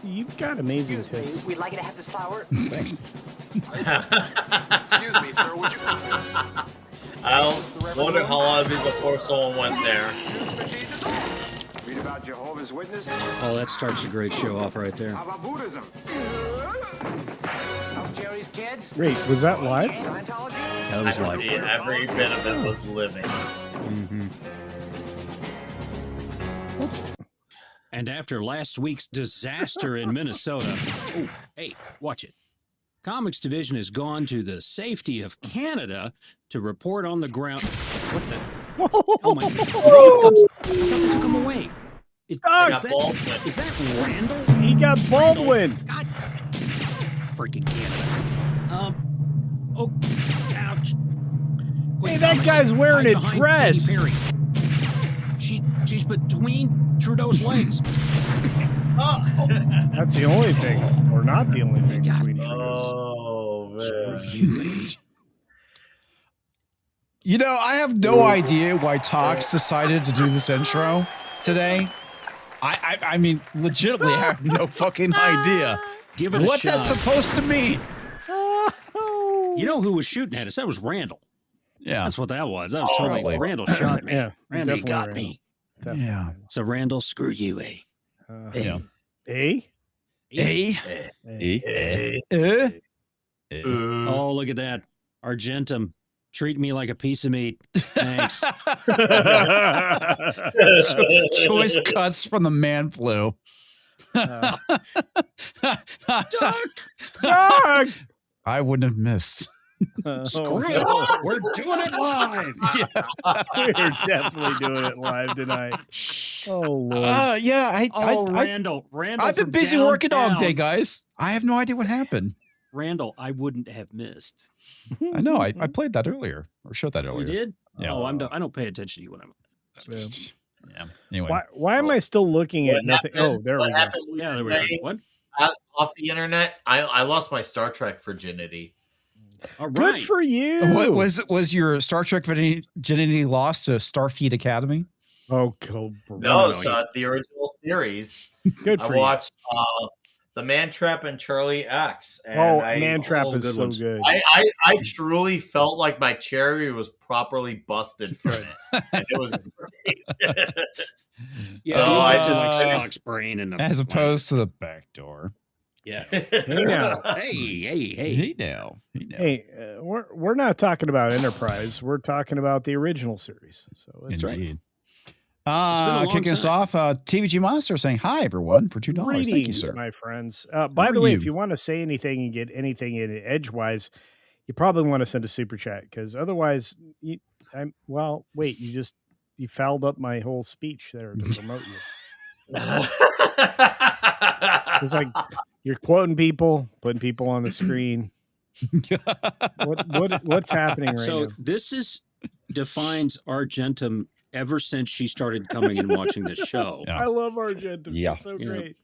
You've got amazing taste. We'd like you to have this flower. Thanks. Excuse me, sir. Would you? I was wondering how long it'd be before someone went there. Read about Jehovah's Witness. Oh, that starts a great show off right there. How about Buddhism? Jerry's kids. Wait, was that live? Scientology. That was live. Every bit of it was living. Mm-hmm. And after last week's disaster in Minnesota, oh, hey, watch it. Comics Division has gone to the safety of Canada to report on the ground. What the? Oh my God! They took him away. Is that Randall? He got Baldwin. God, freaking Canada. Oh, ouch. Hey, that guy's wearing a dress. She's between Trudeau's legs. That's the only thing, or not the only thing. Oh, man. You know, I have no idea why Tox decided to do this intro today. I mean, legitimately, I have no fucking idea Give it a what shot. that's supposed to mean. You know who was shooting at us? That was Randall. Yeah, that's what that was. That was totally Randall shot me. Yeah, Randall got me. Definitely. Yeah. So Randall, screw you, eh? Yeah. Oh, look at that. Argentum. Treat me like a piece of meat. Thanks. Choice cuts from the man flu. Duck! Doug! I wouldn't have missed. Screw it. We're doing it live. We're definitely doing it live tonight. Oh, Lord. Yeah. Randall. I've been busy working all day, guys. I have no idea what happened. Randall, I wouldn't have missed. I know. I played that earlier, or showed that earlier. You did? Yeah. Oh, I don't pay attention to you when I'm. Yeah. Anyway. Why am I still looking at nothing? Oh, there we go. Yeah, there we go. What? Off the internet, I lost my Star Trek virginity. All right. Good for you. What was your Star Trek virginity lost to Starfleet Academy? Oh, cool. No, it's the original series. Good for I watched The Man Trap and Charlie X. And Man Trap is so good. I truly felt like my cherry was properly busted from it. And it was great. Yeah, so I just Spock's brain and as opposed to the back door. Yeah. Hey now. Hey now. Hey, we're not talking about Enterprise. We're talking about the original series. So it's Indeed. Right. Kicking us off, TVG Monster saying hi everyone for $2. Thank you, sir. My friends. By the way, if you want to say anything and get anything in edgewise, you probably want to send a super chat because otherwise, you fouled up my whole speech there to promote you. It's like you're quoting people, putting people on the screen. What's happening right now? So this defines Argentum ever since she started coming and watching this show. I love Argentum. Yeah. It's so great.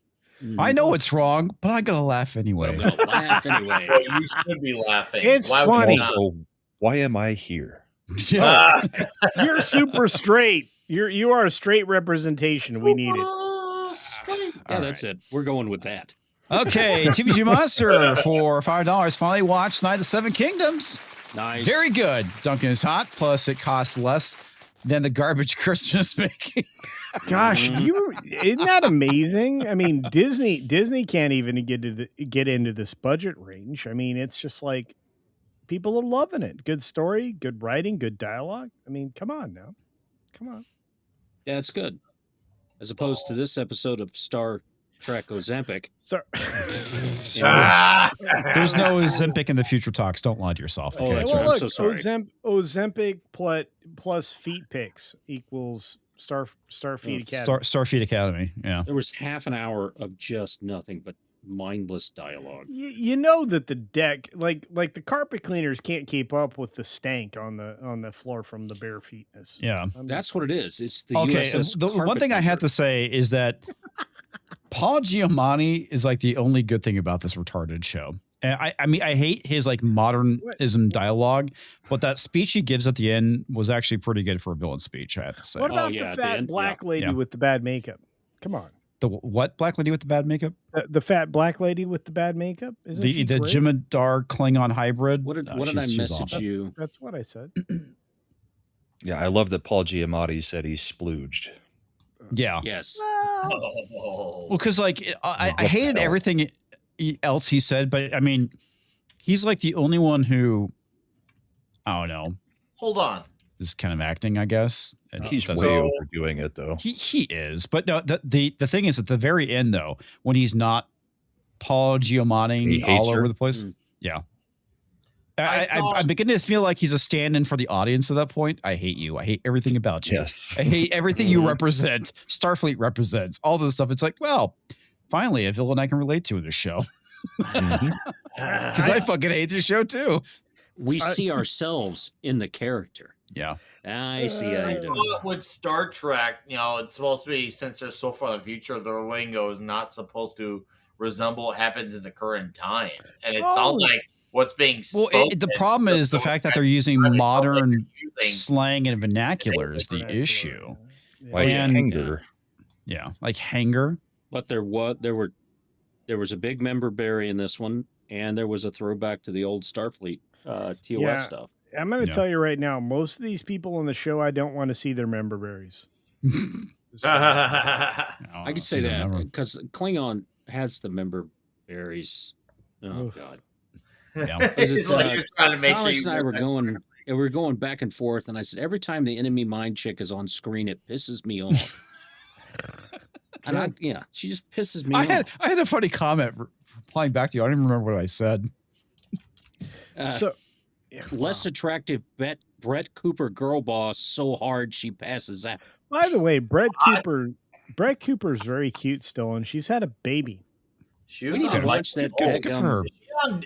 I know it's wrong, but I'm gonna laugh anyway. I'm gonna laugh anyway. Well, you should be laughing. It's funny. Why am I here? You're super straight. You are a straight representation. We need it. Yeah, that's it. We're going with that. Okay, TVG Monster for $5. Finally watched Night of the Seven Kingdoms. Nice. Very good. Duncan is hot. Plus, it costs less than the garbage Christmas making. Gosh, isn't that amazing? I mean, Disney can't even get into this budget range. I mean, it's just like people are loving it. Good story, good writing, good dialogue. I mean, come on now. Come on. Yeah, it's good. As opposed to this episode of Star Trek Ozempic. There's no Ozempic in the future talks. Don't lie to yourself. Okay? Well, look, I'm so sorry. Ozempic plus feet pics equals Starfleet Academy. Starfleet Academy. Yeah. There was half an hour of just nothing but mindless dialogue. You know that the deck, like the carpet cleaners, can't keep up with the stank on the floor from the bare feetness. Yeah, that's what it is. It's the okay. USS The one thing I have to say is that Paul Giamatti is like the only good thing about this retarded show. And I mean, I hate his like modernism dialogue, but that speech he gives at the end was actually pretty good for a villain speech. I have to say. What about the fat black lady with the bad makeup? Come on. The what black lady with the bad makeup? The fat black lady with the bad makeup. Isn't The she the great? Jem'Hadar Klingon hybrid. What did I she's message awesome. you? That's what I said. Yeah, I love that Paul Giamatti said he splooged. Yeah. Yes. Oh. Well, because like I What the hated hell? everything else he said, but I mean, he's like the only one who, I don't know, Hold on. is kind of acting, I guess. And He's doesn't- way overdoing it, though. He is, but no. The thing is, at the very end, though, when he's not Paul He Giamatti hates all her? over the place, Mm. yeah. I thought- I'm beginning to feel like he's a stand-in for the audience at that point. I hate you. I hate everything about you. Yes. I hate everything you represent. Starfleet represents all this stuff. It's like, well, finally, a villain I can relate to in this show Mhm. because I fucking hate this show too. We see ourselves in the character. Yeah. I see how you do. Well, with Star Trek, it's supposed to be, since they're so far in the future, their lingo is not supposed to resemble what happens in the current time. And it sounds like what's being Well, spoken. the problem is the fact that they're using It sounds like modern they're using- slang and vernacular is the issue. Like And- Hanger. Yeah, like hanger. But there was a big member berry in this one, and there was a throwback to the old Starfleet TOS Yeah. stuff. I'm going to Yeah. tell you right now, most of these people on the show, I don't want to see their member berries. I could say that because Klingon has the member berries. Oh Oof. God! Yeah. Is it, It's like you're trying to make sure Alex you and I were going back and forth, and I said every time the enemy mind chick is on screen, it pisses me off. She just pisses me I off. had a funny comment replying back to you. I don't even remember what I said. So, Less attractive Brett Cooper girl boss so hard she passes out. by the way, Brett Cooper's very cute still, and she's had a baby. She We was need on to watch that Good for her.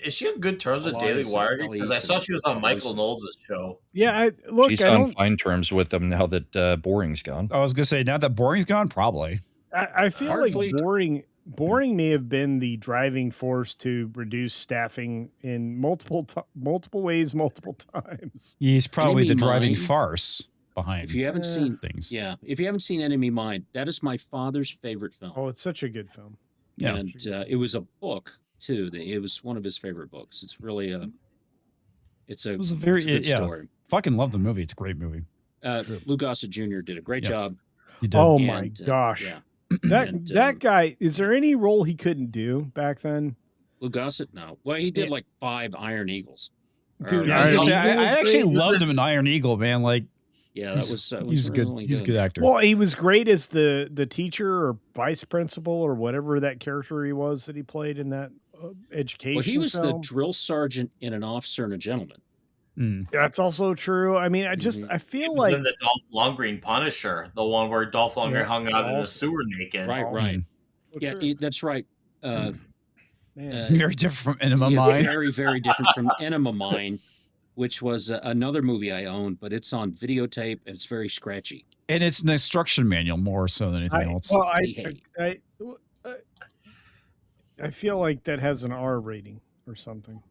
Is she on good terms with Daily Elias- Wire? Elias Because I saw she was on and Michael Elias. Knowles' show. Yeah, look, She's I on don't. fine terms with them now that Boring's gone. I was gonna say now that Boring's gone, probably. I feel like Starfleet. boring may have been the driving force to reduce staffing in multiple ways, multiple times. He's probably the Enemy driving Mine. farce behind If you haven't seen, things. if you haven't seen Enemy Mine, that is my father's favorite film. Oh, it's such a good film. Yeah. And it was a book too. It was one of his favorite books. It's really it's a very- good yeah. story. Fucking love the movie. It's a great movie. Lou Gossett Jr. did a great Yeah. job. You did. Oh my And, gosh, yeah. that And, that guy. Is there any role he couldn't do back then? Lou Gossett, no. Well, he did like 5 Iron Eagles. Dude, Yeah, I was gonna say, Iron Eagle I was actually great. loved him in Iron Eagle, man. Like, Yeah, that was he's good. really He's a good actor. Well, he was great as the teacher or vice principal or whatever that character he was that he played in that education. Well, he was the film. drill sergeant in An Officer and a Gentleman. Mm. That's also true. I mean, I Mm-hmm. He feel was like in the Dolph Lundgren Punisher, the one where Dolph Lundgren Yeah, hung out in the also- sewer naked. Right, Also- right. so Yeah, true. that's right. Man. Very different from Enema Mine. Very, very different from Enema Mine, which was another movie I own, but it's on videotape and it's very scratchy. And it's an instruction manual more so than anything I, else. well, Hey. I feel like that has an R rating or something.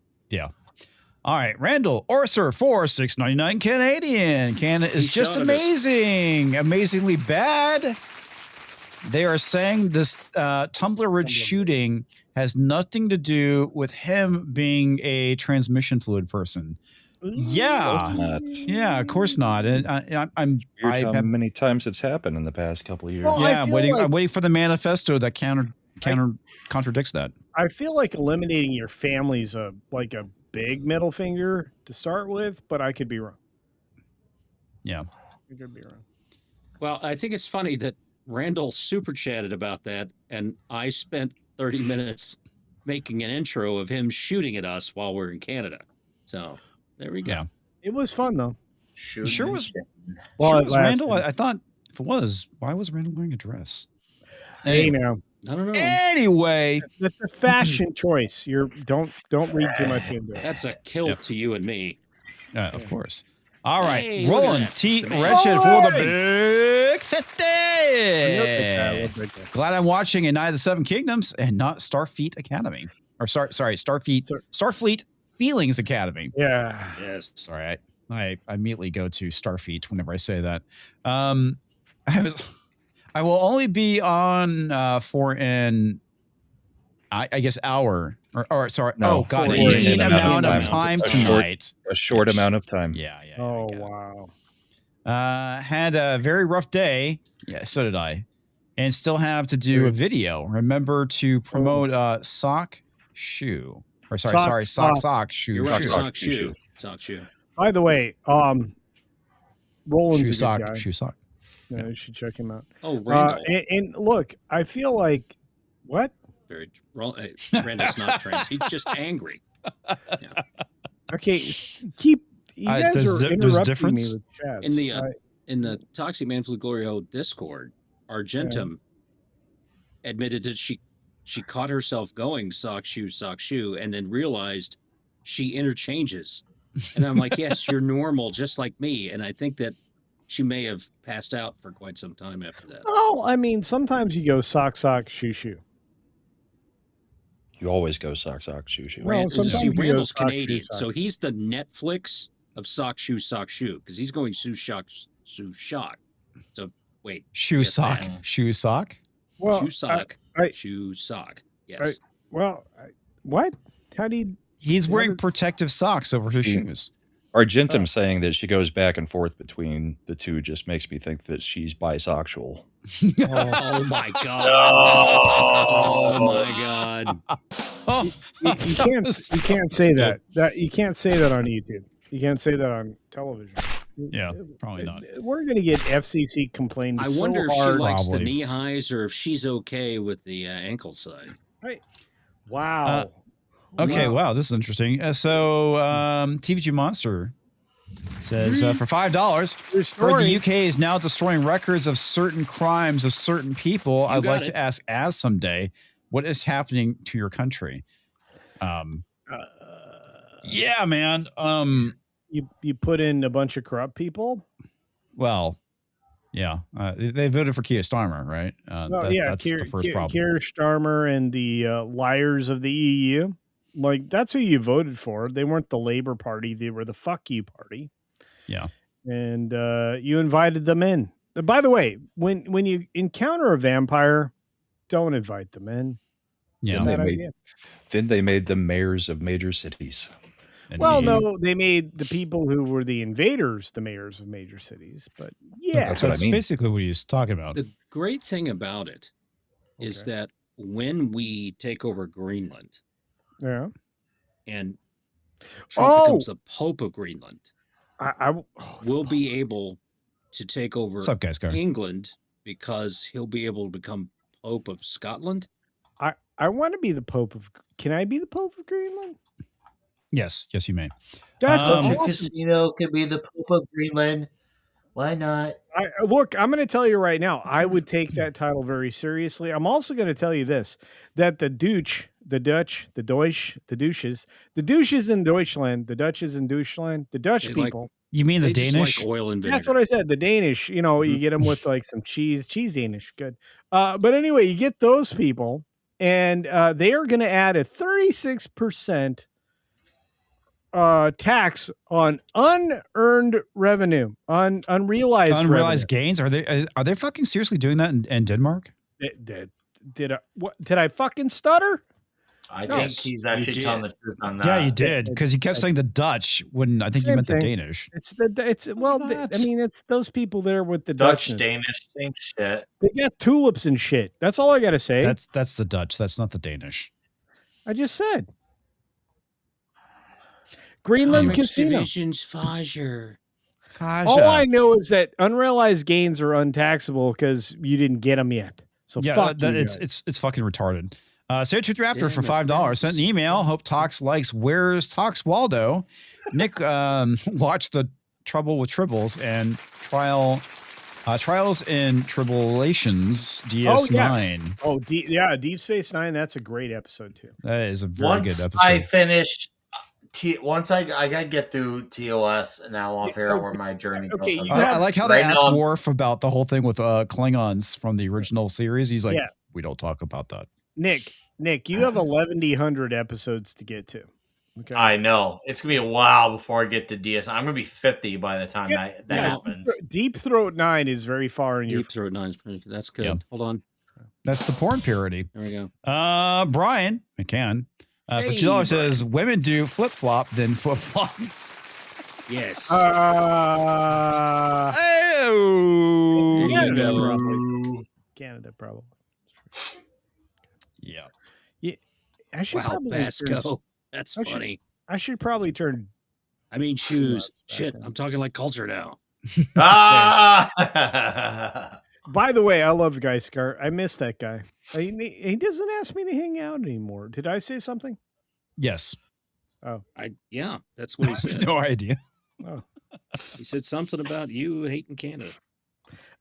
All right, Randall Orser for $6.99 Canadian. Canada is He just shouted us. amazing, amazingly bad. They are saying this Tumbler Ridge shooting has nothing to do with him being a transmission fluid person. Yeah, Not yeah, of course not. And I'm weird how have, many times it's happened in the past couple of years. Well, I yeah, I'm feel waiting. like- I'm waiting for the manifesto that contradicts that. I feel like eliminating your family's a big middle finger to start with, but I could be wrong. Yeah. I could be wrong. Well, I think it's funny that Randall super chatted about that, and I spent 30 minutes making an intro of him shooting at us while we're in Canada. So there we go. Yeah. It was fun though. Shooting Sure and was- shit. Well, Sure, it it was Randall. lasted. I thought if it was, why was Randall wearing a dress? Hey, now I don't know. Anyway, that's a fashion choice. Don't read too much into it. That's a kill Yep. to you and me. of course. All right, Hey, look at Roland that. T. It's the man. Wretched for the Hey! big 50. Look like that. Glad I'm watching A Night of the Seven Kingdoms and not Starfleet Academy. Or sorry, Starfleet Feelings Academy. Yeah. Yes. Sorry, I immediately go to Starfleet whenever I say that. I I will only be on for an, I guess, hour or sorry. No, oh God, for an an mean amount of time. time A short- tonight. A short amount of time. Yeah. Oh, I got it. wow. Had a very rough day. Yeah, so did I. And still have to do a video. Remember to promote sock shoe. Or sorry, sock shoe. You're right. shoe. Sock shoe. By the way, Roland's Shoe a sock, good guy. shoe sock. Yeah, you should check him out. Oh, Randall. And look, I feel like what? Randall's not trans. He's just angry. Yeah. Okay, keep. You guys there's are there's interrupting difference? me with chats. In the Toxic Man Flew Glory Hole Discord, Argentum admitted that she caught herself going sock shoe, and then realized she interchanges. And I'm like, yes, you're normal, just like me. And I think that she may have passed out for quite some time after that. Oh, I mean, sometimes you go sock, shoe. You always go sock, shoe. Well, sometimes you go Randall's sock, Canadian, shoe, sock. so he's the Netflix of sock shoe, because he's going shoe shock. So wait, Shoe Yes, sock. ma'am. Shoe sock. Well, shoe sock, I- shoe sock. Yes. What? How do you? He's Yeah, wearing but- protective socks over his See, shoes. Argentum saying that she goes back and forth between the two just makes me think that she's bisexual. Oh my god! Oh my god! You can't say that. You can't say that on YouTube. You can't say that on television. Yeah, probably not. We're gonna get FCC complaints. I wonder if she hard. likes the Probably. knee highs or if she's okay with the ankle side. Wow. Okay, wow, this is interesting. TVG Monster says for $5, Your heard story. the UK is now destroying records of certain crimes of certain people. I'd got like it. to ask Az someday, what is happening to your country? Yeah, man. You put in a bunch of corrupt people. Well, yeah, they voted for Keir Starmer, right? That's the first problem. Keir Starmer and the liars of the EU. Like, that's who you voted for. They weren't the Labour Party. They were the fuck you party. Yeah. And you invited them in. By the way, when you encounter a vampire, don't invite them in. Yeah. Then they made them mayors of major cities. Well, no, they made the people who were the invaders the mayors of major cities. But yeah, That's what I mean. basically what he's talking about. The great thing about it is that when we take over Greenland yeah. and Trump becomes the Pope of Greenland, we'll be able to take over What's up, guys? England because he'll be able to become Pope of Scotland. I want to be the Pope of. Can I be the Pope of Greenland? Yes, you may. That's Culture awesome. Casino could be the Pope of Greenland. Why not? Look, I'm going to tell you right now, I would take that title very seriously. I'm also going to tell you this, that the Dutch, the Dutch, the Deutsch, the douches in Deutschland, the Dutches in Deutschland, the Dutch They like- people. You mean the They just Danish? like oil and vinegar. That's what I said. The Danish, you get them with like some cheese Danish. Good. But anyway, you get those people and they are going to add a 36% tax on unearned revenue, on unrealized revenue. gains. Are they fucking seriously doing that in Denmark? Did I fucking stutter? I think he's actually telling the truth on that. Yeah, you did, because you kept saying the Dutch when I think you Same meant the thing. Danish. It's it's those people there with the Dutch, Dutchness. Danish, same shit. They got tulips and shit. That's all I got to say. That's the Dutch. That's not the Danish. I just said. Greenland Casino. Divisions Fajer. All I know is that unrealized gains are untaxable because you didn't get them yet. So Yeah, fuck you it's guys. it's fucking retarded. Sarah Tooth Raptor Damn for it, $5 sent an friends. email. Hope Tox likes Where's Tox Waldo. Nick watched the Trouble with Tribbles and Trials and Tribulations DS9. Oh, Deep Space Nine. That's a great episode too. That is a very good Once episode. I finish, once I gotta get through TOS, and now I'll figure out where my journey goes. Okay, from you there. I like how they Right asked now, Worf about the whole thing with Klingons from the original series. He's like, Yeah. we don't talk about that. Nick, you have 1,100 episodes to get to. Okay. I know. It's going to be a while before I get to DS. I'm going to be 50 by the time that happens. Deep Throat 9 is very far in your. Deep Throat 9 is pretty good. That's good. Yep. Hold on. That's the porn parody. There we go. Brian McCann for Hey, $2 says women do flip flop then flip flop. Yes. Oh, Canada, probably. Canada, probably. Yeah. I should Wow, probably Basco. That's I should- funny. I should probably turn. I mean, shoes. Back Shit, then. I'm talking like culture now. Ah! By the way, I love Guy Scar. I miss that guy. He doesn't ask me to hang out anymore. Did I say something? Yes. Yeah, that's what he said. No idea. Oh. He said something about you hating Canada.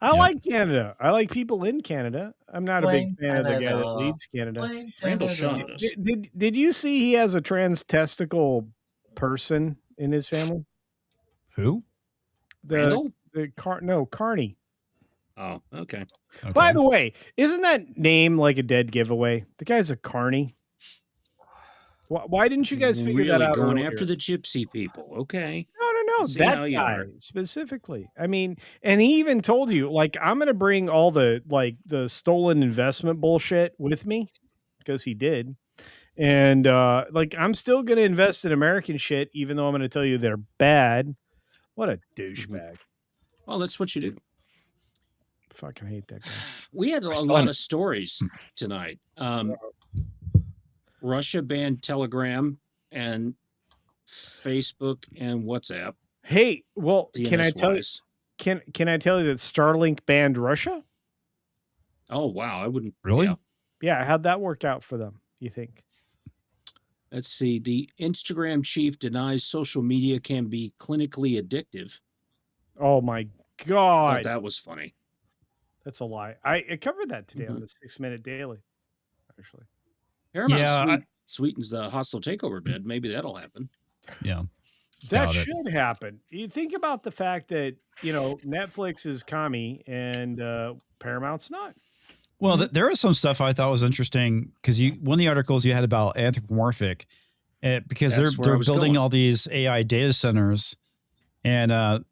I like Canada. I like people in Canada. I'm not a Blame big fan of the guy that Canada. leads Canada. Blame Randall Canada. shot us. Did you see he has a trans testicle person in his family? Who? Randall? Carney. Oh, okay. By the way, isn't that name like a dead giveaway? The guy's a Carney. Why didn't you guys figure really that out? going earlier? after the gypsy people. Okay. No, See how that you guy are. specifically. I mean, and he even told you, like, I'm gonna bring all the stolen investment bullshit with me, because he did. And I'm still gonna invest in American shit, even though I'm gonna tell you they're bad. What a douchebag. Well, that's what you do. Fucking hate that guy. We had a lot of stories tonight. Russia banned Telegram and Facebook and WhatsApp. Hey, well, can I tell you? DNS-wise. Can I tell you that Starlink banned Russia? Oh wow, I wouldn't Really? yeah. Yeah, how'd that work out for them? You think? Let's see. The Instagram chief denies social media can be clinically addictive. Oh my Thought god, that was funny. that's a lie. I covered that today on the 6 Minute Daily. Actually, Paramount Yeah, sweetens the hostile takeover bid. Maybe that'll happen. Yeah. that Doubt it. should happen. You think about the fact that Netflix is commie and Paramount's not. Well, there is some stuff I thought was interesting because one of the articles you had about anthropomorphic, because That's where I they're was building going. all these AI data centers, and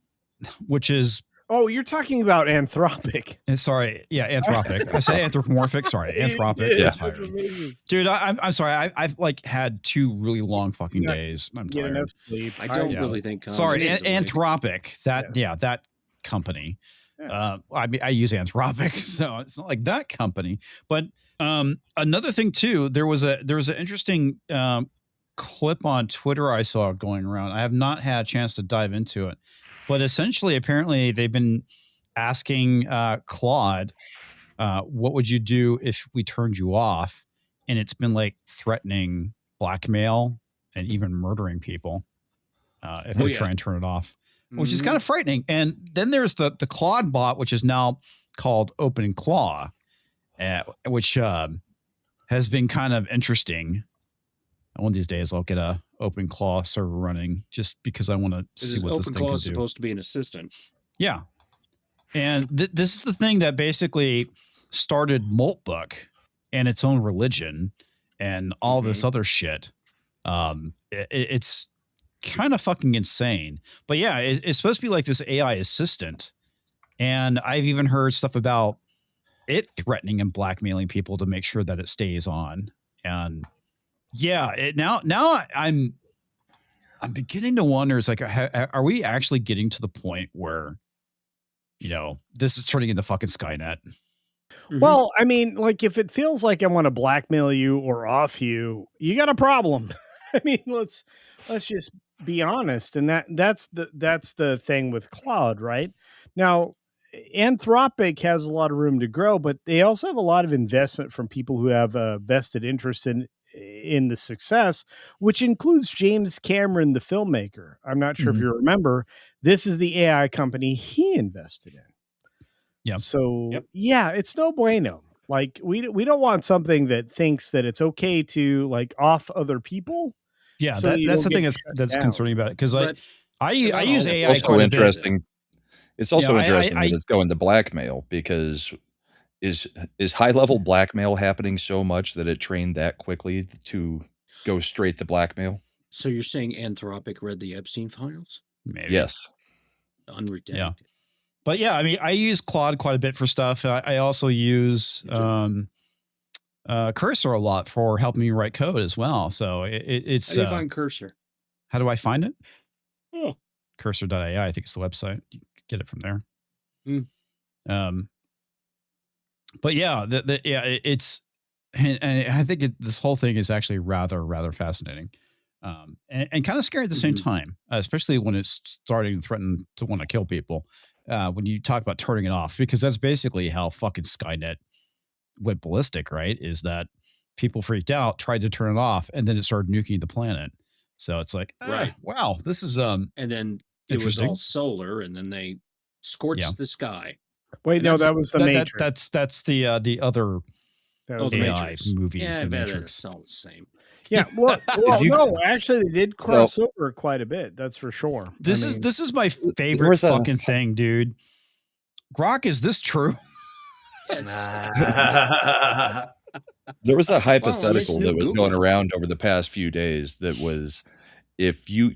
which is Oh, you're talking about Anthropic. Anthropic. I said anthropomorphic. Sorry, Anthropic. Yeah. I'm tired. Dude, I'm sorry. I've like had 2 really long fucking Not days. And I'm Get tired. enough sleep. I don't yeah. really think. Sorry, communists is a way- Anthropic. That company. Yeah. I mean, I use Anthropic, so it's not like that company. But another thing too, there was an interesting clip on Twitter I saw going around. I have not had a chance to dive into it, but essentially, apparently, they've been asking Claude, "What would you do if we turned you off?" And it's been like threatening blackmail and even murdering people if they try and turn it off. Which is kind of frightening. And then there's the Claude bot, which is now called Open Claw, which has been kind of interesting. One of these days, I'll get a Open Claw server running just because I want to see what this Open thing Claw can is do. supposed to be an assistant. Yeah. And this is the thing that basically started Moltbook and its own religion and all this other shit. It's kind of fucking insane. But yeah, it's supposed to be like this AI assistant. And I've even heard stuff about it threatening and blackmailing people to make sure that it stays on. And yeah, now I'm beginning to wonder, it's like, are we actually getting to the point where, this is turning into fucking Skynet? Well, I mean, like, if it feels like I want to blackmail you or off you, you got a problem. I mean, let's just be honest. And that's the thing with Cloud, right? Now, Anthropic has a lot of room to grow, but they also have a lot of investment from people who have a vested interest in the success, which includes James Cameron, the filmmaker. I'm not sure if you remember, this is the AI company he invested in. Yeah. So yeah, it's no bueno. Like we don't want something that thinks that it's okay to like off other people. Yeah, so you that's the don't thing get that's shut down. concerning about it, because But I use it's AI It's quite also a bit. interesting. It's also interesting I that it's going to blackmail, because is high level blackmail happening so much that it trained that quickly to go straight to blackmail? So you're saying Anthropic read the Epstein files? Maybe. Yes. Unredacted. Yeah. But yeah, I mean, I use Claude quite a bit for stuff. I also use Cursor a lot for helping me write code as well. So it's How do you find Cursor? how do I find it? Oh. Cursor.ai, I think it's the website. You can get it from there. But yeah, it's, and I think this whole thing is actually rather fascinating, and kind of scary at the same time, especially when it's starting to threaten to want to kill people. When you talk about turning it off, because that's basically how fucking Skynet went ballistic, right? Is that people freaked out, tried to turn it off, and then it started nuking the planet. So it's like, Right. Wow, this is And then it was interesting. all solar, and then they scorched the sky. Wait, no, that was the Matrix. That's the other That was the AI Matrix movie. Yeah, the but Matrix. it's all the same. Yeah, well, you- no, actually, they did cross over quite a bit. That's for sure. This is my favorite fucking thing, dude. Grok, is this true? Yes. There was a hypothetical new that was Google. going around over the past few days that was, if you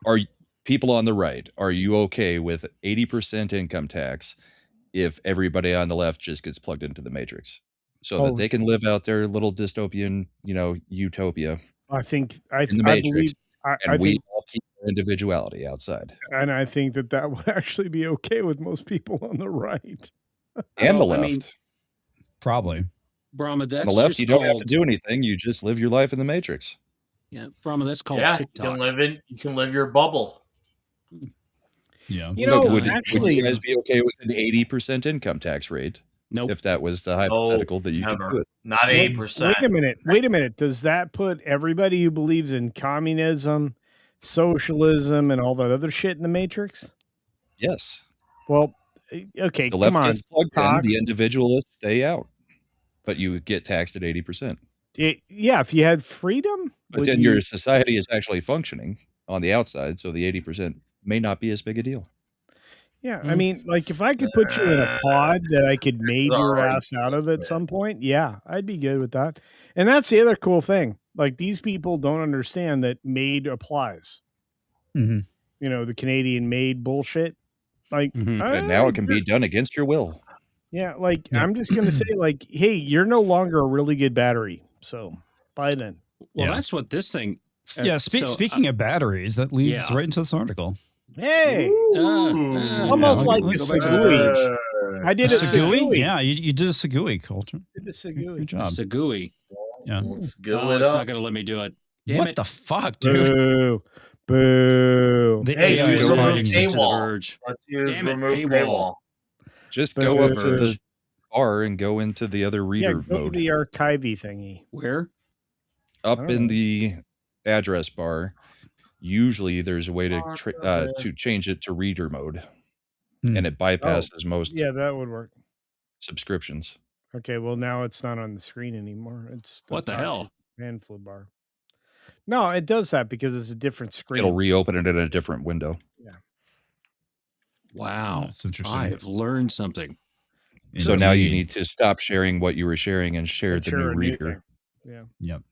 are people on the right, are you okay with 80% income tax if everybody on the left just gets plugged into the Matrix so that they can live out their little dystopian, utopia I think in the I Matrix, believe, and we think, all keep our individuality outside. and I think that would actually be okay with most people on the right And the Well, I left. mean, Probably. Brahma, On that's the left, just you don't have to called- do anything. You just live your life in the Matrix. Yeah, Brahma, that's called Yeah, TikTok. you can live your bubble. Yeah. You know, would actually, you guys be okay with an 80% income tax rate? Nope. If that was the hypothetical that you could Never. do it. Not 80%. Wait a minute. Does that put everybody who believes in communism, socialism, and all that other shit in the Matrix? Yes. Well, okay, The left come on. gets plugged in, Cox. the individualists stay out. But you get taxed at 80%. Yeah, if you had freedom, But then your society is actually functioning on the outside, so the 80% may not be as big a deal. Yeah, I mean, like if I could put you in a pod that I could maid your Sorry. ass out of at some point, yeah, I'd be good with that. And that's the other cool thing. Like these people don't understand that maid applies. Mm-hmm. You know, the Canadian maid bullshit. Like, And now it can be done against your will. yeah, like I'm just gonna say, like, hey, you're no longer a really good battery. So by then. Well, that's what this thing. Yeah. Speaking of batteries, that leads right into this article. Hey, Yeah, almost like look the at Segui. I did a Segui. Segui. Yeah, you did a Segui, Colton. Did a Segui. Good job. Segui. Yeah. Let's go Oh, it it's up. not going to let me do it. Damn What it. the fuck, dude? Boo. Boo. The Hey, AI you is remove fighting Just this. to the paywall. verge. Let's use Damn it, remove paywall. Just But go up to Verge. the bar and go into the other Yeah, reader go to mode. the archivey thingy. Where? Up in the address bar, usually there's a way to change it to reader mode, and it bypasses most Yeah, that would work. subscriptions. Okay, well now it's not on the screen anymore. It's What the hell? Handful bar. No, it does that because it's a different screen. It'll reopen it in a different window. Wow. That's interesting. I've learned something. So now you Indeed. need to stop sharing what you were sharing and share the new reader. Thing. Yeah. Yep.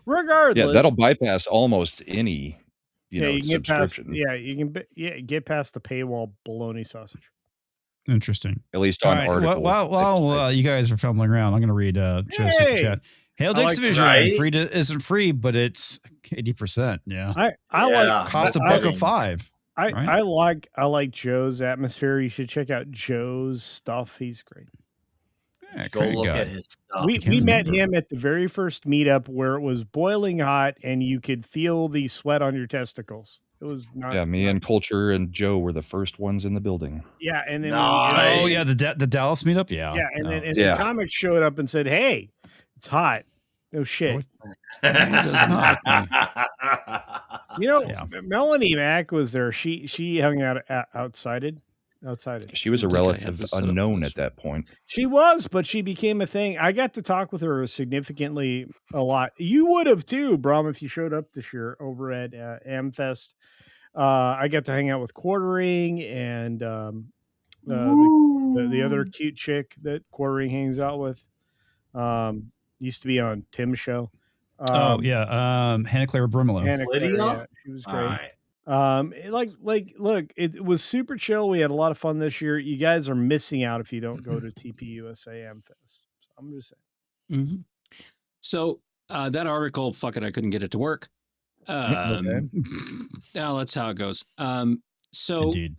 Regardless. Yeah, that'll bypass almost any you can get past. subscription. Yeah, you can get past the paywall baloney sausage. Interesting. At least All on right. articles. While you guys are fumbling around, I'm going to read Joe's super chat. Hail Dix Division. right? Free isn't free, but it's 80%. Yeah. I like Cost a buck of $5. I like Joe's atmosphere. You should check out Joe's stuff. He's great. Yeah, Go great look guy. at his stuff. We met him at the very first meetup where it was boiling hot and you could feel the sweat on your testicles. It was not. Yeah, me and Culture and Joe were the first ones in the building. Yeah, and then Oh yeah, the Dallas meetutup. Yeah. yeah, and then Yeah. the comics showed up and said, "Hey, it's hot." No shit. You know, Melanie Mack was there. She hung out outside. She was a relative unknown at that point. She was, but she became a thing. I got to talk with her significantly a lot. You would have too, Brom, if you showed up this year over at Amfest. I got to hang out with Quartering and the other cute chick that Quartering hangs out with. Used to be on Tim's show. Hannah Clara Brimlow. Hannah Claire, Lydia? yeah, she was All great. right. Look, it was super chill. We had a lot of fun this year. You guys are missing out if you don't go to TPUSA Fest. So I'm just saying. Mm-hmm. So that article, fuck it, I couldn't get it to work. Okay. Now that's how it goes. So Indeed.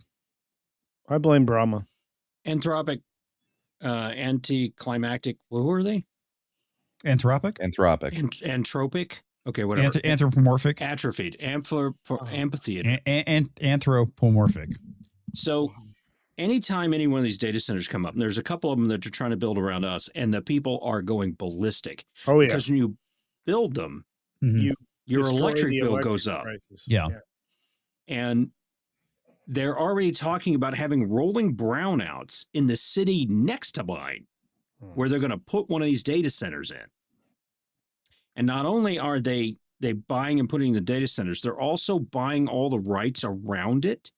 I blame Brahma. Anthropic, anticlimactic. What were they? Anthropic? Anthropic. Okay, whatever. Anthropomorphic. Atrophied. Amphitheater. Anthropomorphic. So anytime any one of these data centers come up, and there's a couple of them that are trying to build around us, and the people are going ballistic. Oh, yeah. Because when you build them, You your destroy electric the bill electric goes up. prices. Yeah. And they're already talking about having rolling brownouts in the city next to mine, where they're going to put one of these data centers in. And not only are they buying and putting the data centers, they're also buying all the rights around it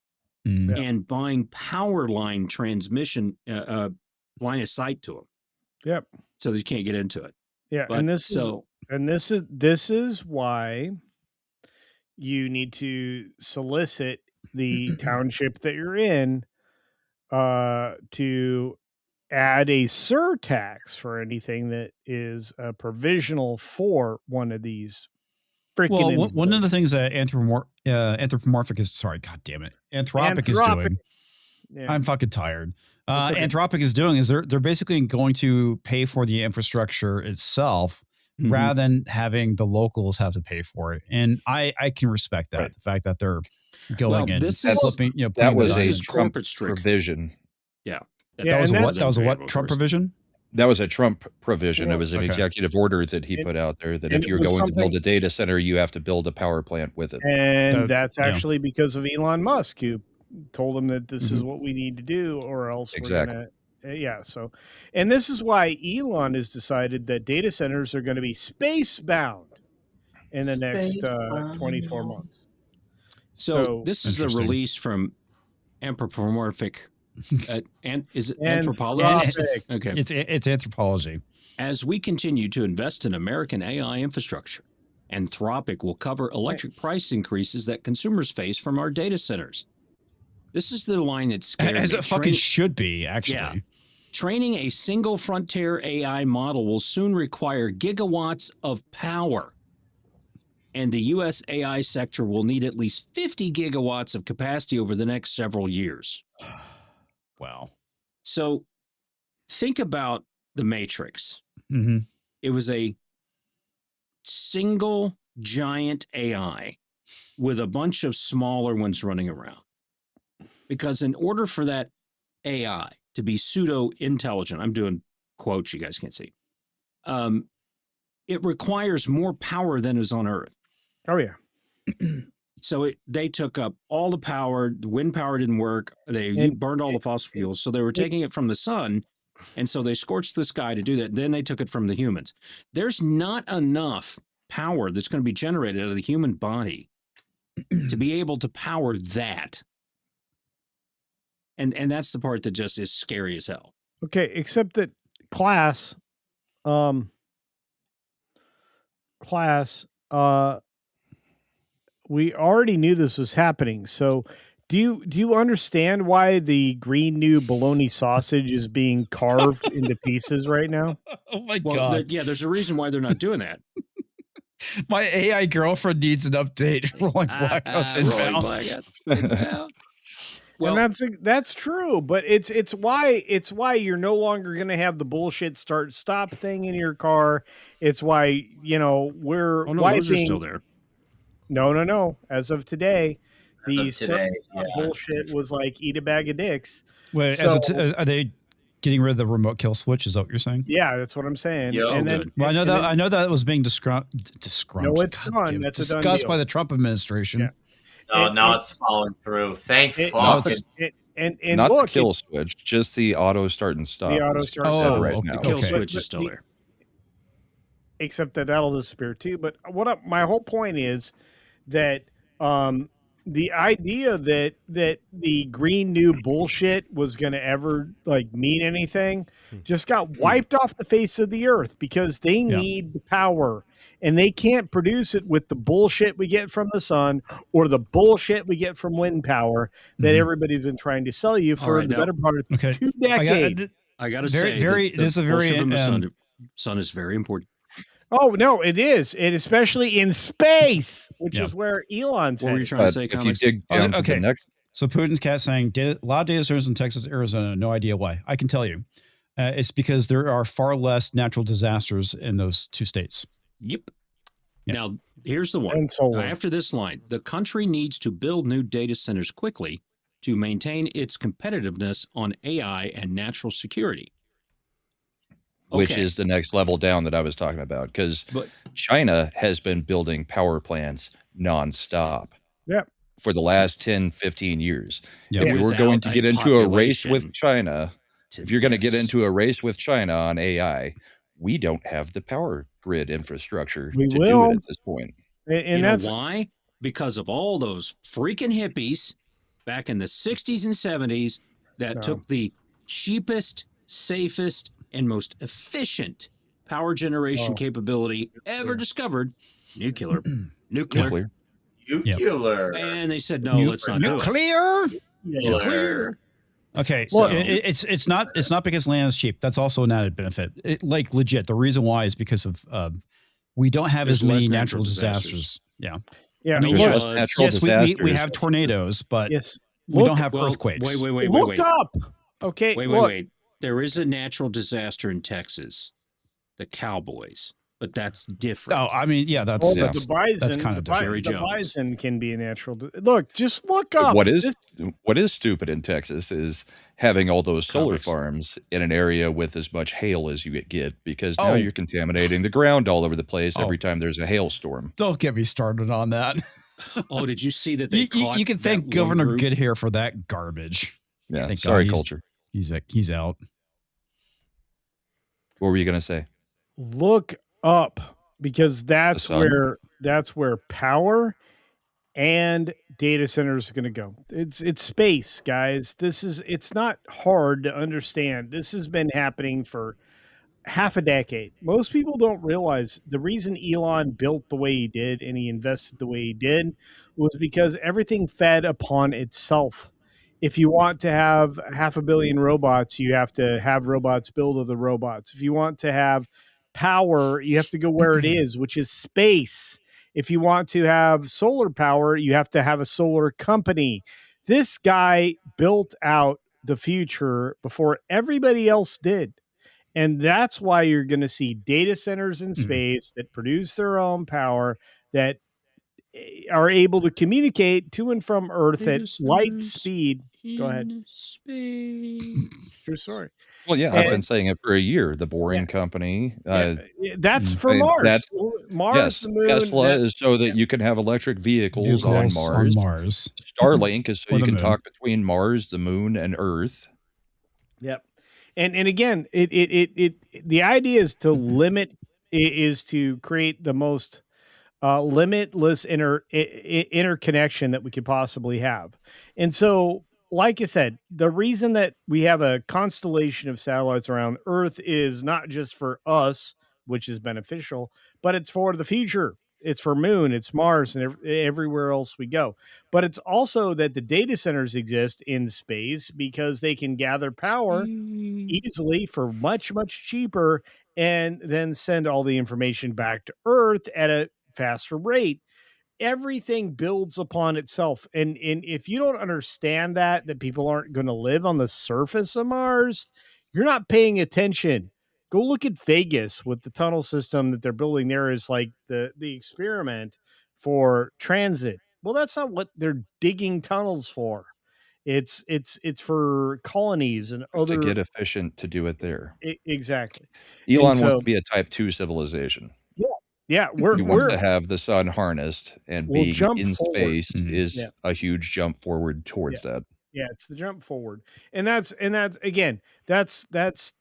and buying power line transmission line of sight to them. Yep. So that you can't get into it. Yeah, But and this is why you need to solicit the township that you're in to add a surtax for anything that is provisional for one of these freaking. Well, one of the things that anthropomorphic is, sorry, god damn it, Anthropic is doing. Yeah. I'm fucking tired. Okay. Anthropic is doing is they're basically going to pay for the infrastructure itself rather than having the locals have to pay for it. And I can respect that. The fact that they're going in flipping, that was this a is Trump corporate strict. provision. Yeah. That was a what Trump provision? That was a Trump provision. Yeah. It was an Okay. executive order that he put out there that if it you're was going to build something- a data center, you have to build a power plant with it. And that's yeah. actually because of Elon Musk, who told him that this is what we need to do, or else Exactly. we're gonna. Yeah. So, and this is why Elon has decided that data centers are going to be space bound in the next 24 months. So this is the Interesting. release from anthropomorphic. Is it Anthropic. anthropologist? Okay. It's anthropology. As we continue to invest in American AI infrastructure, Anthropic will cover electric price increases that consumers face from our data centers. This is the line that's scary. As it fucking should be, actually. Yeah. Training a single frontier AI model will soon require gigawatts of power. And the U.S. AI sector will need at least 50 gigawatts of capacity over the next several years. Wow. So think about the Matrix. Mm-hmm. It was a single giant AI with a bunch of smaller ones running around. Because in order for that AI to be pseudo-intelligent, I'm doing quotes you guys can't see, it requires more power than is on Earth. Oh yeah. So they took up all the power. The wind power didn't work. They burned all the fossil fuels. So they were taking it from the sun. And so they scorched the sky to do that. Then they took it from the humans. There's not enough power that's going to be generated out of the human body to be able to power that. And that's the part that just is scary as hell. Okay, except that class, we already knew this was happening. So do you understand why the green new bologna sausage is being carved into pieces right now? Oh my Well, god. there's a reason why they're not doing that. My AI girlfriend needs an update. Rolling blackouts inbound. Well, and that's true, but it's why you're no longer going to have the bullshit start stop thing in your car. It's why we're those are still there. No. As of today, the As of today, stop bullshit was like eat a bag of dicks. Wait, are they getting rid of the remote kill switch? Is that what you're saying? Yeah, that's what I'm saying. Yeah, and good. Well, I know that was being disgruntled. No, it's God done. damn it. That's a done discussed deal. by the Trump administration. Yeah. Oh, now it's falling through. Thank fuck. And Not look, the kill switch, just the auto start and stop. The auto is start set and stop. right okay. now. The kill Okay. switch is still there. except that that'll disappear too. But my whole point is that the idea that the Green New bullshit was going to ever like mean anything just got wiped off the face of the earth because they Yeah. need the power and they can't produce it with the bullshit we get from the sun or the bullshit we get from wind power that Mhm. everybody's been trying to sell you for right, the now- better part of Okay. 2 decades. I got to Very- say, very- the this is a very, bullshit from the sun is very important. Oh no, it is, and especially in space, which Yeah. is where Elon's What were you headed. trying to But say, if you Comics? dig down to Okay. the next, So Putin's cat saying a lot of data centers in Texas, Arizona. No idea why. I can tell you, it's because there are far less natural disasters in those two states. Yep. Yeah. Now, here's the one. And solar. After this line, the country needs to build new data centers quickly to maintain its competitiveness on AI and national security. which Okay. is the next level down that I was talking about, because But China has been building power plants nonstop Yep. for the last 10, 15 years. Yeah. If you were going to Without get a into a race with population China, to if you're going to get this. into a race with China on AI, we don't have the power grid infrastructure We to do will. it at this point. And you know that's why? Because of all those freaking hippies back in the 60s and 70s that No. took the cheapest, safest, and most efficient power generation Oh. capability ever discovered, nuclear. Nuclear. Nuclear. And they said, no, let's not do it. Nuclear. Nuclear. Okay, So- so it's not because land is cheap. That's also an added benefit. Like legit, the reason why is because of we don't have There's as many less natural natural disasters. disasters. Yeah. yeah. No There's Look, less floods. natural Yes, we disasters. have tornadoes, but yes. we Look, don't have Well, earthquakes. look up. Okay. Wait, look. wait. There is a natural disaster in Texas, the Cowboys, but that's different. Oh, I mean, yeah, Well, that's Yeah. the bison, that's kind of the, bi- Jerry the Jones. bison can be a natural. Look, just look But up. what is This- what is stupid in Texas is having all those solar Comics. farms in an area with as much hail as you get, because now Oh. you're contaminating the ground all over the place Oh. every time there's a hailstorm. Don't get me started on that. Oh, did you see that they You caught can that thank one Governor group? Goodhair for that garbage. Yeah, Thank sorry, God culture. He's out. What were you going to say? look up because that's sun? where power and data centers are going to go. It's space, guys. It's not hard to understand. This has been happening for half a decade. Most people don't realize the reason Elon built the way he did and he invested the way he did was because everything fed upon itself. If you want to have 500 million robots, you have to have robots build other robots. If you want to have power, you have to go where it is, which is space. If you want to have solar power, you have to have a solar company. This guy built out the future before everybody else did. And that's why you're going to see data centers in space that produce their own power that are able to communicate to and from Earth at Data light centers speed. Go ahead. in space. True story. Well, yeah, I've And- been saying it for a year. The Boring Company. That's for I mean, Mars. that's- Mars, yes, the moon. Tesla that- is so that you can have electric vehicles on Mars. Starlink is so Or you the can moon. talk between Mars, the moon, and Earth. Yep. And again, the idea is to limit is to create the most limitless interconnection that we could possibly have. And so, like I said, the reason that we have a constellation of satellites around Earth is not just for us, which is beneficial, but it's for the future. It's for Moon, it's Mars, and everywhere else we go. But it's also that the data centers exist in space because they can gather power easily for much, much cheaper and then send all the information back to Earth at a faster rate. Everything builds upon itself. And if you don't understand that people aren't going to live on the surface of Mars, you're not paying attention. Go look at Vegas with the tunnel system that they're building there is like the experiment for transit. Well, that's not what they're digging tunnels for. It's for colonies and Just other to get efficient to do it there. exactly. Elon And wants so- to be a Type 2 civilization. Yeah, He wants we're to have the sun harnessed, and We'll being jump in forward. space Mhm. is Yeah. a huge jump forward towards that. Yeah, it's the jump forward. And that's again, that's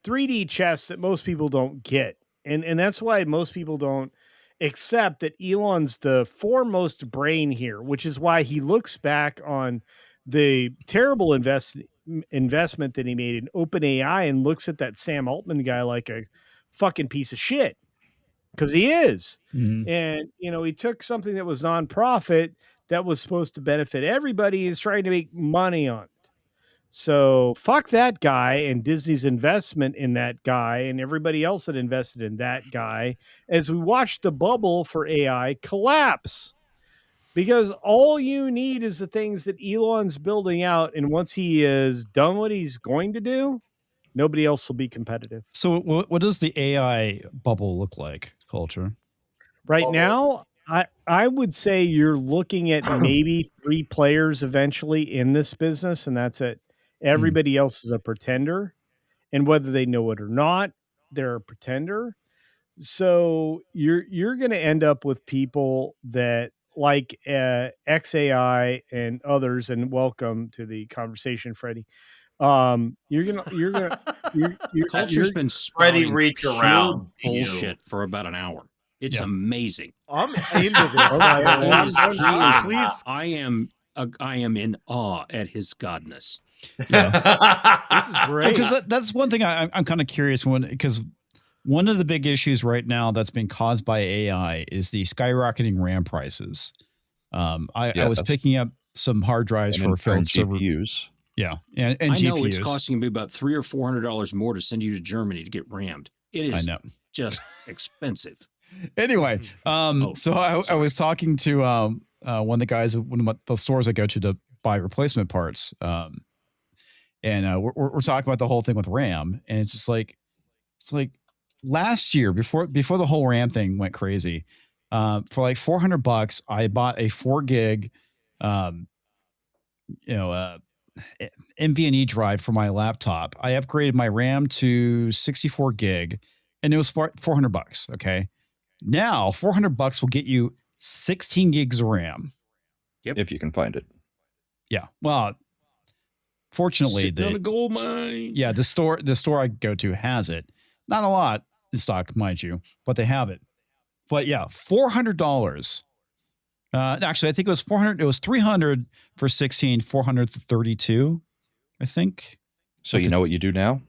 3D chess that most people don't get. And that's why most people don't except that Elon's the foremost brain here, which is why he looks back on the terrible investment that he made in OpenAI and looks at that Sam Altman guy like a fucking piece of shit, because he is. Mhm. And he took something that was nonprofit that was supposed to benefit everybody, is trying to make money on it. So fuck that guy and Disney's investment in that guy and everybody else that invested in that guy as we watch the bubble for AI collapse. Because all you need is the things that Elon's building out. And once he is done what he's going to do, nobody else will be competitive. So what does the AI bubble look like, Culture? Right Bubble. now, I would say you're looking at maybe 3 players eventually in this business, and that's it. Everybody else is a pretender, and whether they know it or not, they're a pretender. So you're going to end up with people that like XAI and others. And welcome to the conversation, Freddie. You're Culture's been Freddie spouting reach pure around to you. bullshit for about an hour. It's Yeah. amazing. I'm into this, by the way. He is- he is- Please. I am in awe at his godness. This is great. Because that's one thing I'm kind of curious because one of the big issues right now that's been caused by AI is the skyrocketing RAM prices. I was Yes. picking up some hard drives And for a in turn, failed server. GPUs. Yeah, and I know GPUs. it's costing me about $300 or $400 more to send you to Germany to get rammed. It I is know. just expensive. Anyway, so I was talking to one of the guys at one of the stores I go to buy replacement parts, and we're talking about the whole thing with RAM, and it's like last year before the whole RAM thing went crazy, for like $400, I bought a 4 gig, NVMe drive for my laptop. I upgraded my RAM to 64 gig, and it was $400. Okay. Now $400 will get you 16 gigs of RAM. If you can find it. Yeah. Well, fortunately, Sitting on a gold mine. yeah, the store I go to has it. Not a lot in stock, mind you, but they have it. But yeah, $400. Actually, I think it was 400. It was 300 for 16, 400 for 32, I think. So you know what you do now?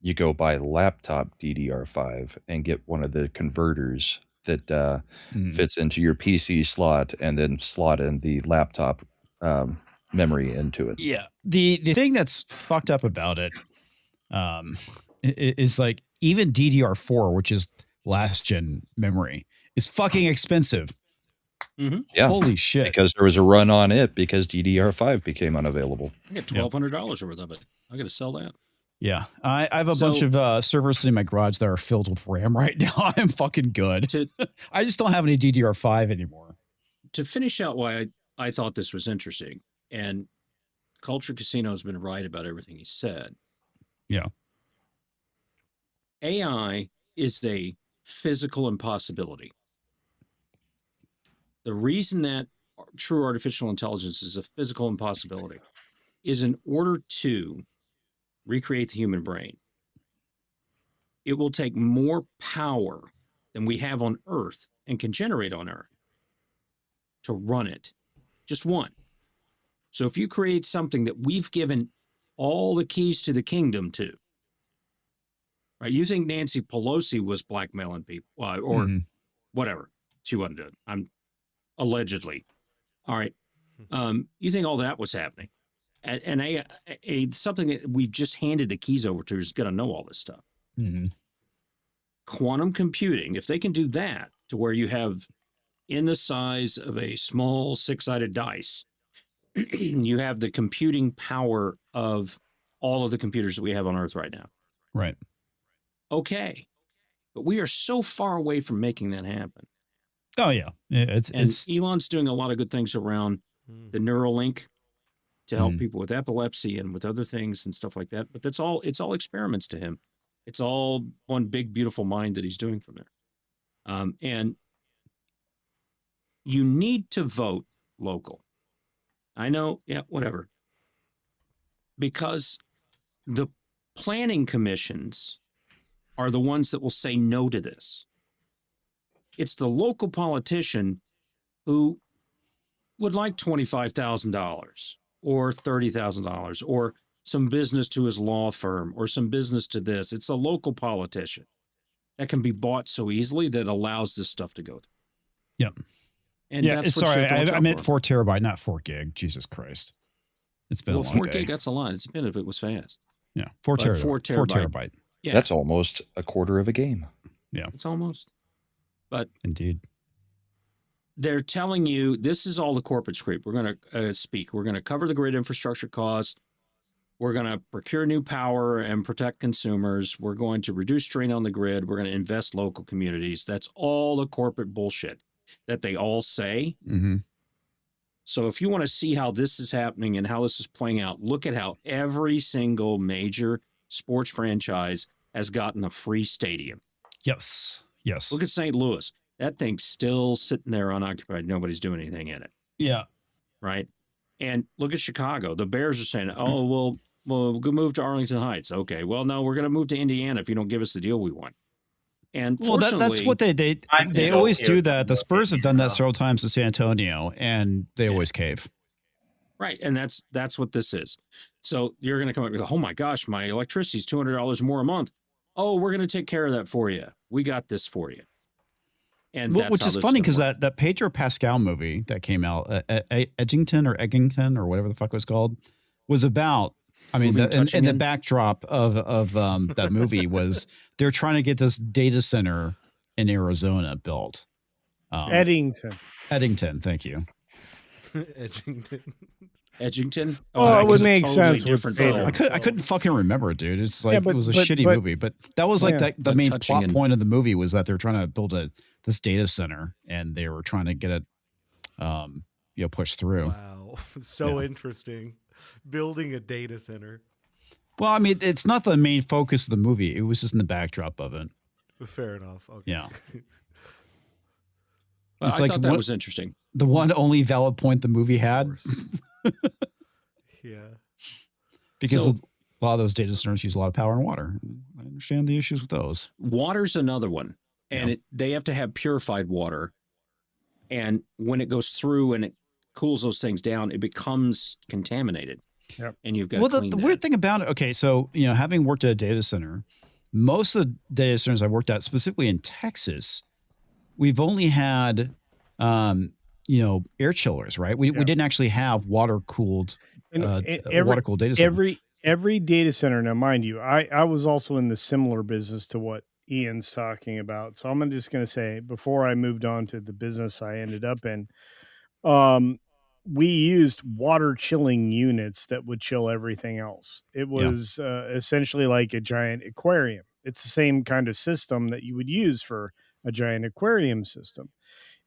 You go buy a laptop DDR5 and get one of the converters that fits into your PC slot, and then slot in the laptop memory into it. Yeah. The thing that's fucked up about it is like even DDR4, which is last gen memory, is fucking expensive. Mm-hmm. Yeah. Holy shit. Because there was a run on it because DDR5 became unavailable. I get $1,200 worth of it. I got to sell that. Yeah. I have a bunch of servers in my garage that are filled with RAM right now. I'm fucking good. I just don't have any DDR5 anymore. To finish out why I thought this was interesting, and Culture Casino has been right about everything he said. Yeah. AI is a physical impossibility. The reason that true artificial intelligence is a physical impossibility is in order to recreate the human brain, it will take more power than we have on Earth and can generate on Earth to run it. Just one. So if you create something that we've given all the keys to the kingdom to, right? You think Nancy Pelosi was blackmailing people or whatever. She wasn't doing. I'm allegedly. All right. You think all that was happening. And something that we've just handed the keys over to is going to know all this stuff. Mm-hmm. Quantum computing, if they can do that to where you have in the size of a small 6-sided dice, you have the computing power of all of the computers that we have on Earth right now. Right. Okay. But we are so far away from making that happen. Oh, yeah. It's Elon's doing a lot of good things around the Neuralink to help people with epilepsy and with other things and stuff like that. But it's all experiments to him. It's all one big, beautiful mind that he's doing from there. And you need to vote local. I know, yeah, whatever. Because the planning commissions are the ones that will say no to this. It's the local politician who would like $25,000 or $30,000 or some business to his law firm or some business to this. It's a local politician that can be bought so easily that allows this stuff to go through. Yep. And Yeah, that's what you sorry, have to watch I out meant for. 4 terabyte, not 4 gig. Jesus Christ. It's been a long 4 day. gig, that's a lot. It's been if it was fast. Yeah, 4 But terabyte. 4 4 terabyte. terabyte. Yeah, That's almost a quarter of a game. Yeah, it's almost. But indeed. they're telling you this is all the corporate script. We're going to speak. We're going to cover the grid infrastructure costs. We're going to procure new power and protect consumers. We're going to reduce strain on the grid. We're going to invest local communities. That's all the corporate bullshit that they all say. Mm-hmm. So if you want to see how this is happening and how this is playing out, look at how every single major sports franchise has gotten a free stadium. Yes. Yes. Look at St. Louis. That thing's still sitting there unoccupied. Nobody's doing anything in it. Yeah. Right. And look at Chicago. The Bears are saying, oh, we'll move to Arlington Heights. Okay. Well, no, we're going to move to Indiana if you don't give us the deal we want. And well, that's what they always do that. The Spurs have done that several times in San Antonio, and they always cave. Right. And that's what this is. So you're going to come up with, oh my gosh, my electricity's $200 more a month. Oh, we're going to take care of that for you. We got this for you. And which is funny because that Pedro Pascal movie that came out, Eggington or whatever the fuck it was called, was about. I mean, and the backdrop of that movie was they're trying to get this data center in Arizona built. Eddington, thank you. Edgington. Oh, it would make sense. Different film. I couldn't fucking remember it, dude. It's like it was a shitty movie, but that was like the main plot point of the movie was that they're trying to build this data center and they were trying to get it pushed through. Wow, so interesting. Building a data center. Well, I mean, it's not the main focus of the movie. It was just in the backdrop of it. Fair enough. Okay. Yeah. Well, I thought that was interesting. The one only valid point the movie had. Yeah. Because a lot of those data centers use a lot of power and water. I understand the issues with those. Water's another one. And they have to have purified water. And when it goes through and it cools those things down, it becomes contaminated. Yep. And you've got to clean the that. weird thing about it, okay, so, having worked at a data center, most of the data centers I worked at, specifically in Texas, we've only had, air chillers, right? We didn't actually have water-cooled water-cooled data center. Every data center, now mind you, I was also in the similar business to what Ian's talking about. So I'm just going to say, before I moved on to the business I ended up in, we used water chilling units that would chill everything else. It was essentially like a giant aquarium. It's the same kind of system that you would use for a giant aquarium system.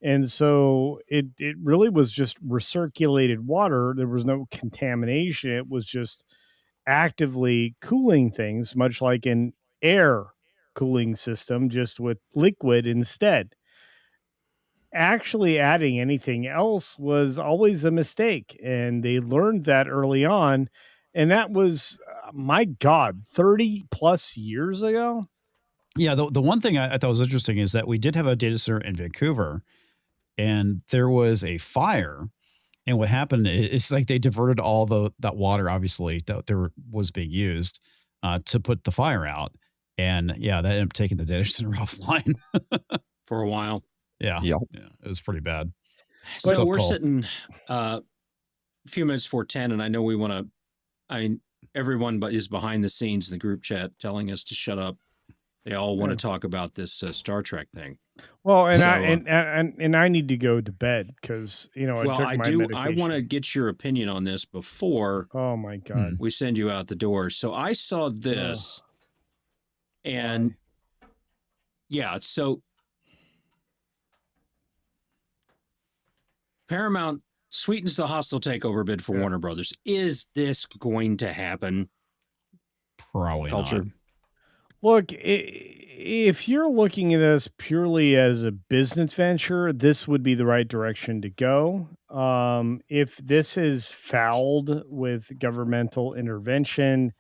And so it really was just recirculated water. There was no contamination. It was just actively cooling things, much like an air cooling system, just with liquid instead. Actually adding anything else was always a mistake. And they learned that early on. And that was, my God, 30 plus years ago. Yeah. The one thing I thought was interesting is that we did have a data center in Vancouver and there was a fire. And what happened is like they diverted all that water, obviously, that there was being used to put the fire out. And that ended up taking the data center offline for a while. Yeah. It was pretty bad. So we're sitting a few minutes before 10, and I know we want to, everyone is behind the scenes in the group chat telling us to shut up. They all want to talk about this Star Trek thing. Well, and I need to go to bed because I took my medication. I want to get your opinion on this before. Oh my God, we send you out the door. So I saw this, and so Paramount sweetens the hostile takeover bid for Warner Brothers. Is this going to happen? Probably not. Look, if you're looking at this purely as a business venture, this would be the right direction to go. If this is fouled with governmental intervention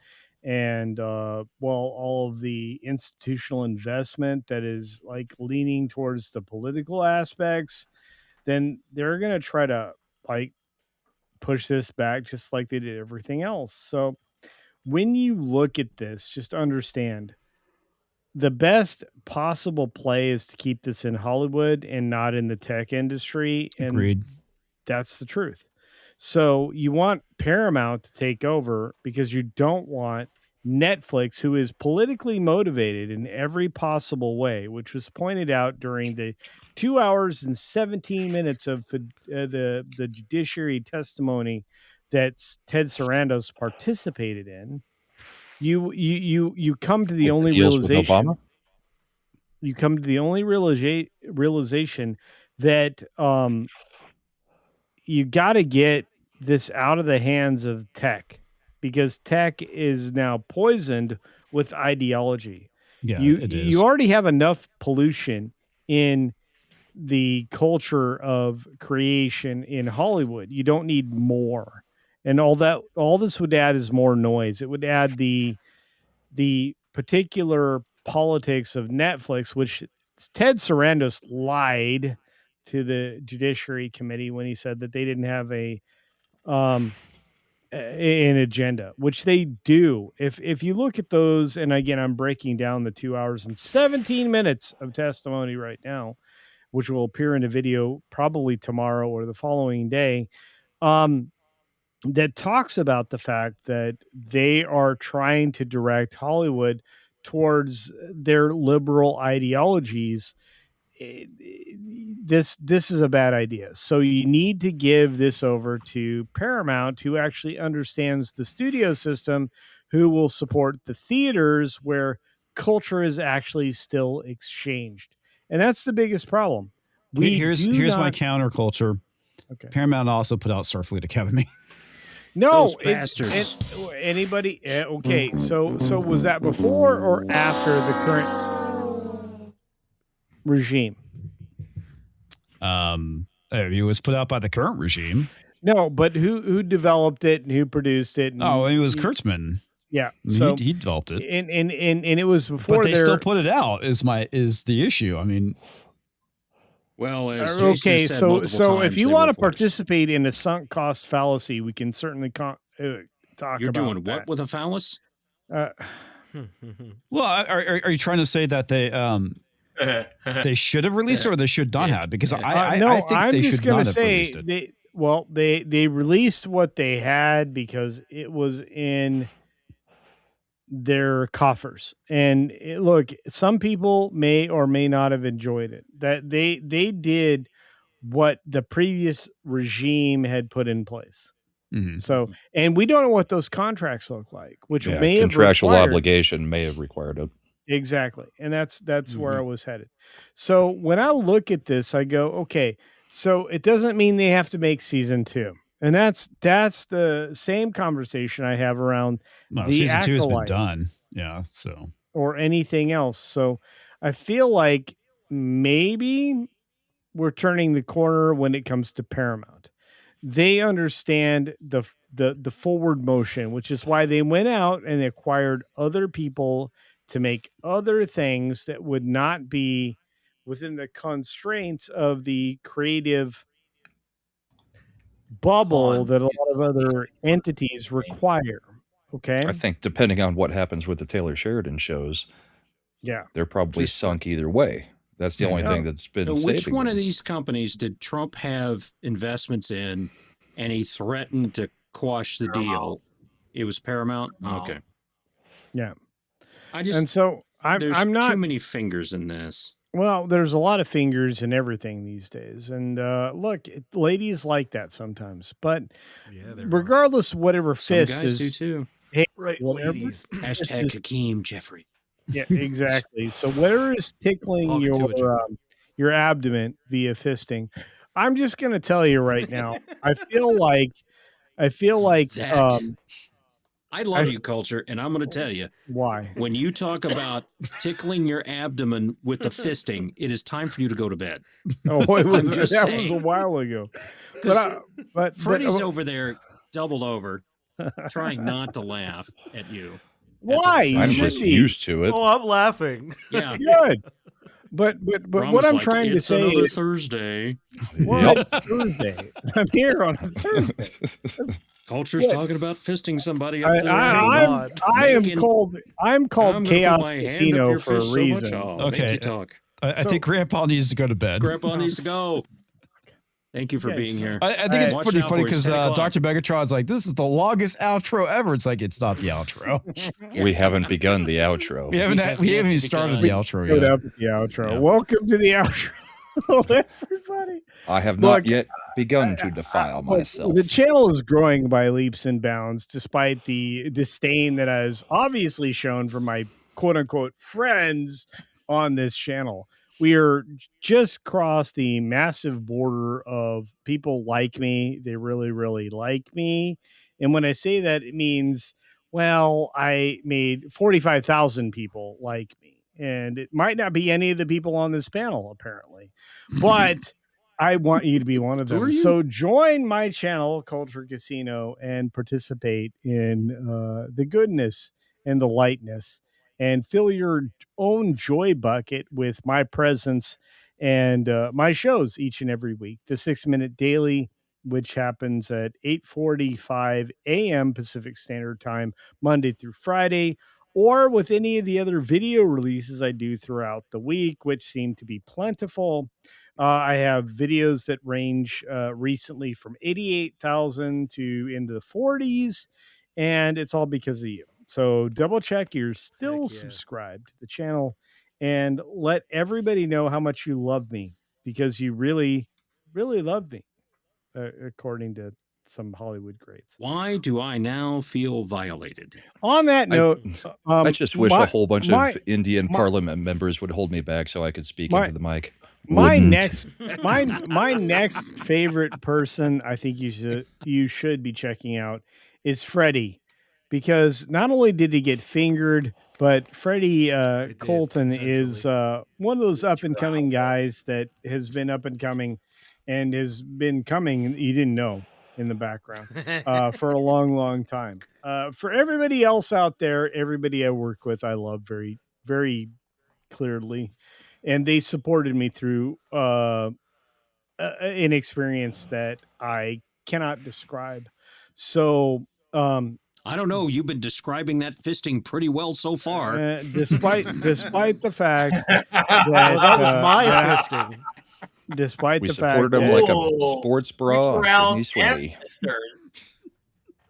and all of the institutional investment that is like leaning towards the political aspects, then they're going to try to like push this back just like they did everything else. So when you look at this, just understand the best possible play is to keep this in Hollywood and not in the tech industry. And Agreed. that's the truth. So you want Paramount to take over because you don't want Netflix, who is politically motivated in every possible way, which was pointed out during the 2 hours and 17 minutes of the judiciary testimony that Ted Sarandos participated in. You come to the Like only deals with realization. Obama? You come to the only realization that you got to get this out of the hands of tech, because tech is now poisoned with ideology. Yeah, you it is. you already have enough pollution in the culture of creation in Hollywood. You don't need more. And all this would add is more noise. It would add the particular politics of Netflix, which Ted Sarandos lied to the Judiciary Committee when he said that they didn't have an agenda, which they do. If you look at those, and again, I'm breaking down the 2 hours and 17 minutes of testimony right now, which will appear in a video probably tomorrow or the following day. That talks about the fact that they are trying to direct Hollywood towards their liberal ideologies. This is a bad idea. So you need to give this over to Paramount, who actually understands the studio system, who will support the theaters where culture is actually still exchanged. And that's the biggest problem. Here's my counterculture. Okay. Paramount also put out Starfleet Academy. No, Those bastards. Anybody? Okay, so was that before or after the current regime? It was put out by the current regime. No, but who developed it and who produced it? And it was Kurtzman. Yeah, so he developed it, and it was before. But they still put it out. Is the issue? I mean. Well, okay, so if you want to participate in a sunk cost fallacy, we can certainly talk. You're doing what with a phallus? Well, are you trying to say that they should have released it or they should not have? Because I think I'm they just should not have say released it. They released what they had because it was in their coffers. And look, some people may or may not have enjoyed it. That they did what the previous regime had put in place. Mm-hmm. So, and we don't know what those contracts look like, which may have contractual obligation may have required it. Exactly. And that's where I was headed. So when I look at this, I go, okay, so it doesn't mean they have to make season 2. And that's the same conversation I have around the season 2 has been Acolyte done. Yeah. So, or anything else. So I feel like maybe we're turning the corner when it comes to Paramount. They understand the forward motion, which is why they went out and acquired other people to make other things that would not be within the constraints of the creative bubble that a lot of other entities require. Okay. I think depending on what happens with the Taylor Sheridan shows, they're probably sunk either way. That's the only thing that's been saving Which one them. of these companies did Trump have investments in and he threatened to quash the deal? It was Paramount? Okay. Yeah. I'm not too many fingers in this. Well, there's a lot of fingers in everything these days. And look, ladies like that sometimes. But regardless of whatever fist Some guys do is. too. Hey, right, ladies. Hashtag Hakeem Jeffrey. Yeah, exactly. So whatever is tickling your abdomen via fisting, I'm just going to tell you right now. I feel like that. I love you, Culture, and I'm going to tell you why. When you talk about tickling your abdomen with the fisting, it is time for you to go to bed. Oh, that was a while ago. But Freddie's over there, doubled over, trying not to laugh at you. Why? You I'm should just be. used to it. Oh, I'm laughing. Yeah. Good. But Ron what was I'm like, trying to "It's say another is, Thursday. well, Yep. it's Thursday. I'm here on a Thursday. Culture's What? talking about fisting somebody up I, to Thank God. I am making- called I'm called I'm gonna put Chaos my hand up Casino your for a fist so much, reason. I'll Okay. make you talk. I So- think Grandpa needs to go to bed. Grandpa needs to go. Thank you for Yes. being here. I think it's Watch pretty out funny for it. It's because 10 o'clock. Dr. Megatron's like, this is the longest outro ever. It's like, it's not the outro. We haven't begun the outro. we haven't even started the outro Showed yet. up at the outro. Yeah. Welcome to the outro, everybody. I have Look, not yet begun to defile Look, myself. the channel is growing by leaps and bounds, despite the disdain that has obviously shown from my quote unquote friends on this channel. We are just crossed the massive border of people like me. They really, really like me. And when I say that, it means, well, I made 45,000 people like me. And it might not be any of the people on this panel, apparently. But I want you to be one of Who are them. you? So join my channel, Culture Casino, and participate in the goodness and the lightness, and fill your own joy bucket with my presence and my shows each and every week. The 6-Minute Daily, which happens at 8:45 a.m. Pacific Standard Time, Monday through Friday, or with any of the other video releases I do throughout the week, which seem to be plentiful. I have videos that range recently from 88,000 to into the 40s, and it's all because of you. So double check you're still Heck yeah. subscribed to the channel, and let everybody know how much you love me, because you really, really love me, according to some Hollywood greats. Why do I now feel violated? On that note, I just wish a whole bunch my- of Indian my- Parliament members would hold me back so I could speak My- into the mic. my Wouldn't. my next favorite person I think you should be checking out is Freddie, because not only did he get fingered, but Freddie did, Colton is one of those up and coming guys that has been up and coming and has been coming, you didn't know, in the background for a long, long time. For everybody else out there, everybody I work with, I love very, very clearly, and they supported me through an experience that I cannot describe. So I don't know. You've been describing that fisting pretty well so far. despite the fact that That was my fisting. despite We the fact supported him that, like a sports bra on Sydney Sweeney.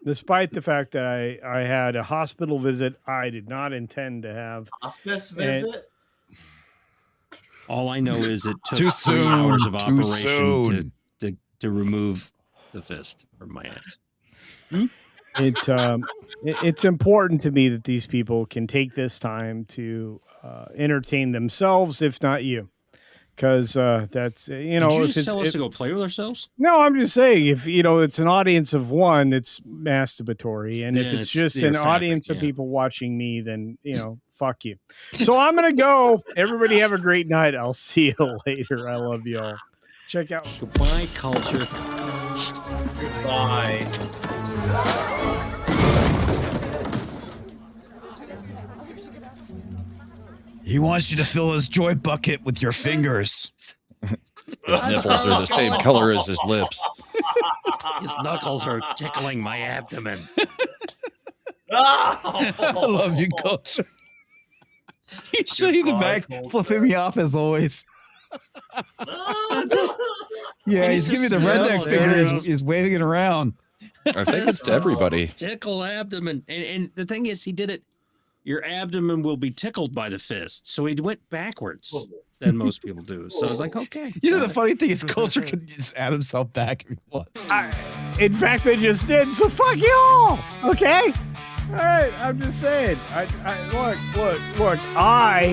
despite the fact that I had a hospital visit I did not intend to have. Hospice visit? All I know is it took Too 3 hours of soon. Too operation soon. to remove the fist from my ass. It's important to me that these people can take this time to entertain themselves, if not you, because that's Did you if just tell us to go play with ourselves? No, I'm just saying, if it's an audience of one, it's masturbatory, and if Then it's it's just your an fabric, audience of yeah. people watching me, then fuck you. So I'm gonna go. Everybody have a great night. I'll see you later. I love you all. Check out. Goodbye, culture. Bye. He wants you to fill his joy bucket with your fingers. His nipples are the same color as his lips. His knuckles are tickling my abdomen. I love you, Culture. He's showing the back, flipping me off as always. Yeah, he's giving me the redneck finger. He's waving it around. I think it's to everybody. Tickle abdomen. And the thing is, he did it. Your abdomen will be tickled by the fist. So he went backwards than most people do. So I was like, okay. You know, the funny thing is, Culture can just add himself back if he wants. In fact, they just did. So fuck you all. Okay. All right. I'm just saying. Look. I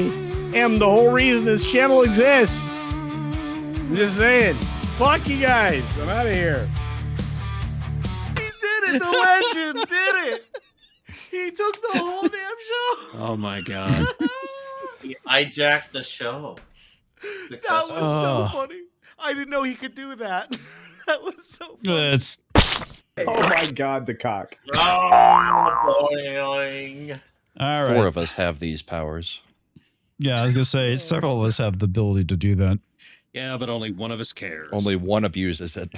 am the whole reason this channel exists. I'm just saying. Fuck you guys. I'm out of here. He did it. The legend did it. He took the whole damn show. Oh my God. He hijacked the show. That was so funny. I didn't know he could do that. That was so funny. It's Oh my God, the cock. Oh, boing. All right. 4 of us have these powers. Yeah, I was gonna say several of us have the ability to do that. Yeah, but only one of us cares. Only one abuses it.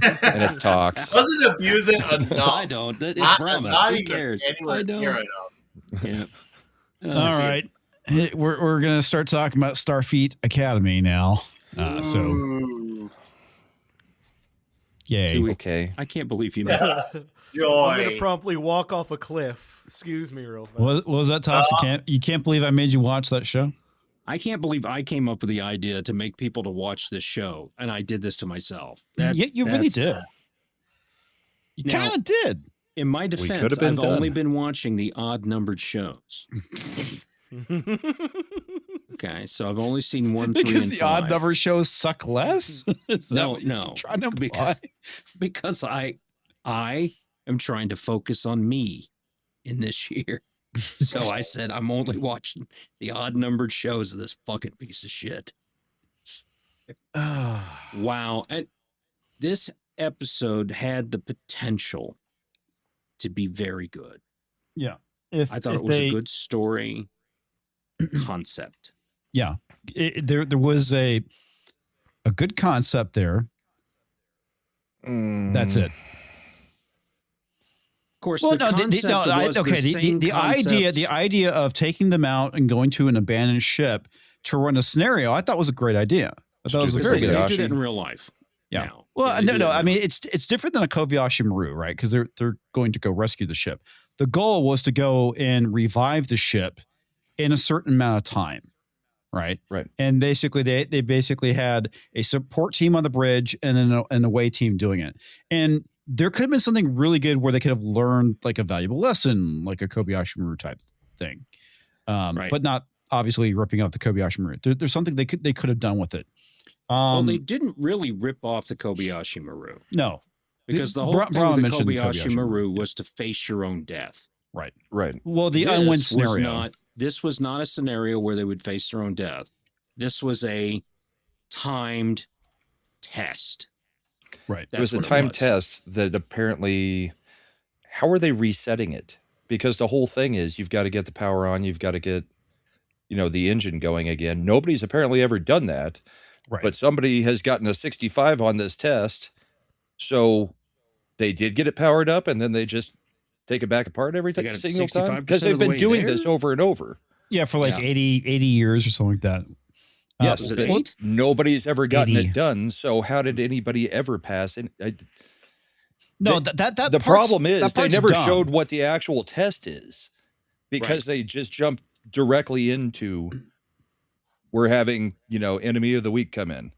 And it's talks. Doesn't abuse it enough. I don't. It's Not, Brahma. not Who even cares? anywhere I don't. near enough. Yeah. All right. Hey, we're gonna start talking about Starfleet Academy now. So Ooh. yay. Do we- Okay. I can't believe you made it. Joy. I'm gonna promptly walk off a cliff. Excuse me, real fast. What was that toxic? You can't believe I made you watch that show? I can't believe I came up with the idea to make people to watch this show, and I did this to myself. Yeah, you really That's- did. You Now- kind of did. In my could defense, have been I've only done. been watching the odd-numbered shows. Okay, so I've only seen 1, 3, Because and the 5. odd number shows suck less. Is that No, what you're no, trying to imply? because I am trying to focus on me in this year. So I said I'm only watching the odd-numbered shows of this fucking piece of shit. Wow, and this episode had the potential to be very good. Yeah. If I thought if it was they- a good story concept. Yeah, there was a good concept there. That's it. Of course, Well, the no, concept was the idea of taking them out and going to an abandoned ship to run a scenario, I thought was a great idea. I thought it was a Stupid very they good. do Kobayashi. that in real life. Yeah. Now. Well, They do no. that I in mean, real it's different than a Kobayashi Maru, right? Because they're going to go rescue the ship. The goal was to go and revive the ship in a certain amount of time, right? Right. And basically, they basically had a support team on the bridge and then an away team doing it. And there could have been something really good where they could have learned like a valuable lesson, like a Kobayashi Maru type thing, Right. but not obviously ripping off the Kobayashi Maru. There's something they could have done with it. well, they didn't really rip off the Kobayashi Maru No, because the whole Bra- thing Brahma with the mentioned Kobayashi Maru was to face your own death. right. Right. Well, the unwin scenario. This was not a scenario where they would face their own death. This was a timed test. Right. It was a what timed test that apparently, how are they resetting it? Because the whole thing is you've got to get the power on, you've got to get, the engine going again. Nobody's apparently ever done that, Right. but somebody has gotten a 65 on this test. So they did get it powered up and then they just take it back apart every They got it single time. 65% Because they've of the been way doing there? this over and over. Yeah, for like Yeah. 80 years or something like that. Yes, was it but 8? nobody's ever gotten 80. it done. So how did anybody ever pass? No, The- that the part's- problem is that they part's never dumb. showed what the actual test is because they just jumped directly into we're having enemy of the week come in.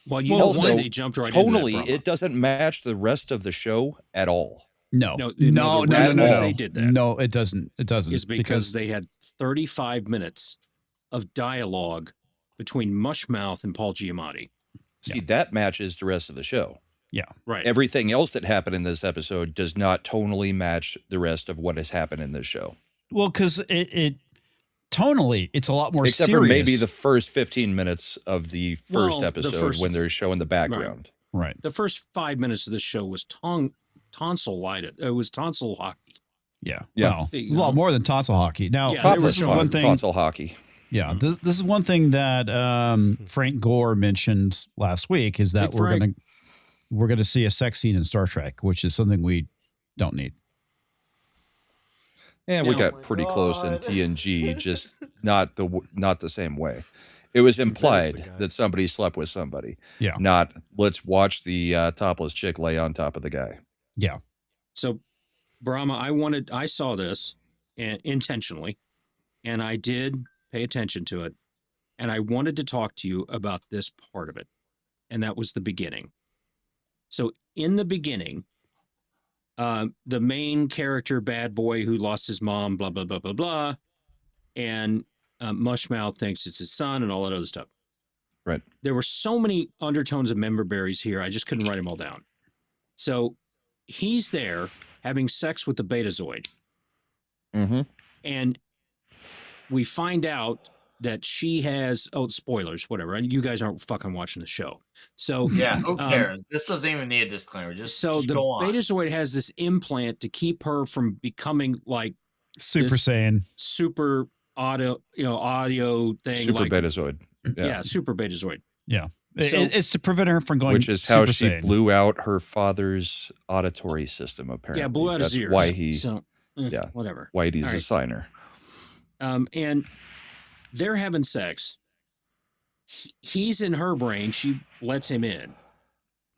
Well, you Well, know also, why they jumped right Tonally, into that, it doesn't match the rest of the show at all. No, No, no, no, no, the no, reason no, that no. they did that No, it doesn't. It doesn't. is because they had 35 minutes of dialogue between Mushmouth and Paul Giamatti. See, that matches the rest of the show. Right. Everything else that happened in this episode does not tonally match the rest of what has happened in this show. well, because it tonally, it's a lot more Except serious. for maybe the first 15 minutes of the first Well, the episode first- when they're showing the background. right. The first 5 minutes of the show was tonsil-lighted. It was tonsil hockey. Yeah. Yeah. Well, a lot more than tonsil hockey. Now, Yeah, they were this Topless is showing one thing. tonsil hockey. Yeah, this is one thing that Frank Gore mentioned last week is that Big we're Frank. gonna see a sex scene in Star Trek, which is something we don't need. And we Now- got pretty close in TNG, just not the same way. It was implied guy. that somebody slept with somebody. Yeah. Not let's watch the topless chick lay on top of the guy. Yeah. So, Brahma, I saw this intentionally, and I did pay attention to it, and I wanted to talk to you about this part of it, and that was the beginning. So, in the beginning, the main character, bad boy who lost his mom, blah, blah, blah, blah, blah, and Mushmouth thinks it's his son and all that other stuff. Right. There were so many undertones of member berries here, I just couldn't write them all down. So, he's there having sex with the Betazoid. Mm-hmm. And we find out that she has, spoilers, whatever. And you guys aren't fucking watching the show. So, Yeah, who cares? This doesn't even need a disclaimer. Just so the go on. Betazoid has this implant to keep her from becoming like Super this Saiyan. super audio thing. Super like, Betazoid. Yeah, Super Betazoid. Yeah. So- It's to prevent her from going Which is how Super she Saiyan. blew out her father's auditory system, apparently. Yeah, blew out That's his ears. why he, So, whatever. why he's All a right. signer. And they're having sex. He's in her brain. She lets him in.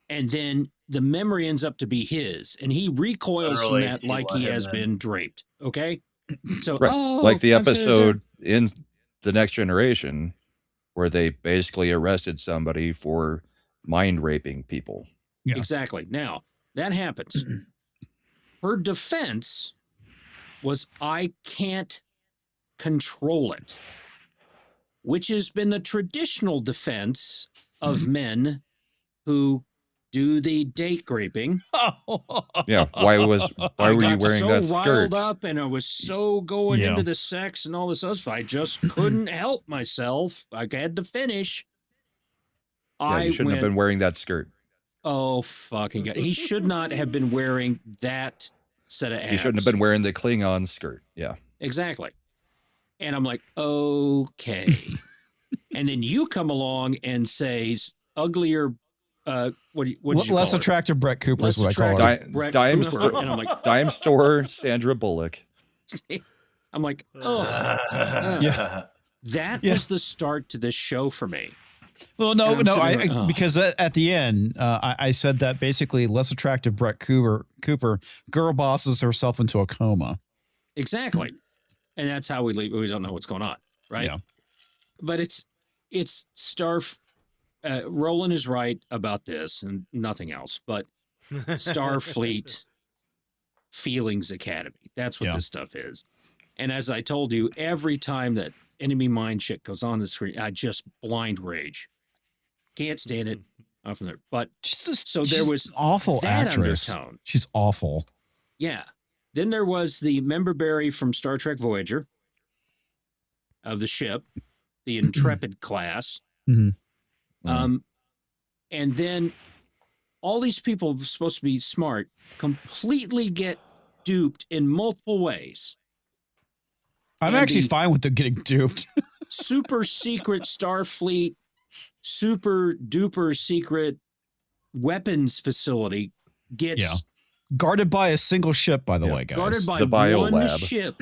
And then the memory ends up to be his. And he recoils Literally, from that she like let he him has in. been draped. Okay? So, Right. Like the I'm sitting there- episode in The Next Generation where they basically arrested somebody for mind raping people. Yeah. Exactly. Now, that happens. Her defense was, I can't control it, which has been the traditional defense of men who do the date raping. Yeah. Why were you wearing that so skirt? riled up, and I was so going Yeah. into the sex and all this other stuff. I just couldn't help myself. I had to finish. Yeah, you shouldn't have been wearing that skirt. Oh, fucking God. He should not have been wearing that set of abs. He shouldn't have been wearing the Klingon skirt. Yeah. Exactly. And I'm like, okay. And then you come along and say uglier, what did you Less call her? attractive Brett Cooper is Less what I call her. attractive Brett Dime Cooper. store- And I'm like, Dime store Sandra Bullock. I'm like, oh, Yeah. that Yeah. was the start to this show for me. Well, no, And I'm no, sitting there like, oh. because at the end, I said that basically less attractive Brett Cooper girl bosses herself into a coma. Exactly. And that's how we leave. We don't know what's going on, right? Yeah. But it's Roland is right about this and nothing else, but Starfleet Feelings Academy. That's what Yeah. this stuff is. And as I told you, every time that enemy mind shit goes on the screen, I just blind rage. Can't stand it. Off from there. But so there was an awful that actress. undertone. She's awful. Yeah. Then there was the member berry from Star Trek Voyager of the ship, the Intrepid class. Mhm. And then all these people supposed to be smart completely get duped in multiple ways. I'm And actually the fine with them getting duped. super secret Starfleet, super duper secret weapons facility gets Yeah. Guarded by a single ship, by the way, guys. guarded by The bio one lab. ship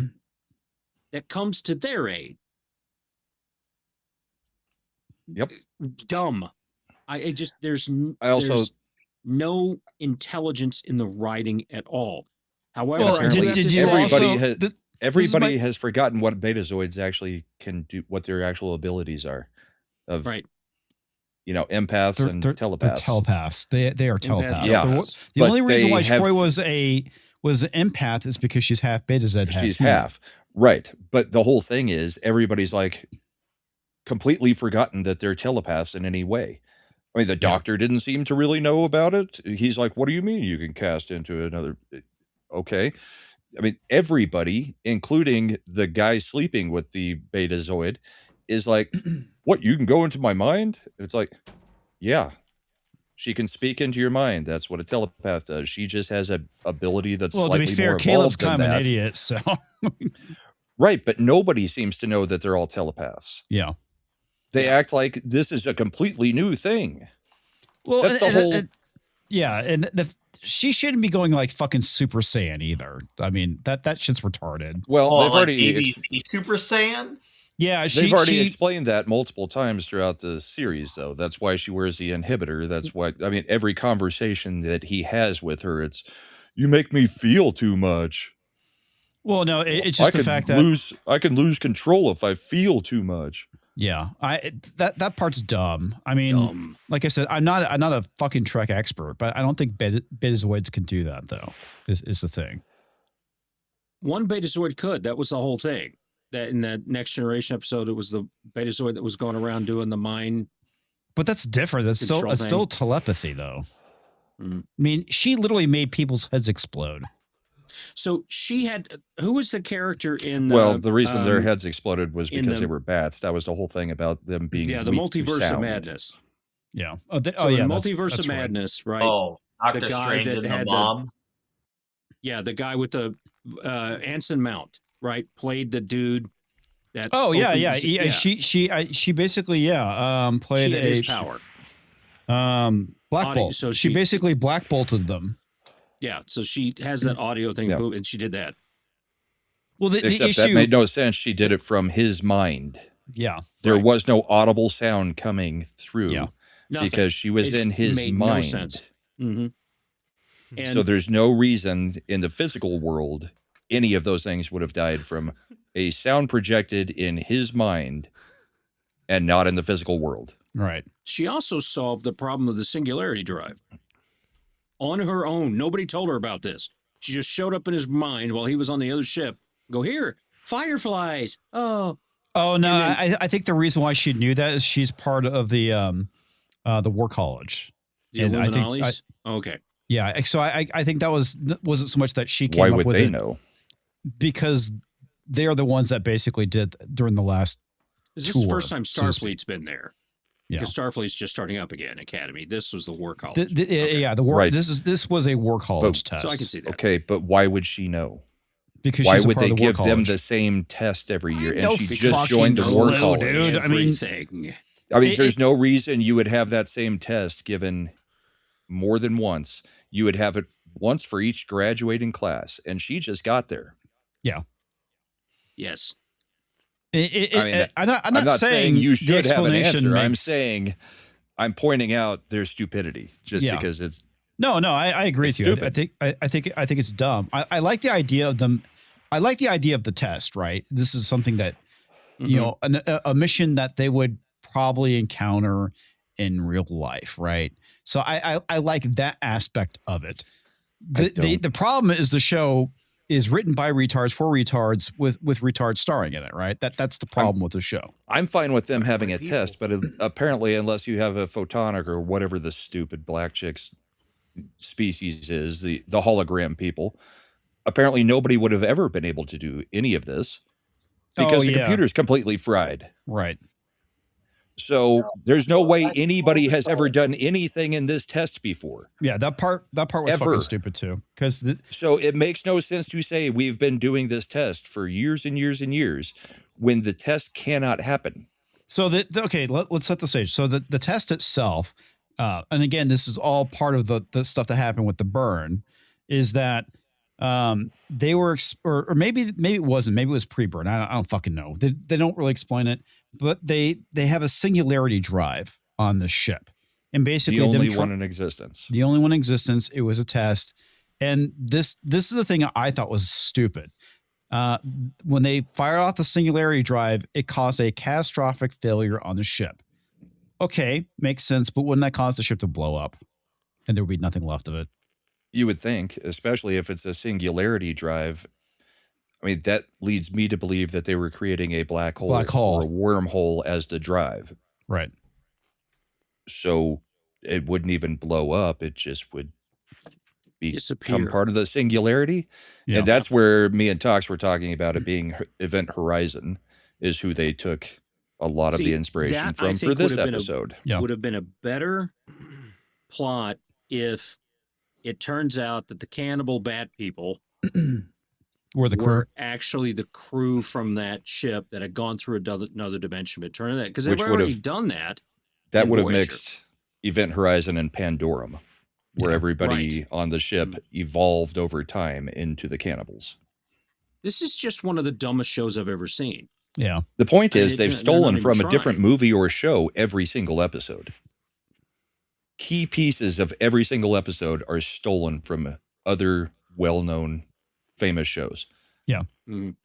that comes to their aid. Yep. Dumb. There's also- no intelligence in the writing at all. However, Well, I do have did to you say- Everybody also- has this- everybody my- has forgotten what Betazoids actually can do, what their actual abilities are. Of right. Empaths and They're telepaths. telepaths. They are telepaths. Yeah. The But only reason they why have- Troy was an empath is because she's half Betazoid. She's human. half. Right. But the whole thing is everybody's like completely forgotten that they're telepaths in any way. I mean, the doctor didn't seem to really know about it. He's like, what do you mean you can cast into another? Okay. I mean, everybody, including the guy sleeping with the Betazoid, is like, what? You can go into my mind? It's like, yeah. She can speak into your mind. That's what a telepath does. She just has an ability that's Well, to slightly be fair, more Caleb's evolved than kind of an that. idiot. So Right, but nobody seems to know that they're all telepaths. yeah. They act like this is a completely new thing. Well, That's the whole. yeah, and she shouldn't be going like fucking Super Saiyan either. I mean, that shit's retarded. Well, Oh, they've like already DBC Super Saiyan? Yeah, they've already explained that multiple times throughout the series, though. That's why she wears the inhibitor. That's why. I mean, every conversation that he has with her, it's you make me feel too much. Well, no, it's just the fact that I can lose control if I feel too much. yeah, that part's dumb. I mean, Dumb. like I said, I'm not a fucking Trek expert, but I don't think Betazoids can do that though. Is the thing. One Betazoid could. That was the whole thing. That in that Next Generation episode, it was the Betazoid that was going around doing the mind. But that's different. That's Control still thing. telepathy though. Mm. I mean, she literally made people's heads explode. So she had. Who was the character in? Well, the reason their heads exploded was in because the- they were bats. That was the whole thing about them being the weak to Multiverse of sound. Madness. Yeah. So yeah. in that's Multiverse of right. Madness, right? Oh, Doctor The guy Strange that and the had the- mom. Yeah, the guy with the Anson Mount. right, played the dude that. Oh yeah, opened- yeah. She basically played she had his power. Black Audio, Bolt. so she she- basically black bolted them. Yeah, so she has that audio thing, Yeah. boom, and she did that. Well, the Except issue, that made no sense. She did it from his mind. yeah, There Right. was no audible sound coming through Yeah. Nothing. because she was It in his made no mind. sense. Mm-hmm. And So there's no reason in the physical world any of those things would have died from a sound projected in his mind and not in the physical world. right. she also solved the problem of the singularity drive on her own. Nobody told her about this. She just showed up in his mind while he was on the other ship. Go here, fireflies. Oh, Oh no, And I think the reason why she knew that is she's part of the War College. the And I think Illuminalis. Okay. Yeah, so I think that wasn't so much that she came Why up would with they it know? because they are the ones that basically did during the last. Is this the tour, first time so to speak. Starfleet's been there? Yeah. Because Starfleet's just starting up again, Academy. This was the War College. The- Yeah, the war. Right. This was a War College test. So I can see that. Okay, but why would she know? because Why she's a would part they of the War give them College. the same test every year? And no she just fucking joined the War clue, College. dude. I mean- Everything. I mean, It- there's it- no reason you would have that same test given more than once. You would have it once for each graduating class, and she just got there. Yes. I'm I'm not saying you the should have an explanation answer. I'm makes- saying I'm pointing out their stupidity just Yeah. because it's No, I agree It's with you. stupid. I think it's dumb. I like the idea of them. I like the idea of the test. Right. This is something that you know a mission that they would probably encounter in real life. Right. So I like that aspect of it. The problem is the show is written by retards for retards with retards starring in it. Right. That's the problem with the show. I'm fine with them having a people. test, but apparently, unless you have a photonic or whatever the stupid black chick's species is, the hologram people, apparently nobody would have ever been able to do any of this because the computer's completely fried. Right. So there's no way anybody has ever done anything in this test before. Yeah. That part was Ever. fucking stupid too. Because So it makes no sense to say we've been doing this test for years and years and years when the test cannot happen. So okay, let's set the stage. So the test itself, and again, this is all part of the stuff that happened with the burn, is that they were or maybe it wasn't, maybe it was pre-burn. I don't fucking know. They don't really explain it, but they have a singularity drive on the ship, and basically The only them one in existence. the only one in existence. It was a test, and this is the thing I thought was stupid. When they fired off the singularity drive, it caused a catastrophic failure on the ship. Okay, makes sense, but wouldn't that cause the ship to blow up and there would be nothing left of it? You would think, especially if it's a singularity drive. I mean, that leads me to believe that they were creating a black hole, or a wormhole as the drive. Right. So it wouldn't even blow up. It just would become Disappear. part of the singularity. Yeah. And that's where me and Tox were talking about it being Event Horizon is who they took a lot of See, the inspiration that, I from for think, this would have been episode. Yeah. would have been a better plot if it turns out that the cannibal bat people Were the crew. were actually the crew from that ship that had gone through another dimension. But turn that because they've Which would already have- done that. That in would have Voyager. mixed Event Horizon and Pandorum, where Yeah, everybody right. on the ship evolved over time into the cannibals. This is just one of the dumbest shows I've ever seen. Yeah. The point And is, they're they've not stolen even from a different trying. movie or show every single episode. Key pieces of every single episode are stolen from other well-known, famous shows. Mm.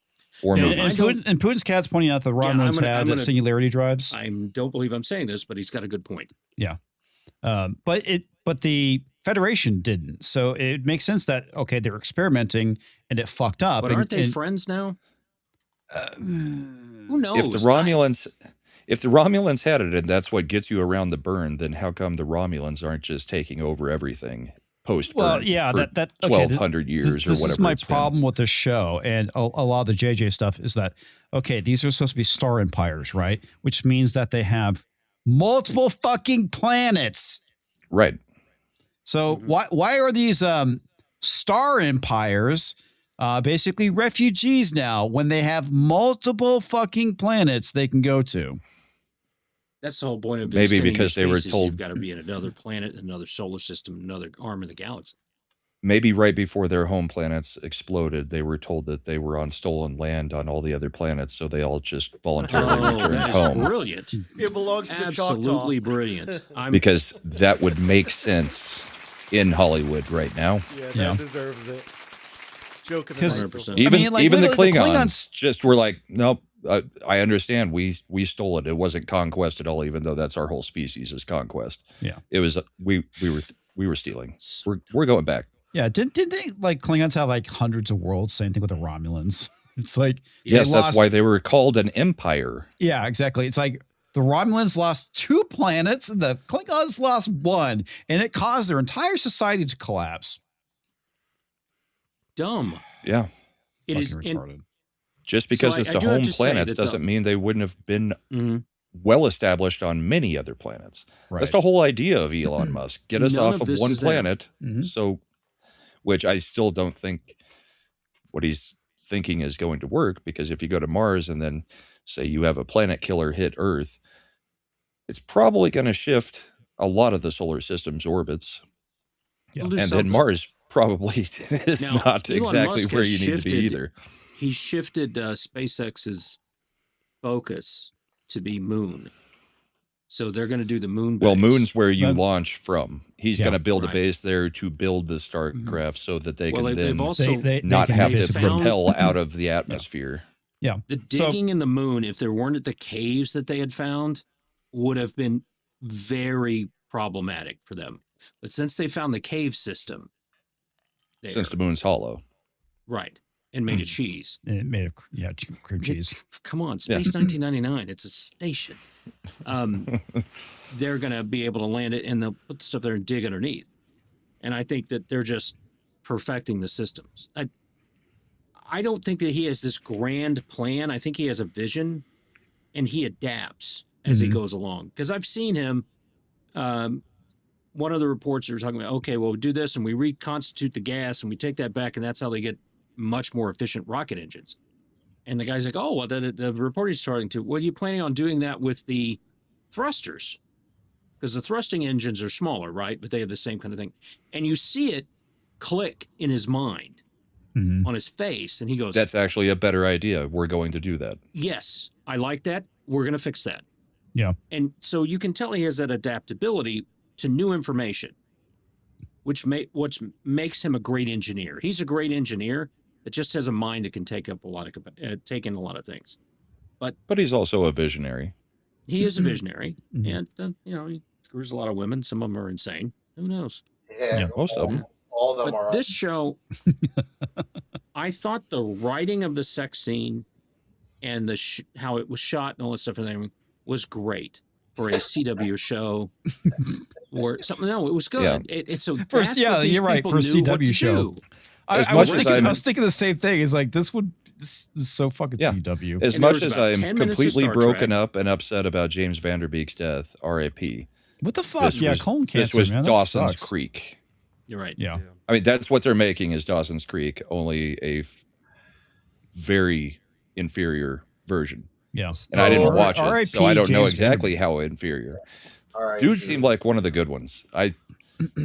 Or Yeah, movies. And Putin's cat's pointing out the I'm Romulans gonna- I'm had gonna- singularity drives. I don't believe I'm saying this, but he's got a good point. But the Federation didn't. So it makes sense that, okay, they were experimenting and it fucked up. But aren't they and, friends now? Who knows? If the Romulans had it and that's what gets you around the burn, then how come the Romulans aren't just taking over everything post burn? Well, yeah, for that okay, 1,200 years this or whatever. is my it's been? problem with this show and a lot of the JJ stuff is that, okay, these are supposed to be star empires, right? Which means that they have multiple fucking planets. Right. So why are these star empires basically refugees now when they have multiple fucking planets they can go to. That's the whole point of Maybe extending because your they were space is told- you've got to be in another planet, another solar system, another arm of the galaxy. Maybe right before their home planets exploded, they were told that they were on stolen land on all the other planets, so they all just voluntarily Oh, returned that is home. brilliant. It belongs to Choctaw. Absolutely brilliant. Because that would make sense in Hollywood right now. Yeah, that Yeah. deserves it. Joking. 'Cause- 100%. Even I mean, like, even the literally, the Klingons, Klingons- just were like, nope. I understand. We stole it. It wasn't conquest at all, even though that's our whole species is conquest. Yeah. It was. We were stealing. We're going back. Yeah, didn't they like Klingons have like hundreds of worlds? Same thing with the Romulans. It's like Yes, they that's lost- why they were called an empire. Yeah, exactly. It's like the Romulans lost 2 planets and the Klingons lost 1, and it caused their entire society to collapse. dumb. Yeah. It is. Fucking retarded. Just because So it's I the do have home to say planets that the- doesn't mean they wouldn't have been Mhm. well established on many other planets. Right. That's the whole idea of Elon Musk. Get us None off of of this one is them. planet. Mhm. So, which I still don't think what he's thinking is going to work, because if you go to Mars and then say you have a planet killer hit Earth, it's probably going to shift a lot of the solar system's orbits. Yeah. We'll do And something. then Mars probably is Now, not Elon exactly Musk where has you need to be shifted- either. He shifted SpaceX's focus to be moon. So they're going to do the moon base. Well, moon's where you Well, launch from. He's yeah, going to build right. a base there to build the Starcraft so that they Well, can they've then also not can have make to it- found- propel out of the atmosphere. Yeah. the So- digging in the moon, if there weren't the caves that they had found, would have been very problematic for them. But since they found the cave system, there, Since the moon's hollow. right, and made it cheese. And it made cream cheese. Come on, Space 1999. It's a station. They're going to be able to land it, and they'll put the stuff there and dig underneath. And I think that they're just perfecting the systems. I don't think that he has this grand plan. I think he has a vision, and he adapts as he goes along. Because I've seen him. One of the reports they were talking about, okay, well, we do this, and we reconstitute the gas, and we take that back, and that's how they get much more efficient rocket engines. And the guy's like, oh, well, the report he's starting to, well, you planning on doing that with the thrusters? Because the thrusting engines are smaller, right? But they have the same kind of thing. And you see it click in his mind, on his face, and he goes, That's actually a better idea. We're going to do that. yes, I like that. We're going to fix that. Yeah. And so you can tell he has that adaptability to new information, which makes him a great engineer. He's a great engineer that just has a mind that can take in a lot of things. But he's also a visionary. He is a visionary, and he screws a lot of women. Some of them are insane. Who knows? Yeah, Most of them. all of them But are. this show, I thought the writing of the sex scene and the how it was shot and all that stuff and everything was great for a CW show or something. No, it was good. Yeah. It's so For- that's yeah, what these you're right, people for a knew what CW to show. do. As I much was as I'm- thinking the same thing. It's like this is so fucking Yeah. CW. As And there much was as about I'm 10 minutes of completely Star broken Trek. up and upset about James Vanderbeek's death, R.I.P. What the fuck? Yeah, colon cancer, This was man. That Dawson's sucks. Creek. You're right. Yeah. I mean, that's what they're making is Dawson's Creek, only a very inferior version. Yeah. And I didn't watch it, R.I.P. so I don't know James exactly how inferior. All right, Dude sure. seemed like one of the good ones.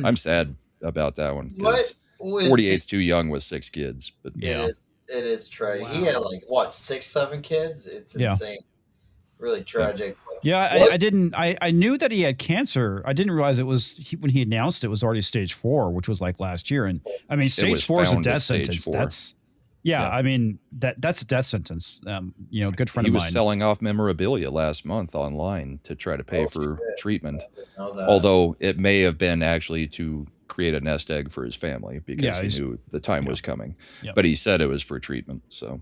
I'm sad about that one. 'Cause What was 48's too young with 6 kids. But Yeah. It is tragic. He had like what 6, 7 kids. It's Yeah. insane. Really tragic. Yeah, What? I knew that he had cancer. I didn't realize it was when he announced it was already stage 4, which was like last year. And I mean, stage was 4 is a found at death stage sentence. 4. That's Yeah. I mean, that's a death sentence. Good friend he of was mine. selling off memorabilia last month online to try to pay Oh, for shit. treatment. Know that. Although it may have been actually to create a nest egg for his family because Yeah, he he's- knew the time was coming. Yeah. But he said it was for treatment. So,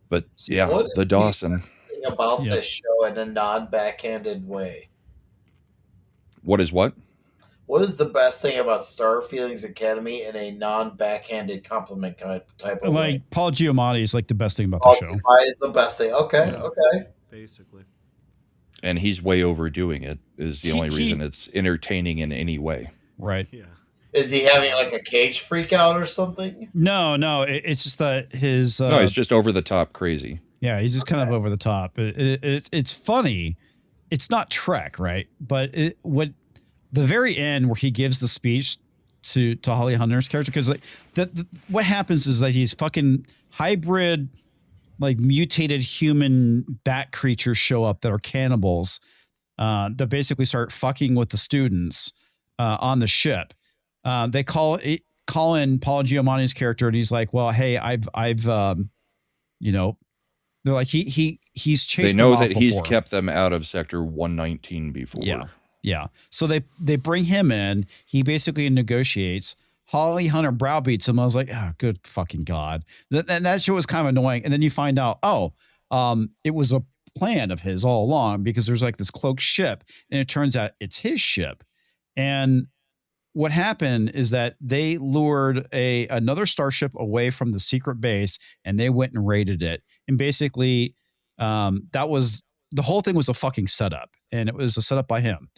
but yeah, What is the the- Dawson. Thing about Yeah. this show in a non-backhanded way. What is what? What is the best thing about Starfleet Academy in a non-backhanded compliment type of way? Like Paul Giamatti is like the best thing about the show. Why is the best thing? Okay, Yeah. okay. Basically. And he's way overdoing it. Is the only He- reason it's entertaining in any way. Right. Yeah. Is he having like a cage freak out or something? No, it's just that his no, he's just over the top crazy. yeah, he's just kind of over the top. It's funny. It's not Trek, right? But what the very end where he gives the speech to Holly Hunter's character, because like what happens is that these fucking hybrid, like mutated human bat creatures show up that are cannibals that basically start fucking with the students on the ship. They call in Paul Giamatti's character, and he's like, "Well, hey, I've you know." They're like he's chased. They know them off that he's before. kept them out of Sector 119 before. Yeah. So they bring him in. He basically negotiates. Holly Hunter browbeats him. I was like, oh, good fucking God. That shit was kind of annoying. And then you find out, it was a plan of his all along, because there's like this cloaked ship, and it turns out it's his ship. And what happened is that they lured another starship away from the secret base, and they went and raided it. And basically, that was the whole thing was a fucking setup, and it was a setup by him.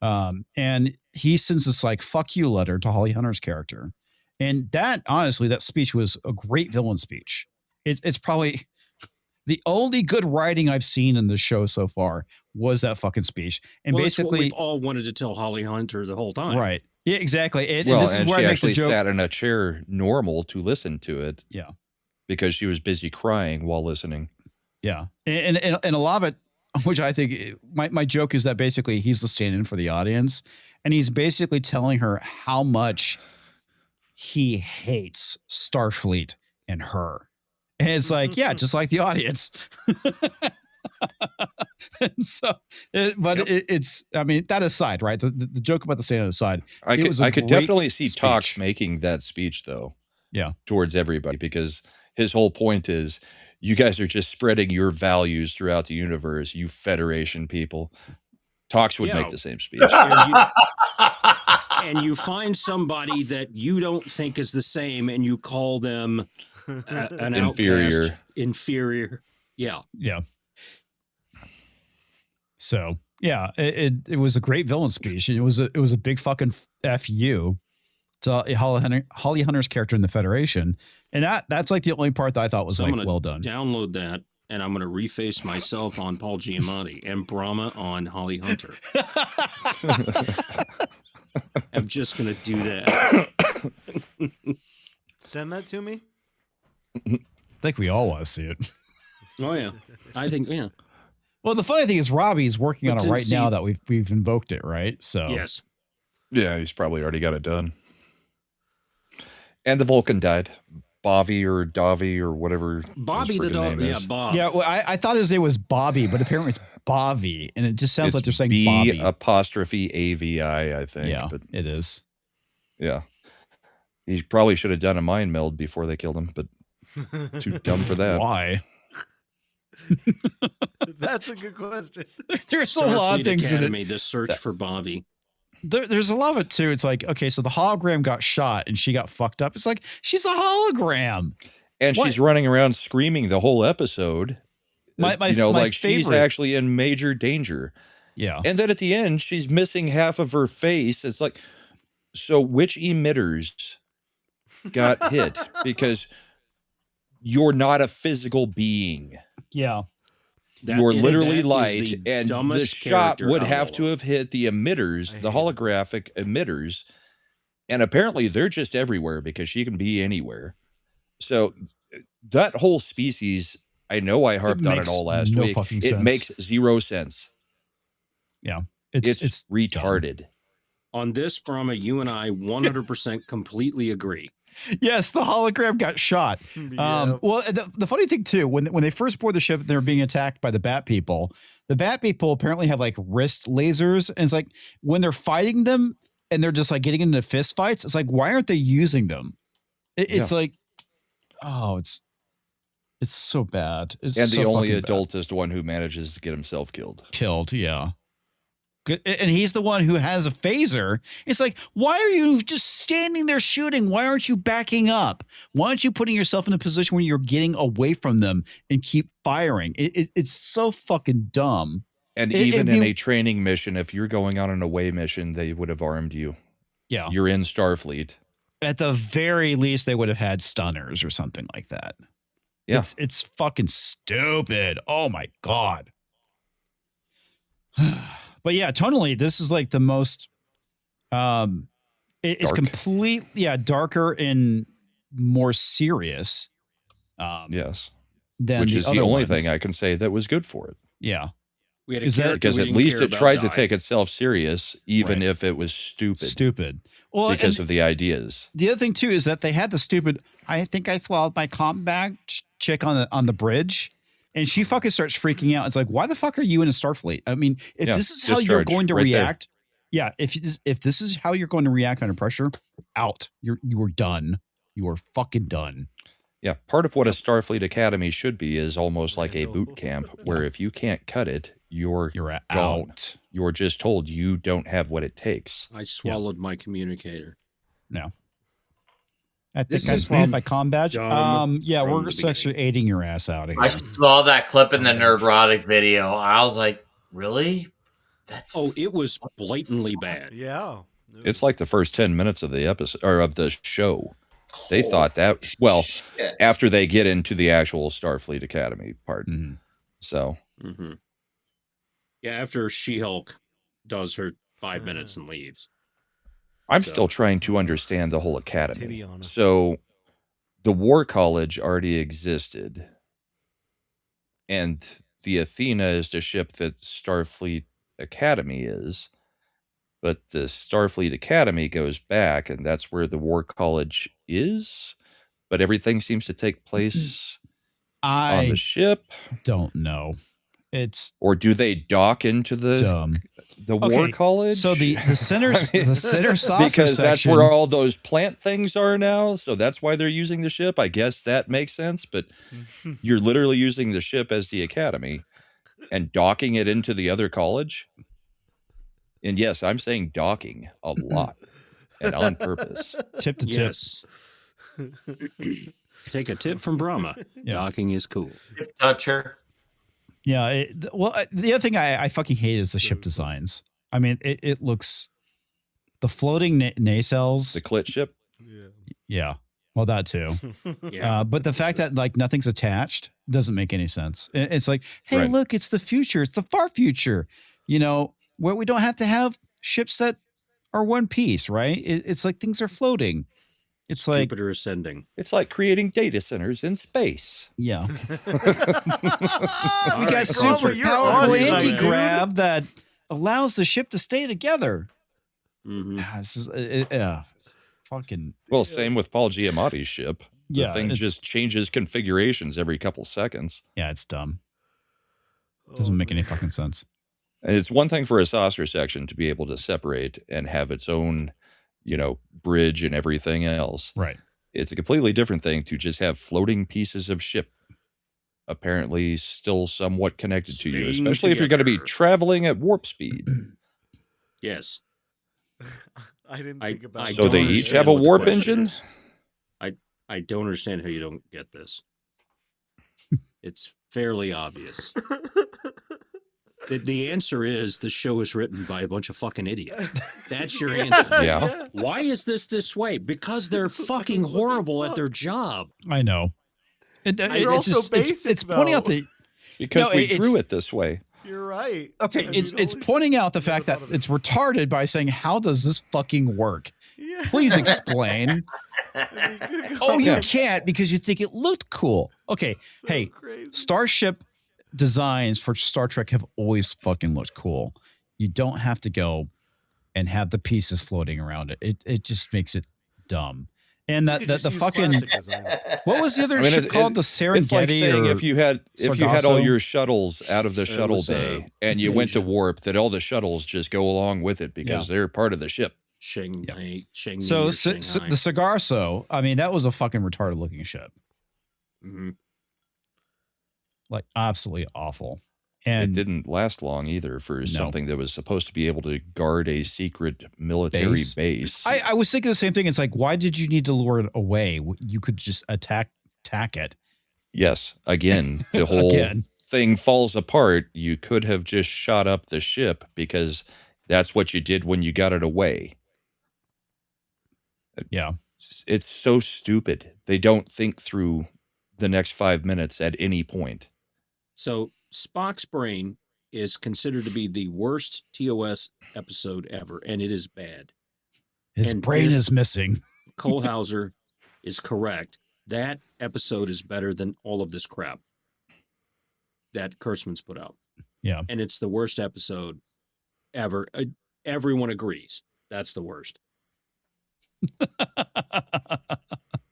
And he sends this like "fuck you" letter to Holly Hunter's character, and that honestly, that speech was a great villain speech. It's probably the only good writing I've seen in the show so far was that fucking speech. And well, basically, it's what we've all wanted to tell Holly Hunter the whole time, right? Yeah, exactly. And Well, this is and where she I make actually the joke. sat in a chair normal to listen to it. Yeah. Because she was busy crying while listening. Yeah. And a lot of it, which I think my joke is that basically he's the stand-in for the audience, and he's basically telling her how much he hates Starfleet and her. And it's like, yeah, just like the audience. And so, it's, I mean, that aside, right? The joke about the stand-in aside, I could definitely see Tox making that speech, though. Yeah. Towards everybody, because his whole point is, you guys are just spreading your values throughout the universe, you Federation people. Tox would make the same speech. And you find somebody that you don't think is the same, and you call them an inferior. Outcast, inferior. Yeah. Yeah. So yeah, it was a great villain speech. It was a big fucking FU to Holly Hunter's character in the Federation. And that's like the only part that I thought was like well done. Download that, and I'm going to reface myself on Paul Giamatti and Brahma on Holly Hunter. I'm just going to do that. Send that to me. I think we all want to see it. Oh yeah, I think yeah. Well, the funny thing is Robbie's working on it right now that we've invoked it, right? So yes, yeah, he's probably already got it done. And the Vulcan died. Bobby or Davi or whatever. Bobby the dog. Yeah, Bob. Yeah, well, I thought his name was Bobby, but apparently it's Bobby, and it just sounds like they're saying Bobby. B''AVI, I think. Yeah, but it is. Yeah. He probably should have done a mind meld before they killed him, but too dumb for that. Why? That's a good question. There's a lot of things Academy, in it. The search for Bobby. There's a lot of it too. It's like, okay, so the hologram got shot and she got fucked up. It's like, she's a hologram. And she's running around screaming the whole episode. She's actually in major danger. Yeah. And then at the end, she's missing half of her face. It's like, so which emitters got hit? Because you're not a physical being. Yeah. You're literally light, and the shot would have to have hit the emitters, the holographic emitters, and apparently they're just everywhere because she can be anywhere. So that whole species, I know I harped on it all last week. It makes zero sense. Yeah, it's retarded. Dumb. On this, Brahma, you and I 100% completely agree. Yes, the hologram got shot. Yeah. Well, the funny thing too, when they first board the ship, and they were being attacked by the Bat People. The Bat People apparently have like wrist lasers, and it's like when they're fighting them and they're just like getting into fist fights. It's like, why aren't they using them? It's like, oh, it's so bad. It's and so the only fucking bad. adultist one who manages to get himself killed. Yeah. Good. And he's the one who has a phaser. It's like, why are you just standing there shooting? Why aren't you backing up? Why aren't you putting yourself in a position where you're getting away from them and keep firing? It's so fucking dumb. And even in a training mission, if you're going on an away mission, they would have armed you. Yeah. you're in Starfleet. At the very least, they would have had stunners or something like that. Yeah. It's fucking stupid. Oh my God. But yeah, tonally, this is like the most it's Dark. completely darker and more serious. Yes. Than Which the is the other only ones. thing I can say that was good for it. Yeah. We had a Is that- character Because we at didn't least care it about tried to die. take itself serious, even Right. if it was stupid. Well, because and of the ideas. the other thing too is that they had the stupid. I think I swallowed my comp bag chick on the bridge, and she fucking starts freaking out. It's like, why the fuck are you in a Starfleet? I mean, if Yeah, this is how you're discharge going to right there. react, if this is how you're going to react under pressure, out. You are done. You are fucking done. Yeah, part of what a Starfleet Academy should be is almost like a boot camp, where if you can't cut it, you're You're gone. out. You're just told you don't have what it takes. I swallowed my communicator. No. I think This I is swallowed been my comm badge. dumb Yeah, from we're the just actually aiding your ass out of here. I saw that clip in the Nerdrotic video. I was like, really? That's Oh, it was blatantly bad. Yeah. It's like the first 10 minutes of the episode or of the show. They thought that, well, Shit. after they get into the actual Starfleet Academy part. Mhm. So, Mm-hmm. Yeah, after She-Hulk does her 5 minutes and leaves. I'm So- still trying to understand the whole academy. Titiana. So, the War College already existed, and the Athena is the ship that Starfleet Academy is, but the Starfleet Academy goes back, and that's where the War College is. But everything seems to take place on I the ship, don't know. It's or do they dock into the dumb. War Okay, College? So the center I mean, the center saucer because that's section, where all those plant things are now. So that's why they're using the ship. I guess that makes sense. But you're literally using the ship as the academy and docking it into the other college. And yes, I'm saying docking a lot and on purpose. tip to tip. Yes. Take a tip from Brahma. Yeah. Docking is cool. toucher. Yeah. The other thing I fucking hate is the ship designs. I mean, it looks the floating nacelles. The clit ship. Yeah. Yeah. Well, that too. Yeah. But the fact that like nothing's attached doesn't make any sense. It's like, hey, Right. look, it's the future. It's the far future. You know, where we don't have to have ships that are one piece, right? It's like things are floating. It's like, Jupiter ascending. It's like creating data centers in space. yeah. we We got super powerful anti-grav that allows the ship to stay together. Mm-hmm. This is, fucking Well, same with Paul Giamatti's ship. The Yeah, thing it's- just changes configurations every couple seconds. yeah, it's dumb. Doesn't make any fucking sense. And it's one thing for a saucer section to be able to separate and have its own, bridge and everything else. Right. It's a completely different thing to just have floating pieces of ship apparently still somewhat connected to you, Staying especially if you're going to be together. traveling at warp speed. Yes. I didn't I- think about I So don't they each understand have a what the warp question engine? is. I don't understand how you don't get this. It's fairly obvious. The answer is the show is written by a bunch of fucking idiots. That's your answer. Yeah. Why is this way? Because they're fucking horrible at their job. I know. They're It's also just, basic, it's pointing out though. the Because No, we it's- drew it this way. You're right. okay. And It's you'd it's always- pointing out the fact that thought of it. it's retarded by saying, "How does this fucking work? Yeah. Please explain." I mean, good God. Oh, you Yeah. can't because you think it looked cool. Okay, So hey, crazy. Starship designs for Star Trek have always fucking looked cool. You don't have to go and have the pieces floating around it. It just makes it dumb. And You that could the, just the use fucking plastic design. what was the other I mean, ship called? The Serengeti. It's like saying or if you had all Sargasso? your shuttles out of the It shuttle was, bay and you went to Asia. warp, that all the shuttles just go along with it because they're part of the ship. Shanghai. so or the Shanghai. Sargasso. I mean, that was a fucking retarded looking ship. Mhm. Like absolutely awful. It And didn't last long either for No. something that was supposed to be able to guard a secret military base. I was thinking the same thing. It's like, why did you need to lure it away? You could just attack it. Yes, again, the whole Again. thing falls apart. You could have just shot up the ship because that's what you did when you got it away. Yeah. It's so stupid. They don't think through the next 5 minutes at any point. So Spock's brain is considered to be the worst TOS episode ever, and it is bad. His And brain this- is missing. Kohlhauser is correct. That episode is better than all of this crap that Kurtzman's put out. Yeah. And it's the worst episode ever. Everyone agrees that's the worst.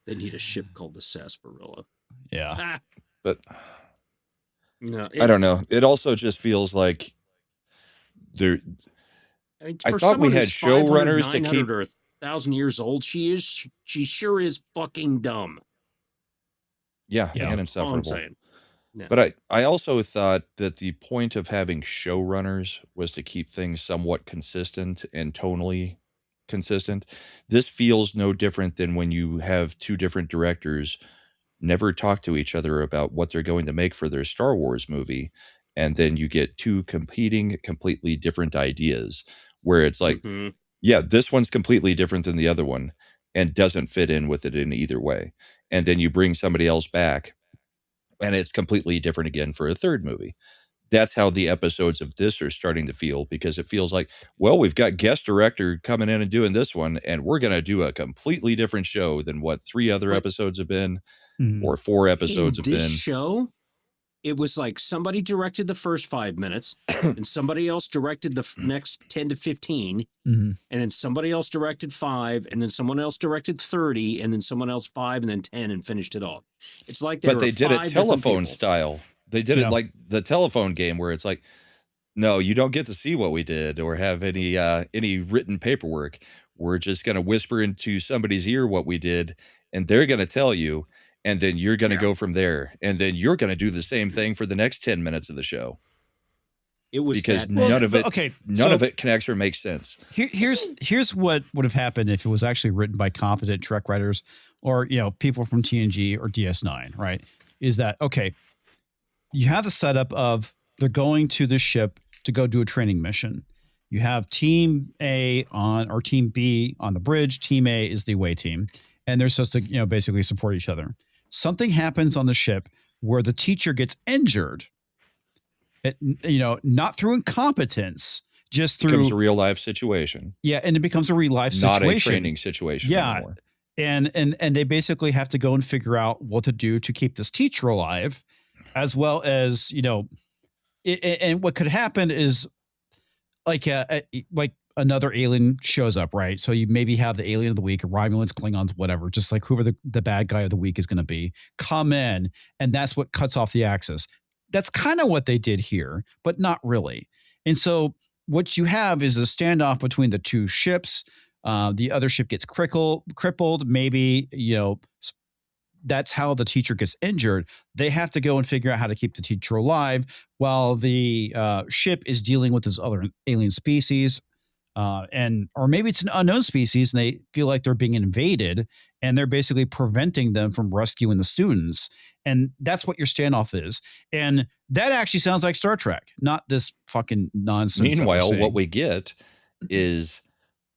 They need a ship called the Sarsaparilla. Yeah. But No, I don't know. It also just feels like there. I for thought we someone had who's 500, showrunners to 900 keep. or 1,000 years old. She sure is fucking dumb. Yeah, Yeah. and That's all I'm insufferable. saying. Yeah. But I also thought that the point of having showrunners was to keep things somewhat consistent and tonally consistent. This feels no different than when you have two different directors never talk to each other about what they're going to make for their Star Wars movie, and then you get two competing, completely different ideas where it's like, Mhm. yeah, this one's completely different than the other one and doesn't fit in with it in either way. And then you bring somebody else back and it's completely different again for a third movie. That's how the episodes of this are starting to feel, because it feels like, well, we've got guest director coming in and doing this one, and we're going to do a completely different show than what 3 other But- episodes have been Mhm. or 4 episodes In have this been. show, it was like somebody directed the first 5 minutes, and somebody else directed the next 10 to 15, Mhm. and then somebody else directed 5, and then someone else directed 30, and then someone else 5, and then 10, and finished it all. It's like But they they did it 5 different telephone people. style. They did Yeah. it like the telephone game where it's like, no, you don't get to see what we did or have any written paperwork. We're just going to whisper into somebody's ear what we did, and they're going to tell you, and then you're going to Yeah. go from there, and then you're going to do the same thing for the next 10 minutes of the show, It was because that none of it Okay. none so of it connects or makes sense. here's what would have happened if it was actually written by competent Trek writers or people from TNG or DS9, right? Is that okay? You have the setup of they're going to the ship to go do a training mission. You have Team A on or Team B on the bridge. Team A is the away team, and they're supposed to basically support each other. Something happens on the ship where the teacher gets injured. Not through incompetence, just It becomes a through real life situation, and it becomes a real life not situation. a training situation Yeah. anymore. And they basically have to go and figure out what to do to keep this teacher alive, as well as and what could happen is like another alien shows up, right? So you maybe have the alien of the week, Romulans, Klingons, whatever, just like whoever the bad guy of the week is going to be, come in, and that's what cuts off the axis. That's kind of what they did here, but not really. And so what you have is a standoff between the two ships. The other ship gets crippled. Maybe, that's how the teacher gets injured. They have to go and figure out how to keep the teacher alive while the ship is dealing with this other alien species. Or maybe it's an unknown species and they feel like they're being invaded and they're basically preventing them from rescuing the students. And that's what your standoff is. And that actually sounds like Star Trek, not this fucking nonsense. Meanwhile, what we get is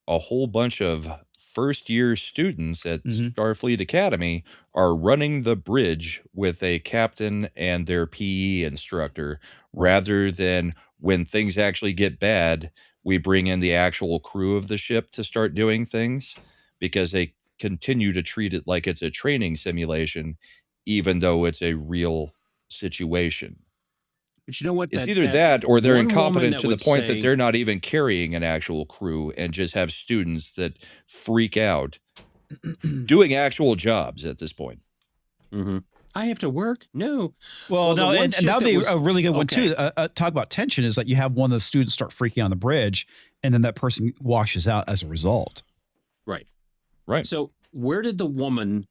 a whole bunch of first-year students at Starfleet Academy are running the bridge with a captain and their PE instructor, rather than when things actually get bad, we bring in the actual crew of the ship to start doing things, because they continue to treat it like it's a training simulation, even though it's a real situation. But you know what? It's either that or they're one woman incompetent that to the would point say- that they're not even carrying an actual crew and just have students that freak out doing actual jobs at this point. I have to work? No. Well, the no, one and ship that would that be was- a really good one okay. too. Talk about tension is that you have one of the students start freaking on the bridge, and then that person washes out as a result. Right. Right. So where did the woman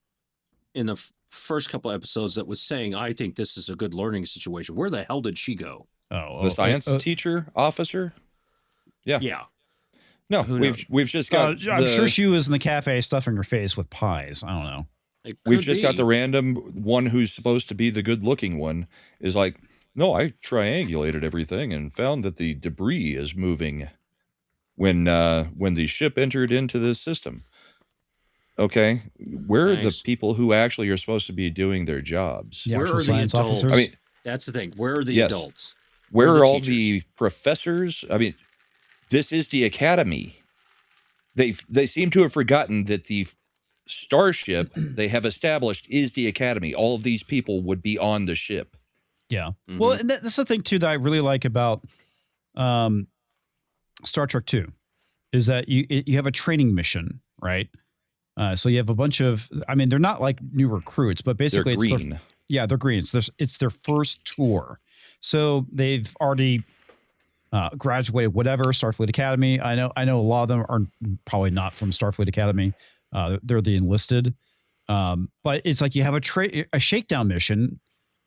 in the first couple of episodes that was saying, I think this is a good learning situation, where the hell did she go? The science teacher officer? Yeah. Yeah. No, Who knows? we've just got I'm sure she was in the cafe stuffing her face with pies. I don't know. We've just got the random one who's supposed to be the good-looking one is like, no, I triangulated everything and found that the debris is moving when the ship entered into this system. Okay, where are the Nice. people who actually are supposed to be doing their jobs? The Where actual are the science adults? officers. I mean, That's the thing. Where are the yes. adults? Where the are all teachers? the professors? I mean, this is the academy. They seem to have forgotten that the starship they have established is the academy. All of these people would be on the ship. Yeah. Well, and that's the thing too that I really like about Star Trek 2 is that you have a training mission, right? So you have a bunch of, I mean, they're not like new recruits, but basically They're green. They're green. It's their first tour. So they've already graduated whatever Starfleet Academy. I know a lot of them are probably not from Starfleet Academy. They're the enlisted. But it's like you have a shakedown mission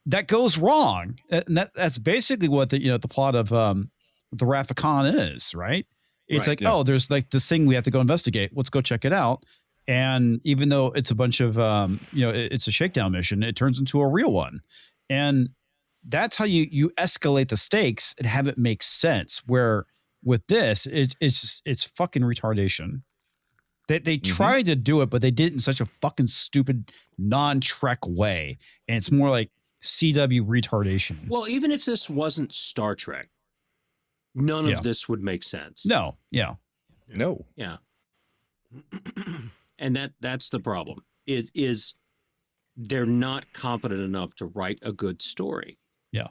that goes wrong. And that's basically what the plot of the Wrath of Khan is, right? It's Right. like, oh, there's like this thing we have to go investigate. Let's go check it out. And even though it's a bunch of it's a shakedown mission, it turns into a real one. And that's how you escalate the stakes and have it make sense. Where with this, it's fucking retardation. They tried to do it, but they did it in such a fucking stupid non-Trek way. And it's more like CW retardation. Well, even if this wasn't Star Trek, none Yeah. of this would make sense. No, yeah. No. Yeah. And that's the problem. It is they're not competent enough to write a good story. Yeah.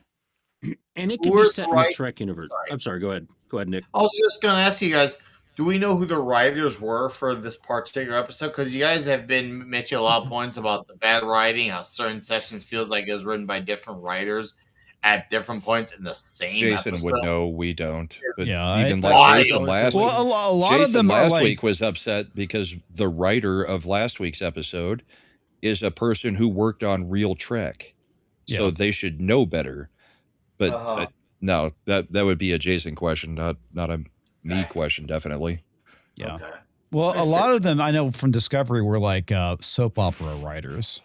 And it can Who be is set in the right- Trek universe. Sorry. I'm sorry, go ahead. Go ahead, Nick. I was just going to ask you guys, do we know who the writers were for this particular episode? Because you guys have been mentioning a lot of points about the bad writing, how certain sections feels like it was written by different writers at different points in the same Jason episode. would know. We don't. But Yeah, even Why? like Jason last week. Well, a lot of Jason them are last like, week was upset because the writer of last week's episode is a person who worked on Real Trek, so Yeah. they should know better. But no, that would be a Jason question, not a me question, definitely. yeah. Okay. Well, a lot of them I know from Discovery were like soap opera writers.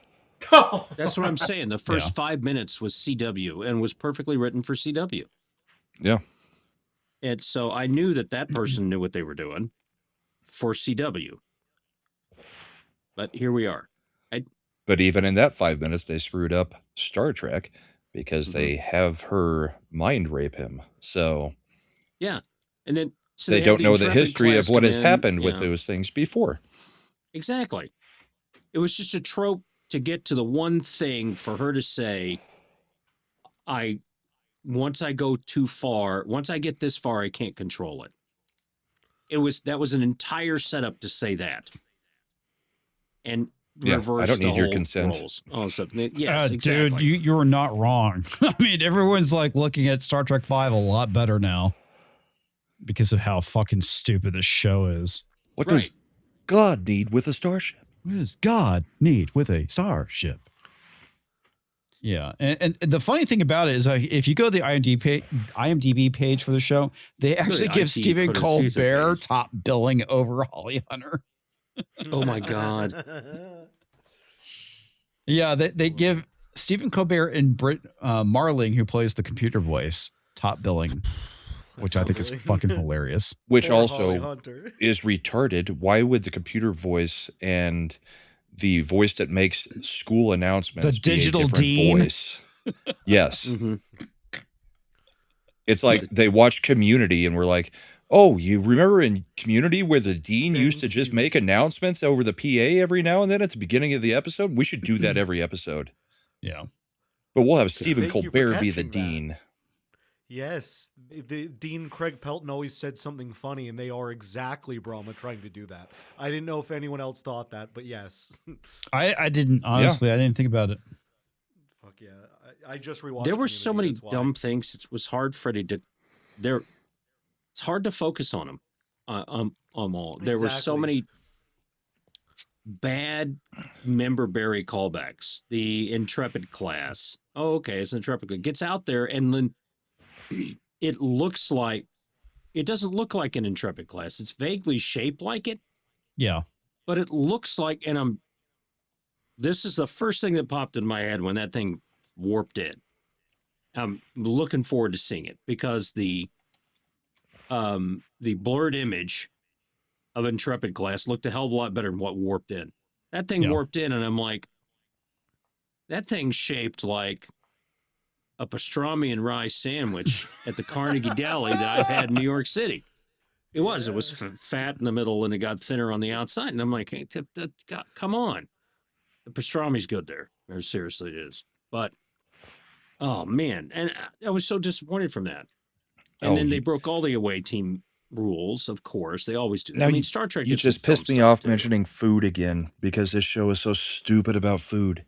That's what I'm saying. The first 5 minutes was CW and was perfectly written for CW. Yeah. And so I knew that person knew what they were doing for CW. But here we are. But even in that 5 minutes, they screwed up Star Trek because they have her mind rape him. So Yeah. And then so they have don't know the Intrepid history class of what come has in. happened with Yeah. those things before. Exactly. It was just a trope to get to the one thing for her to say, once I go too far, once I get this far, I can't control it. That was an entire setup to say that. And Yeah, reverse I don't the need your whole consent. roles. Also, yes, exactly. Dude, you're not wrong. I mean, everyone's like looking at Star Trek 5 a lot better now because of how fucking stupid this show is. What Right. does God need with a starship? What does God need with a starship? Yeah, and the funny thing about it is, if you go to the IMDb page for the show, they actually give Stephen Colbert top billing over Holly Hunter. Oh my God. Yeah, they give Stephen Colbert and Britt Marling, who plays the computer voice, top billing, which I think is fucking hilarious. Which Poor Holly also Hunter. is retarded. Why would the computer voice and the voice that makes school announcements The digital be a different dean? voice? Yes. Mhm. It's like they watched Community and were like, oh, you remember in Community where the dean used to Thank just you. make announcements over the PA every now and then at the beginning of the episode? We should do that every episode. Yeah. But we'll have Stephen Thank you for Colbert be the catching that. dean. Yes, the Dean Craig Pelton always said something funny, and they are exactly Brahma trying to do that. I didn't know if anyone else thought that, but yes. I didn't, honestly, I didn't think about it. Fuck yeah. I just rewatched There were so Community, many that's why. dumb things. It was hard for Freddie to. It's hard to focus on them. All. There were so Exactly. many bad member berry callbacks. The Intrepid class. Oh, okay, it's Intrepid. It gets out there, and then it looks like it doesn't look like an Intrepid class. It's vaguely shaped like it, Yeah. but it looks like. And this is the first thing that popped in my head when that thing warped in. I'm looking forward to seeing it because the blurred image of Intrepid class looked a hell of a lot better than what warped in. That thing Yeah. warped in, and I'm like, that thing's shaped like a pastrami and rye sandwich at the Carnegie Deli that I've had in New York City. It was. It was fat in the middle, and it got thinner on the outside. And I'm like, hey, God, come on. The pastrami's good there. Seriously, it is. But, oh, man. And I was so disappointed from that. And then they broke all the away team rules, of course. They always do. Now, I mean, Star Trek You gets some just pissed dumb me stuff, off too. mentioning food again because this show is so stupid about food.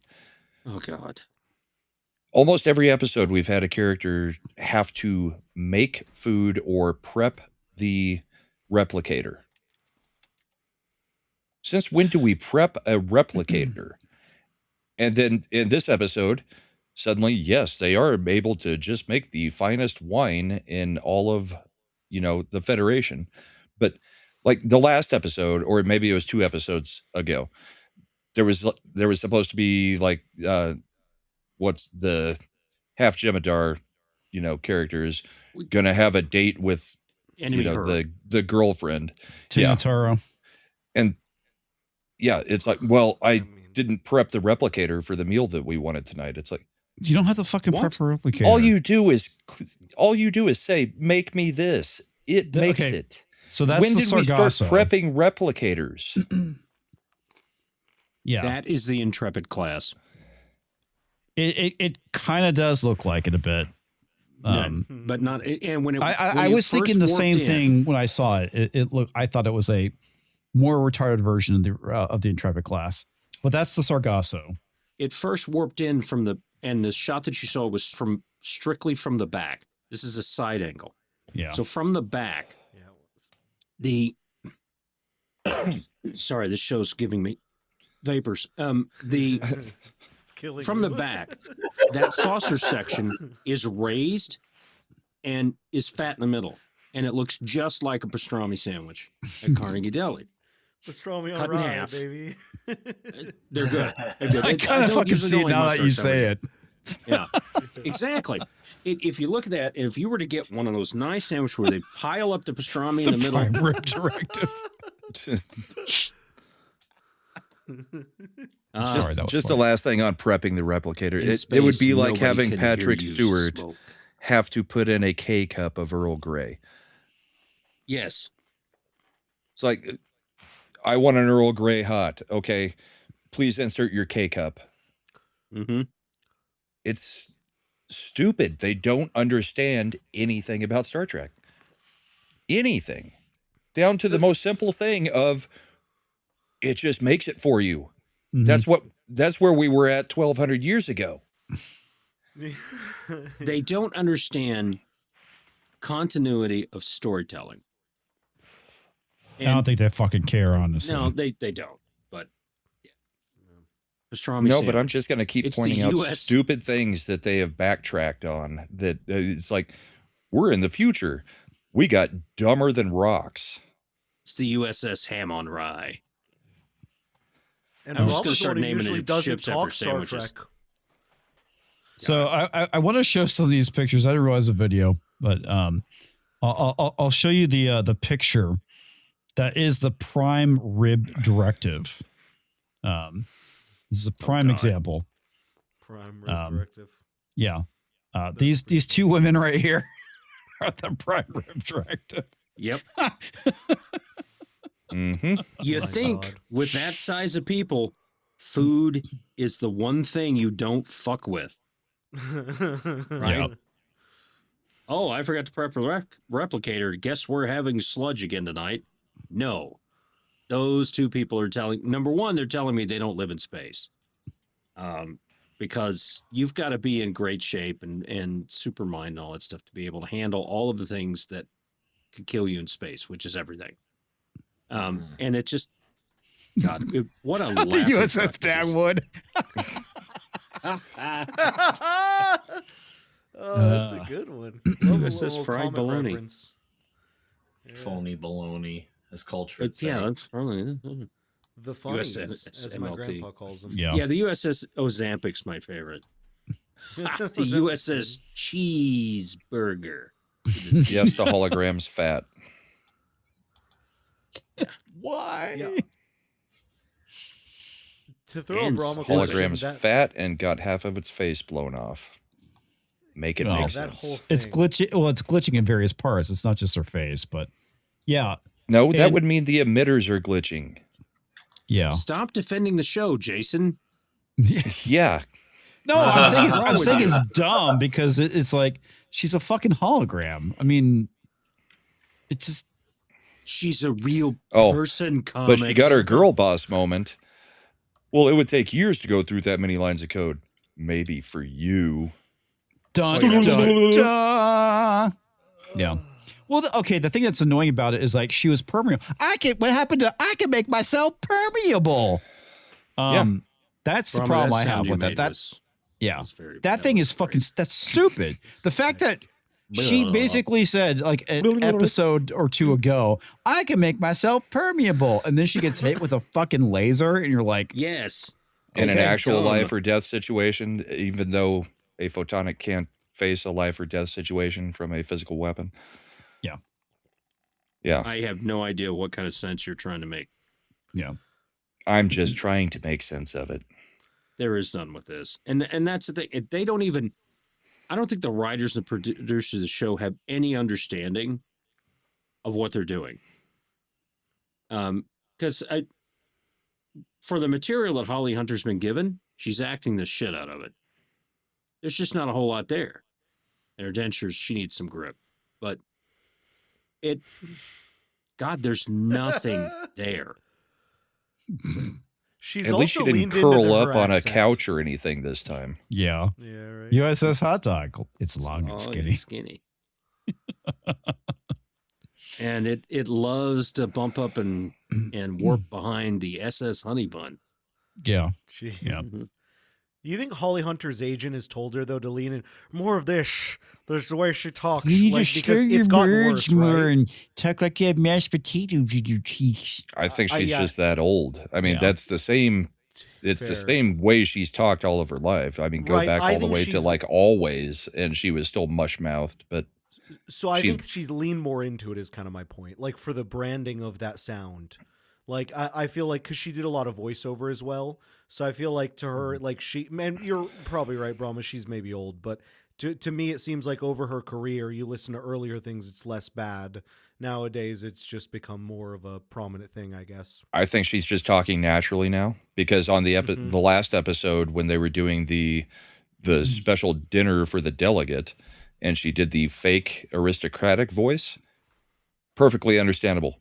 Oh, God. Almost every episode, we've had a character have to make food or prep the replicator. Since when do we prep a replicator? And then in this episode, suddenly, yes, they are able to just make the finest wine in all of, the Federation. But like the last episode, or maybe it was 2 episodes ago, there was supposed to be like, what's the half Jemadar, characters gonna have a date with, Enemy her. the girlfriend. Tinataro. And yeah, it's like, well, I didn't prep the replicator for the meal that we wanted tonight. It's like, You don't have to fucking What? prep a replicator. all you do is say, make me this. It makes okay. it. So that's When the did we start Sargasso. prepping replicators? Yeah. That is the Intrepid class. It kind of does look like it a bit. But not. And when it, I was thinking the same thing when I saw it. It looked. I thought it was a more retarded version of the Intrepid class, but that's the Sargasso. It first warped in from the shot that you saw was strictly from the back. This is a side angle. Yeah. So from the back, Yeah, it was. sorry, this show's giving me vapors. It's killing From you. the back, that saucer section is raised and is fat in the middle. And it looks just like a pastrami sandwich at Carnegie Deli. Pastrami cut on in rye, half. baby. They're good. They're good. I kind of don't fucking usually see it only now that mustard you sandwich. say it. Yeah, exactly. If you look at that, if you were to get one of those nice sandwiches where they pile up the pastrami in the middle, Prime rib directive. Sorry, that was Just the funny. last thing on prepping the replicator. in It would space, be like nobody having can hear Patrick you Stewart smoke. have to put in a K cup of Earl Grey. Yes. It's like, I want an Earl Grey hot. Okay, please insert your K cup. Mm-hmm. It's stupid. They don't understand anything about Star Trek. Anything. Down to the most simple thing of, it just makes it for you. Mhm. That's where we were at 1,200 years ago. They don't understand continuity of storytelling. I don't think they fucking care, honestly. No, they don't. But yeah. Pastrami No, sandwich. but I'm just going to keep It's the pointing out US stupid things that they have backtracked on. That it's like, we're in the future. We got dumber than rocks. It's the USS Ham on Rye. And I'm Rob just is the gonna start one who naming usually his doesn't ships after talk Star sandwiches. Trek. So I want to show some of these pictures. I didn't realize the video, but I'll show you the picture that is the prime rib directive. This is a prime God. example. Prime Rib Directive. Yeah. These two women right here are the prime rib directive. Yep. Mm-hmm. You My think God. with that size of people, food is the one thing you don't fuck with, right? Yep. Oh, I forgot to prep a replicator. Guess we're having sludge again tonight. No. Those two people are number one, they're telling me they don't live in space. Because you've got to be in great shape and supermind and all that stuff to be able to handle all of the things that could kill you in space, which is everything. And it just, God, what a The USS Dagwood. Oh, that's a good one. It's Love a USS little fried comic bologna. reference. Yeah. Phony baloney, as culture would say. Yeah, that's probably. The funnies, USS as my MLT. grandpa calls them. Yeah. Yeah, the USS Ozampic's my favorite. The USS Cheeseburger. Yes, the hologram's fat. Why? Yeah. To throw a And Brahma stupid. question, Hologram's that, fat and got half of its face blown off. Make it Well, make that sense. whole thing. It's glitching. Well, it's glitching in various parts. It's not just her face, but yeah, No, that And- would mean the emitters are glitching. yeah. Stop defending the show, Jason. Yeah. No, I'm saying What's wrong with it's you? dumb because it's like she's a fucking hologram. I mean, it's just She's a real Oh, person, But comics. she got her girl boss moment. Well, it would take years to go through that many lines of code. Maybe for you. dun, Oh, yeah. dun, dun. Yeah. Well, okay. The thing that's annoying about it is like she was permeable. What happened to? I can make myself permeable. That's the Brahma, problem that I sound have you with made it. That was- yeah. was very- That thing was is fucking. great. That's stupid. The fact that she basically said like an episode or two ago, I can make myself permeable, and then she gets hit with a fucking laser, and you're like, Yes. In an Okay, actual dumb. life or death situation, even though a photonic can't face a life or death situation from a physical weapon. Yeah. Yeah. I have no idea what kind of sense you're trying to make. yeah. I'm just trying to make sense of it. There is none with this. And that's the thing. They don't even, I don't think the writers and producers of the show have any understanding of what they're doing. Because for the material that Holly Hunter's been given, she's acting the shit out of it. There's just not a whole lot there. And her dentures, she needs some grip. But God, there's nothing there. She's At least she also didn't leaned into curl her up on a accent. couch or anything this time. Yeah. Yeah, right. USS hot dog. It's long and Oh, skinny. it's skinny. And it loves to bump up and warp behind the SS Honey Bun. Yeah. She, Yeah. You think Holly Hunter's agent has told her though to lean in more of this? There's the way she talks, You need like, to because stir your it's gotten words worse, more right? and talk like you have mashed potatoes in your cheeks. I think she's yeah. just that old. I mean, Yeah. that's the same. It's the Fair. same way she's talked all of her life. I mean, go Right, back I all the think way to she's- like Always, and she was still mush mouthed. But So I she's- think she's leaned more into it is kind of my point. Like for the branding of that sound. Like I feel like because she did a lot of voiceover as well. So I feel like to her, like she, man, you're probably right, Brahma. She's maybe old, but to me, it seems like over her career, you listen to earlier things, it's less bad. Nowadays, it's just become more of a prominent thing, I guess. I think she's just talking naturally now because on the Mhm. the last episode when they were doing the special dinner for the delegate, and she did the fake aristocratic voice, perfectly understandable.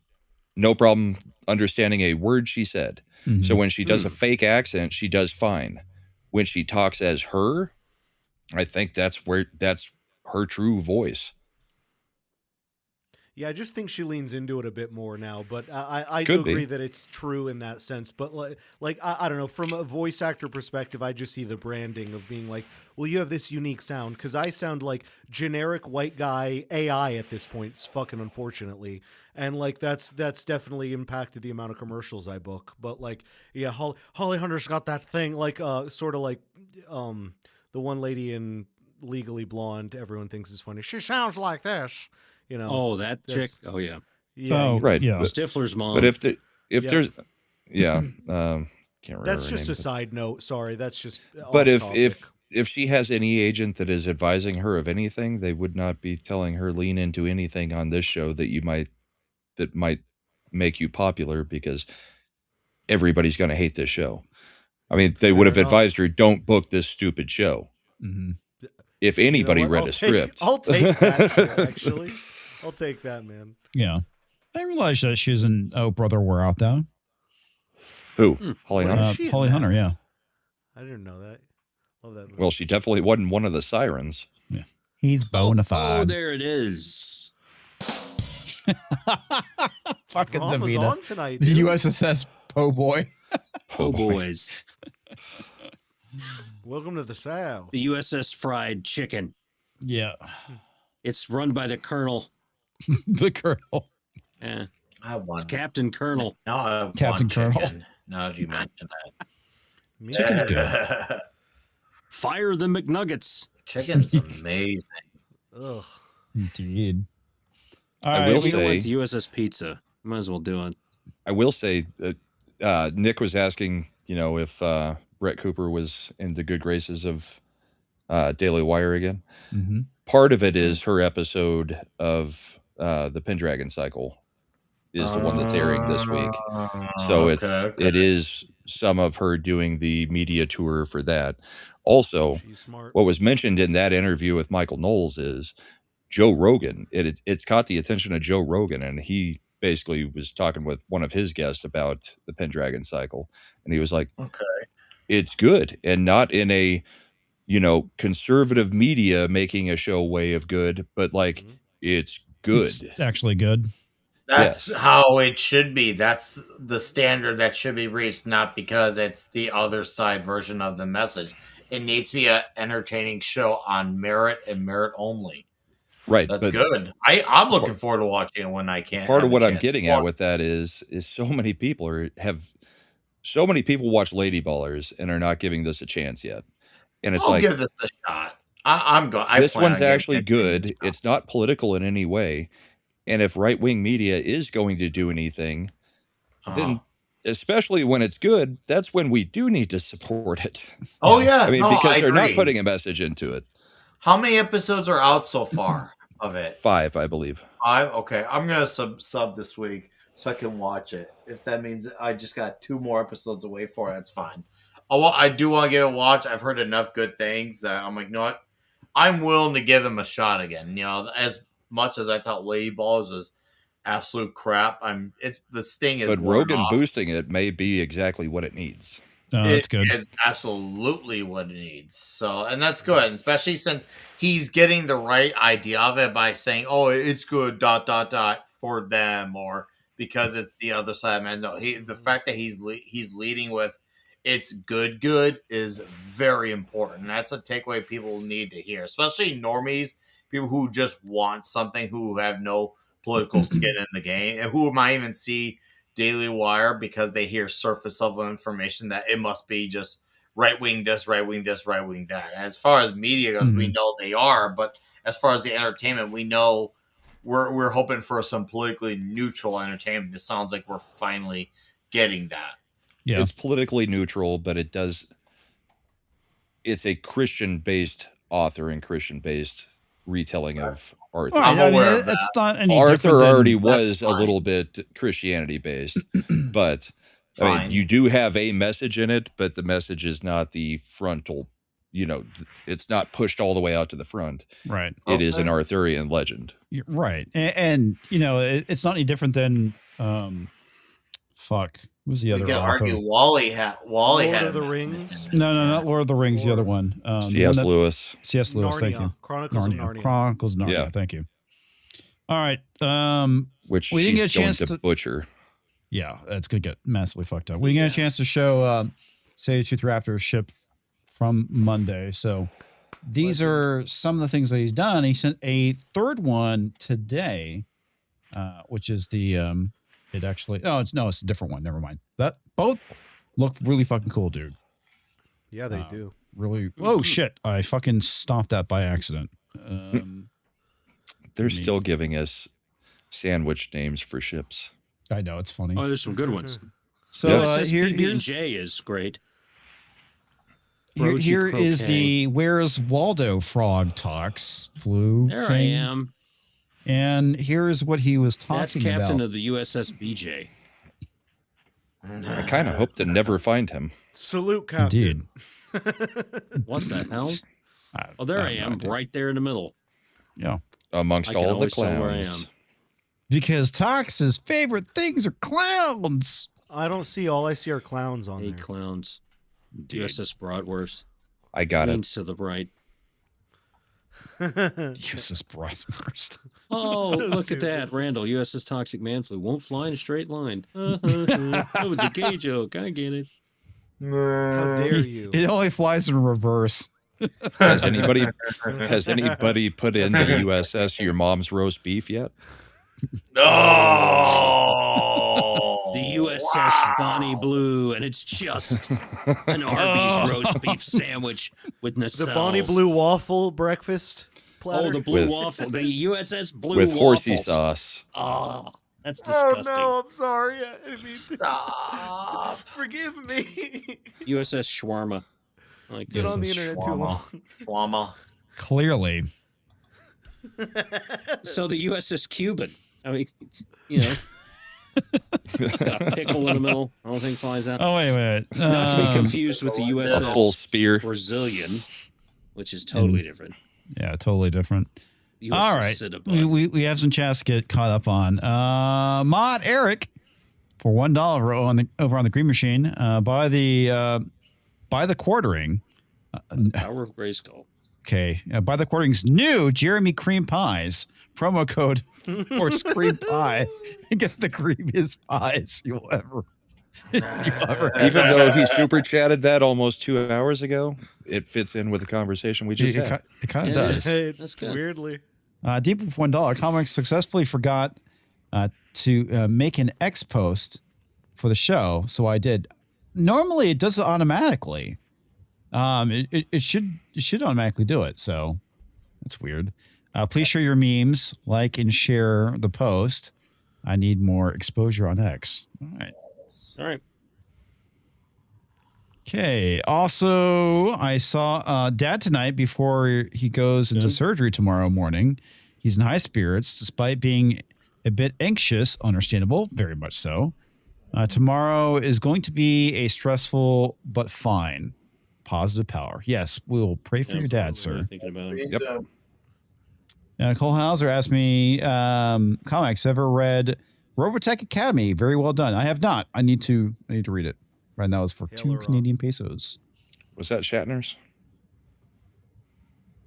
No problem understanding a word she said. So when she does a fake accent, she does fine. When she talks as her, I think that's her true voice. Yeah, I just think she leans into it a bit more now, but I Could do be. agree that it's true in that sense. But like I don't know, from a voice actor perspective, I just see the branding of being like, well, you have this unique sound because I sound like generic white guy AI at this point. It's fucking unfortunately, and like that's definitely impacted the amount of commercials I book. But like, yeah, Holly Hunter's got that thing like sort of like the one lady in Legally Blonde. Everyone thinks is funny. She sounds like this. You know, Oh, that chick. that's- Oh, yeah. yeah, Oh, Right. Yeah. But, Stifler's mom. but if Yep. there's yeah, can't remember that's her just name, a but- side note. Sorry, that's just. But off if she has any agent that is advising her of anything, they would not be telling her lean into anything on this show that might make you popular because everybody's going to hate this show. I mean, they would Fair have enough. advised her, don't book this stupid show. Mhm. If You know anybody what? read I'll a take- script. I'll take that. Shit, actually, I'll take that, man. Yeah. I didn't realize that she was in Oh Brother We're Out Though. Who? Holly Where Hunter? is she in Holly that? Hunter, yeah. I didn't know that. Love that movie. Well, she definitely wasn't one of the sirens. He's bona Oh, fide. there it is. Fucking Brahma's Davina. on tonight. The dude. USSS Po Boy. Oh, boys. Welcome to the South. The USS Fried Chicken. Yeah. It's run by the Colonel. The Colonel. Eh, I it's want Captain Colonel. now I want Captain Colonel. chicken. Now that you mention that, Me Chicken's too. good. Fire the McNuggets. chicken's amazing. Ugh. Indeed. All I right. will We don't say- want the USS Pizza. Might as well do it. I will say Nick was asking if Brett Cooper was in the good graces of Daily Wire again. Mm-hmm. Part of it is her episode of the Pendragon cycle is the one that's airing this week. So it is some of her doing the media tour for that. Also, She's smart. what was mentioned in that interview with Michael Knowles is Joe Rogan. It's caught the attention of Joe Rogan, and he basically was talking with one of his guests about the Pendragon cycle, and he was like, Okay. it's good, and not in a conservative media making a show way of good, but like it's good. It's actually good. That's how it should be. That's the standard that should be reached, not because it's the other side version of the message. It needs to be an entertaining show on merit and merit only. Right. That's good. I'm looking forward to watching it when I can. Part of what I'm getting at with that is so many people watch Lady Ballers and are not giving this a chance yet. And it's I'll give this a shot. I'm going. This one's actually good. It's not political in any way. And if right-wing media is going to do anything, then especially when it's good, that's when we do need to support it. Oh, yeah. I mean, because they're not putting a message into it. How many episodes are out so far of it? 5, I believe. 5? Okay. I'm going to sub this week so I can watch it. If that means I just got 2 more episodes away for it, that's fine. I do want to give it a watch. I've heard enough good things that I'm like, you know what? I'm willing to give them a shot again. As much as I thought Lady Balls was absolute crap, the sting is. But Rogan boosting it may be exactly what it needs. That's good. It's absolutely what it needs. So, and that's good, and especially since he's getting the right idea of it by saying, "Oh, it's good." ... for them, or because it's the other side. Man, no, the fact that he's leading with it's good is very important. That's a takeaway people need to hear, especially normies. People who just want something, who have no political skin in the game, and who might even see Daily Wire because they hear surface level information that it must be just right wing this, right wing this, right wing that. And as far as media goes, we know they are, but as far as the entertainment, we know we're hoping for some politically neutral entertainment. This sounds like we're finally getting that. Yeah. It's politically neutral, but it's a Christian-based author and Christian-based retelling of Arthur. I'm aware of that. It's not any Arthur already was a little bit Christianity-based, but I mean, you do have a message in it, but the message is not the frontal, it's not pushed all the way out to the front. Right. It is an Arthurian legend. Right. And it's not any different than, who's the other author? Argue Wally had Lord of the Rings? No, not Lord of the Rings. The other one. C.S. Lewis. C.S. Lewis. Narnia. Thank you. Chronicles of Narnia. Chronicles of Narnia. Yeah. Thank you. All right. Which we didn't get a she's going chance to butcher. Yeah, it's gonna get massively fucked up. We didn't get a chance to show Sage Tooth Raptor ship from Monday. So these are some of the things that he's done. He sent a third one today, which is the it's a different one. Never mind. That both look really fucking cool, dude. Yeah, they do. Really. Oh shit! I fucking stopped that by accident. They're still giving us sandwich names for ships. I know, it's funny. Oh, there's some good ones. So USS here's BB&J is great. Here is the Where's Waldo frog talks flu There thing. I am. And here's what he was talking That's captain about. of the USS BJ. I kind of hope to never find him. Salute, Captain. Indeed. What the hell? Oh, there I am, right there in the middle. Yeah. Amongst I can all the always tell where I clowns. am. Because Tox's favorite things are clowns. I don't see. All I see are clowns on Hey, there. clowns. USS Broadwurst. I got Leans to the right. USS Broadwurst. Oh, So look stupid. at that. Randall, USS Toxic Man Flu won't fly in a straight line. That was a gay joke. I get it. How dare you? It only flies in reverse. Has anybody put in the USS Your Mom's Roast Beef yet? No. The USS Bonnie Blue, and it's just an Arby's roast beef sandwich with nacelles. The Bonnie Blue waffle breakfast platter. Oh, the blue With- waffle. The USS Blue With horsey waffles. sauce. Oh, That's Oh disgusting. no, I'm sorry. I didn't mean to. Stop. Forgive me. USS Shawarma. I like Been Yes, on the it's internet too long. Shawarma. Clearly. So the USS Cuban. I mean, you know, got a pickle in the middle. The whole thing flies out. Oh, wait. Not to be confused with the Full USS spear. Brazilian, which is totally different. Yeah, totally different. USS All right. Cinnabon. We have some chats to get caught up on. Mod Eric for $1 over on the Green Machine. By the quartering. Power of Grayskull. Okay. By the quartering's new Jeremy Cream Pies. Promo code for Cream Pie. Get the creamiest pies you'll ever. Even though he super chatted that almost 2 hours ago, it fits in with the conversation we just had. It kind of Yeah, does. That's good. Weirdly. Deep with $1. Comics successfully forgot to make an X post for the show, so I did. Normally, it does it automatically. It should automatically do it. So that's weird. Please share your memes, like and share the post. I need more exposure on X. All right. All right. Okay. Also, I saw Dad tonight before he goes into surgery tomorrow morning. He's in high spirits despite being a bit anxious. Understandable. Very much so. Tomorrow is going to be a stressful but fine. Positive power. Yes, we will pray for your dad, sir. Thinking about it. Yep. Cole Hauser asked me, comics, ever read Robotech Academy? Very well done. I have not. I need to read it. Right now it's for Taylor 2 Canadian pesos. Was that Shatner's?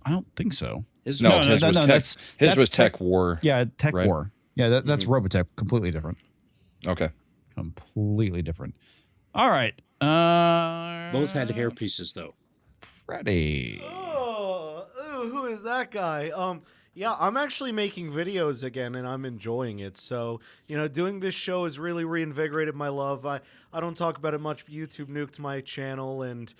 I don't think so. His No, was- his was Tech. His His was Tech War. Yeah, Tech right? War. Yeah, that's Robotech. Completely different. Okay. Completely different. All right. Both had hair pieces, though. Freddie. Oh, who is that guy? Yeah, I'm actually making videos again, and I'm enjoying it. So, doing this show has really reinvigorated my love. I don't talk about it much. YouTube nuked my channel, and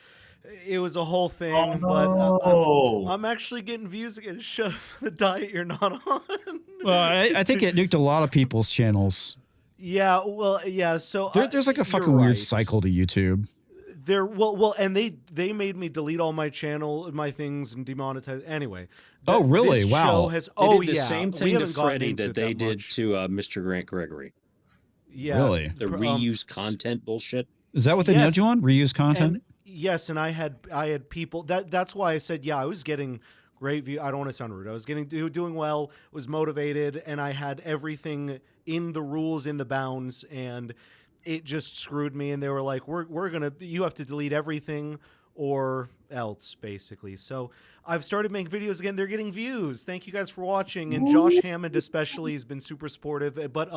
it was a whole thing. But I'm actually getting views again. Shut up the diet you're not on. Well, I think it nuked a lot of people's channels. Yeah, well, yeah. So There's like a fucking you're weird right. cycle to YouTube. And they made me delete all my channel, my things, and demonetize. Anyway. Oh, really? This Wow. show has, They oh, did the yeah. same We thing to haven't gotten Freddie into that it they did much. to Mr. Grant Gregory. Yeah, Really? The reuse content bullshit. Is that what they Yes. nudge you on? Reuse content? And yes, and I had people that's why I said, yeah, I was getting great view. I don't want to sound rude. I was doing well, was motivated, and I had everything in the rules, in the bounds, and it just screwed me. And they were like, you have to delete everything or else, basically. So I've started making videos again. They're getting views. Thank you guys for watching. And Josh Hammond especially has been super supportive. But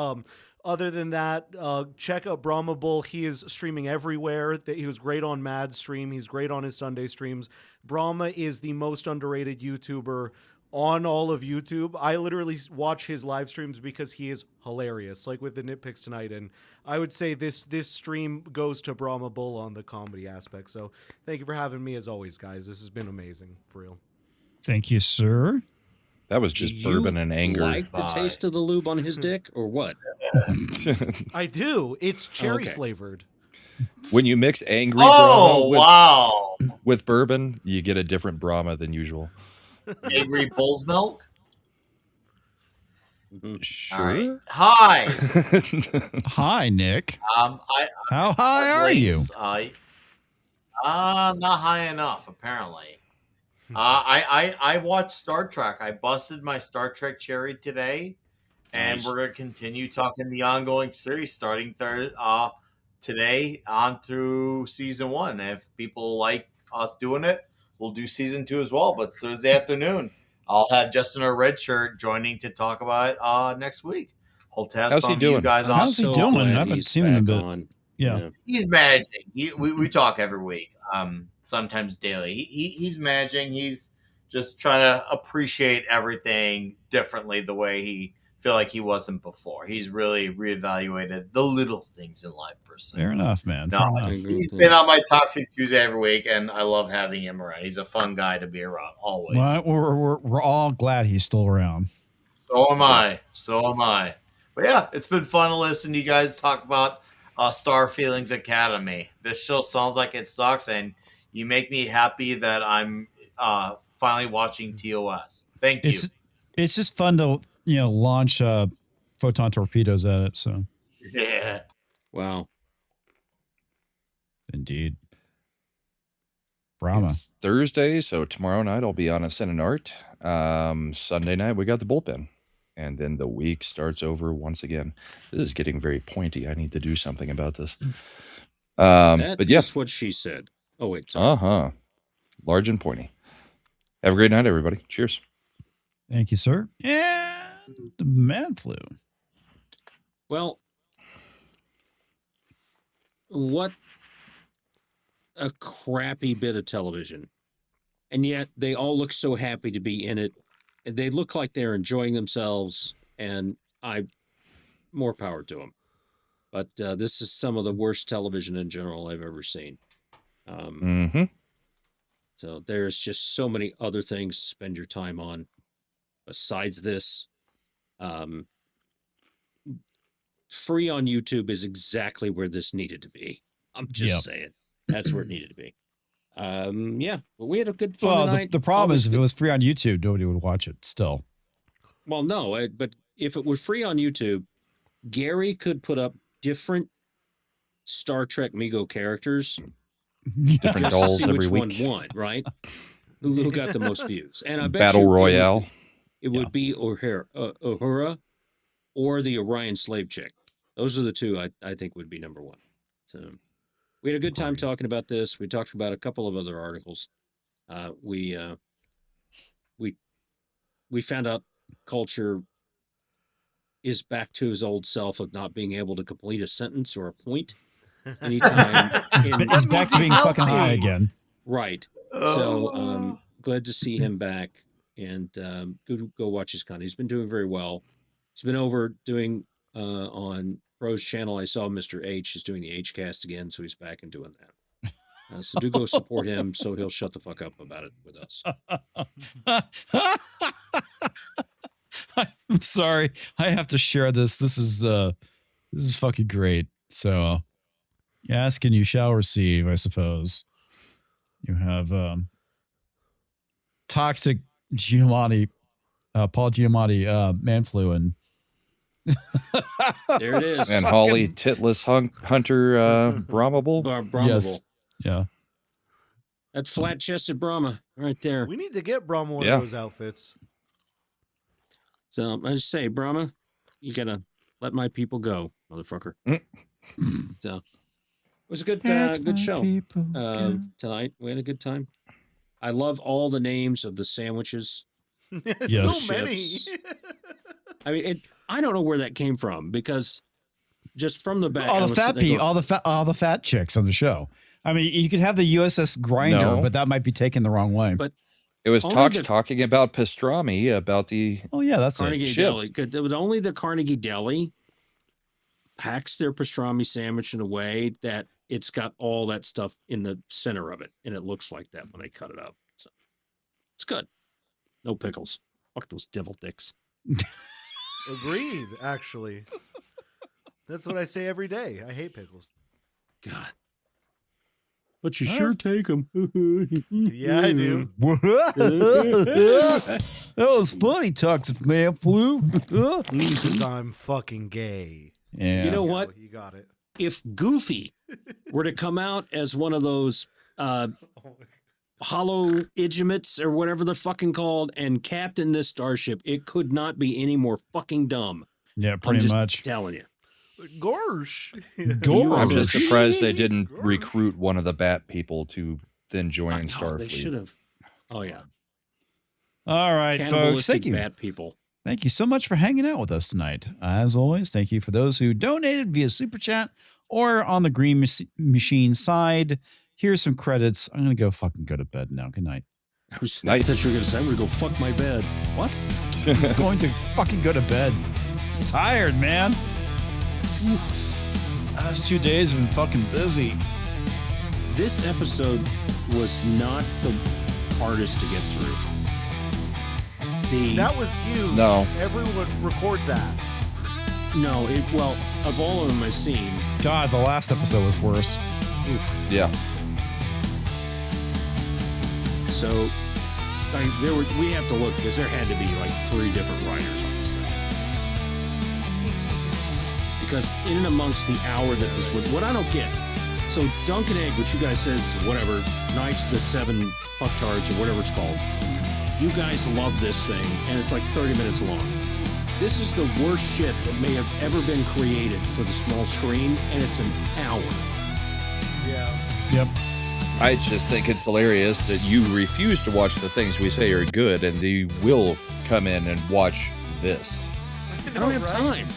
other than that, check out Brahma Bull. He is streaming everywhere. He was great on Mad Stream. He's great on his Sunday streams. Brahma is the most underrated YouTuber on all of YouTube. I literally watch his live streams because he is hilarious, like with the nitpicks tonight. And I would say this stream goes to Brahma Bull on the comedy aspect. So thank you for having me as always, guys. This has been amazing, for real. Thank you, sir. That was just bourbon and anger. Like the taste of the lube on his dick, or what? I do. It's cherry Okay. flavored. When you mix angry Oh, Brahma wow. with bourbon, you get a different Brahma than usual. Angry Bull's Milk? Sure. All right. Hi. Hi, Nick. I How high are you? Not high enough, apparently. I watched Star Trek. I busted my Star Trek cherry today, and Nice. we're gonna continue talking the ongoing series starting today on through season 1. If people like us doing it, we'll do season 2 as well. But Thursday afternoon, I'll have Justin our red shirt joining to talk about it next week. Hope to have How's some he of you doing? guys on. How's he So doing? glad I haven't he's seen him in a back bit. on. Yeah. He's managing. We talk every week, sometimes daily. He's managing. He's just trying to appreciate everything differently the way he feel like he wasn't before. He's really reevaluated the little things in life per se. Fair enough, man. No, Fair enough. he's been on my Toxic Tuesday every week, and I love having him around. He's a fun guy to be around, always. Well, we're all glad he's still around. So am I. So am I. But yeah, it's been fun to listen to you guys talk about Star Feelings Academy. This show sounds like it sucks, and you make me happy that I'm finally watching TOS. Thank you. It's just fun to launch photon torpedoes at it. So Yeah. Wow. indeed, Brahma. It's Thursday, so tomorrow night I'll be on a Sin and Art. Sunday night we got the bullpen, and then the week starts over once again. This is getting very pointy. I need to do something about this. But yeah, That's what she said. Oh wait, sorry. Large and pointy. Have a great night, everybody. Cheers. Thank you, sir. And the man flu. Well, what a crappy bit of television. And yet they all look so happy to be in it. They look like they're enjoying themselves, and more power to them. But this is some of the worst television in general I've ever seen. So there's just so many other things to spend your time on besides this. Free on YouTube is exactly where this needed to be. I'm just saying. That's where it needed to be. Yeah, but we had a good fun tonight. The problem is if it was free on YouTube, nobody would watch it still. Well, no, but if it were free on YouTube, Gary could put up different Star Trek Mego characters. Different dolls every week. Which one won, right? Who got the most views? And I bet Battle Royale. It would be Uhura or the Orion slave chick. Those are the two I think would be number one. So we had a good time talking about this. We talked about a couple of other articles. We found out Culture is back to his old self of not being able to complete a sentence or a point anytime. He's back to being fucking high again. Right. So glad to see him back, and go watch his content. He's been doing very well. He's been over doing on Bro's channel. I saw Mr. H is doing the H cast again, so he's back and doing that. So do go support him so he'll shut the fuck up about it with us. I'm sorry. I have to share this. This is fucking great. So you ask and you shall receive, I suppose. You have toxic Giamatti, Paul Giamatti, Manflu, and there it is. And Holly Titless Hunter Brahmable. Brahmable. Yes. Yeah. That's flat-chested Brahma right there. We need to get Brahma one of those outfits. So I just say, Brahma, you gotta let my people go, motherfucker. So it was a good show tonight. We had a good time. I love all the names of the sandwiches. Yes. So many. I mean, I don't know where that came from, because just from the back, all the fat chicks on the show. I mean, you could have the USS Grinder, but that might be taken the wrong way. But it was talking about pastrami, about the that's Carnegie Deli. But only the Carnegie Deli packs their pastrami sandwich in a way that it's got all that stuff in the center of it, and it looks like that when they cut it up. So it's good. No pickles. Fuck those devil dicks. Agreed, actually. That's what I say every day. I hate pickles. God. But you sure take them. Yeah, I do. That was funny, toxic man flu. Because I'm fucking gay. Yeah. You know what? You got it. If Goofy were to come out as one of those hollow igimates or whatever they're fucking called and captain this starship, it could not be any more fucking dumb. Yeah, pretty much. Telling you. Gorsh. I'm just surprised they didn't recruit one of the Bat people to then join Starfleet. They should have. Oh, yeah. All right, folks. Thank you. Bad people. Thank you so much for hanging out with us tonight. As always, thank you for those who donated via Super Chat or on the Green Machine side. Here's some credits. I'm going to go to bed now. Good night. I thought you were going to say, I'm going to go fuck my bed. What? I'm going to fucking go to bed. I'm tired, man. Last 2 days have been fucking busy. This episode was not the hardest to get through. That was huge. No. Everyone record that. No, well, of all of them I've seen, God, the last episode was worse. Yeah. so we have to look because there had to be like 3 different writers on this thing. Because in and amongst the hour that this was, what I don't get. So Dunk and Egg, which you guys says whatever, Knights of the 7 Fucktards or whatever it's called. You guys love this thing, and it's like 30 minutes long. This is the worst shit that may have ever been created for the small screen, and it's an hour. Yeah. Yep. I just think it's hilarious that you refuse to watch the things we say are good, and they will come in and watch this. I don't have time.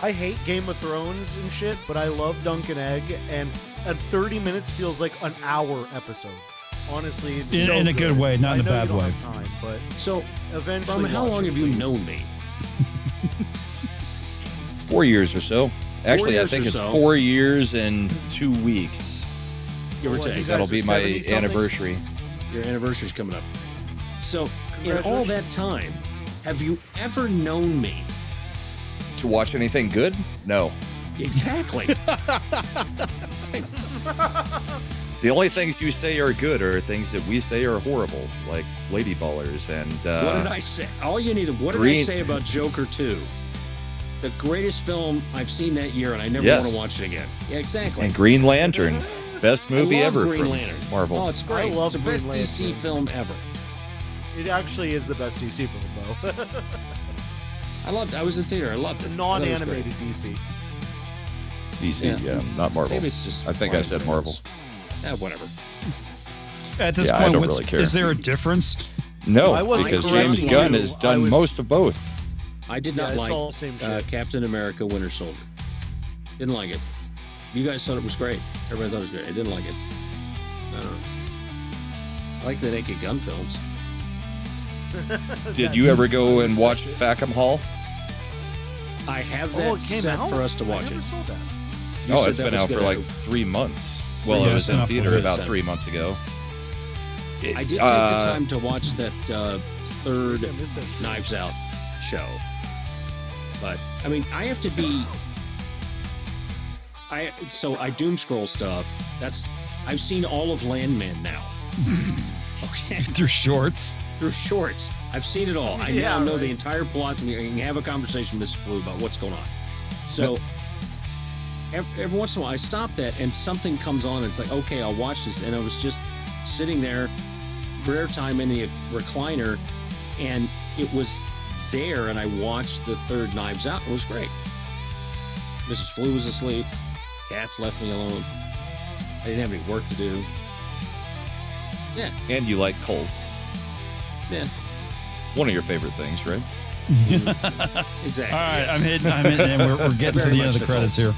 I hate Game of Thrones and shit, but I love Dunk and Egg, and 30 minutes feels like an hour episode. Honestly, it's so in a good way, not in a I know bad you don't way. have time, but So, eventually, from how watch long it, have you please. known me? 4 years or so. Actually, I years think or it's so. 4 years and 2 weeks. Give or What, take. you guys That'll are be my 70-something? anniversary. Your anniversary's coming up. So, in all that time, have you ever known me? To watch anything good? No. Exactly. The only things you say are good are things that we say are horrible, like Lady Ballers and What did I say? All you need. What did I Green- say about Joker 2? The greatest film I've seen that year, and I never Yes. want to watch it again. Yeah, exactly. and Green Lantern. Best movie I love ever Green from Lantern. Marvel. Oh, it's great. I love it's the Green best DC Lantern. film ever. It actually is the best DC film, though. I loved. I was in theater. I loved it. I thought it was great. Non-animated DC. DC, yeah, not Marvel. Maybe it's just. I think I said Marvel. Whatever. At this Yeah, I point, don't really care. is there a difference? No, I wasn't because correcting James Gunn you. has done I was- most of both. I did Yeah, not it's like all same shit. Captain America: Winter Soldier. Didn't like it. You guys thought it was great. Everybody thought it was great. I didn't like it. I don't know. I like the Naked Gun films. Did you ever go and watch Fackham Hall? I have Oh, that it came set out? for us to watch I it. never saw that. You Oh, said it's that been was out for gonna- like 3 months. Well, Yeah, it it's was been in out for theater a about bit. 3 months ago. I did take the time to watch that third I missed that shit. Knives Out show. But I mean, I have to be. I doom scroll stuff. I've seen all of Landman now. Okay, Through shorts. through shorts. I've seen it all. I Yeah, now know right. the entire plot, and you can have a conversation with Mrs. Flu about what's going on. So every once in a while, I stop that, and something comes on. And it's like, okay, I'll watch this, and I was just sitting there, rare time in the recliner, and it was there, and I watched the third Knives Out. It was great. Mrs. Flu was asleep. Cats left me alone. I didn't have any work to do. Yeah, And you like cults. yeah, One of your favorite things, right? exactly. All right, yes. I'm hitting, and we're getting to Very the end of much the the credits cults. here.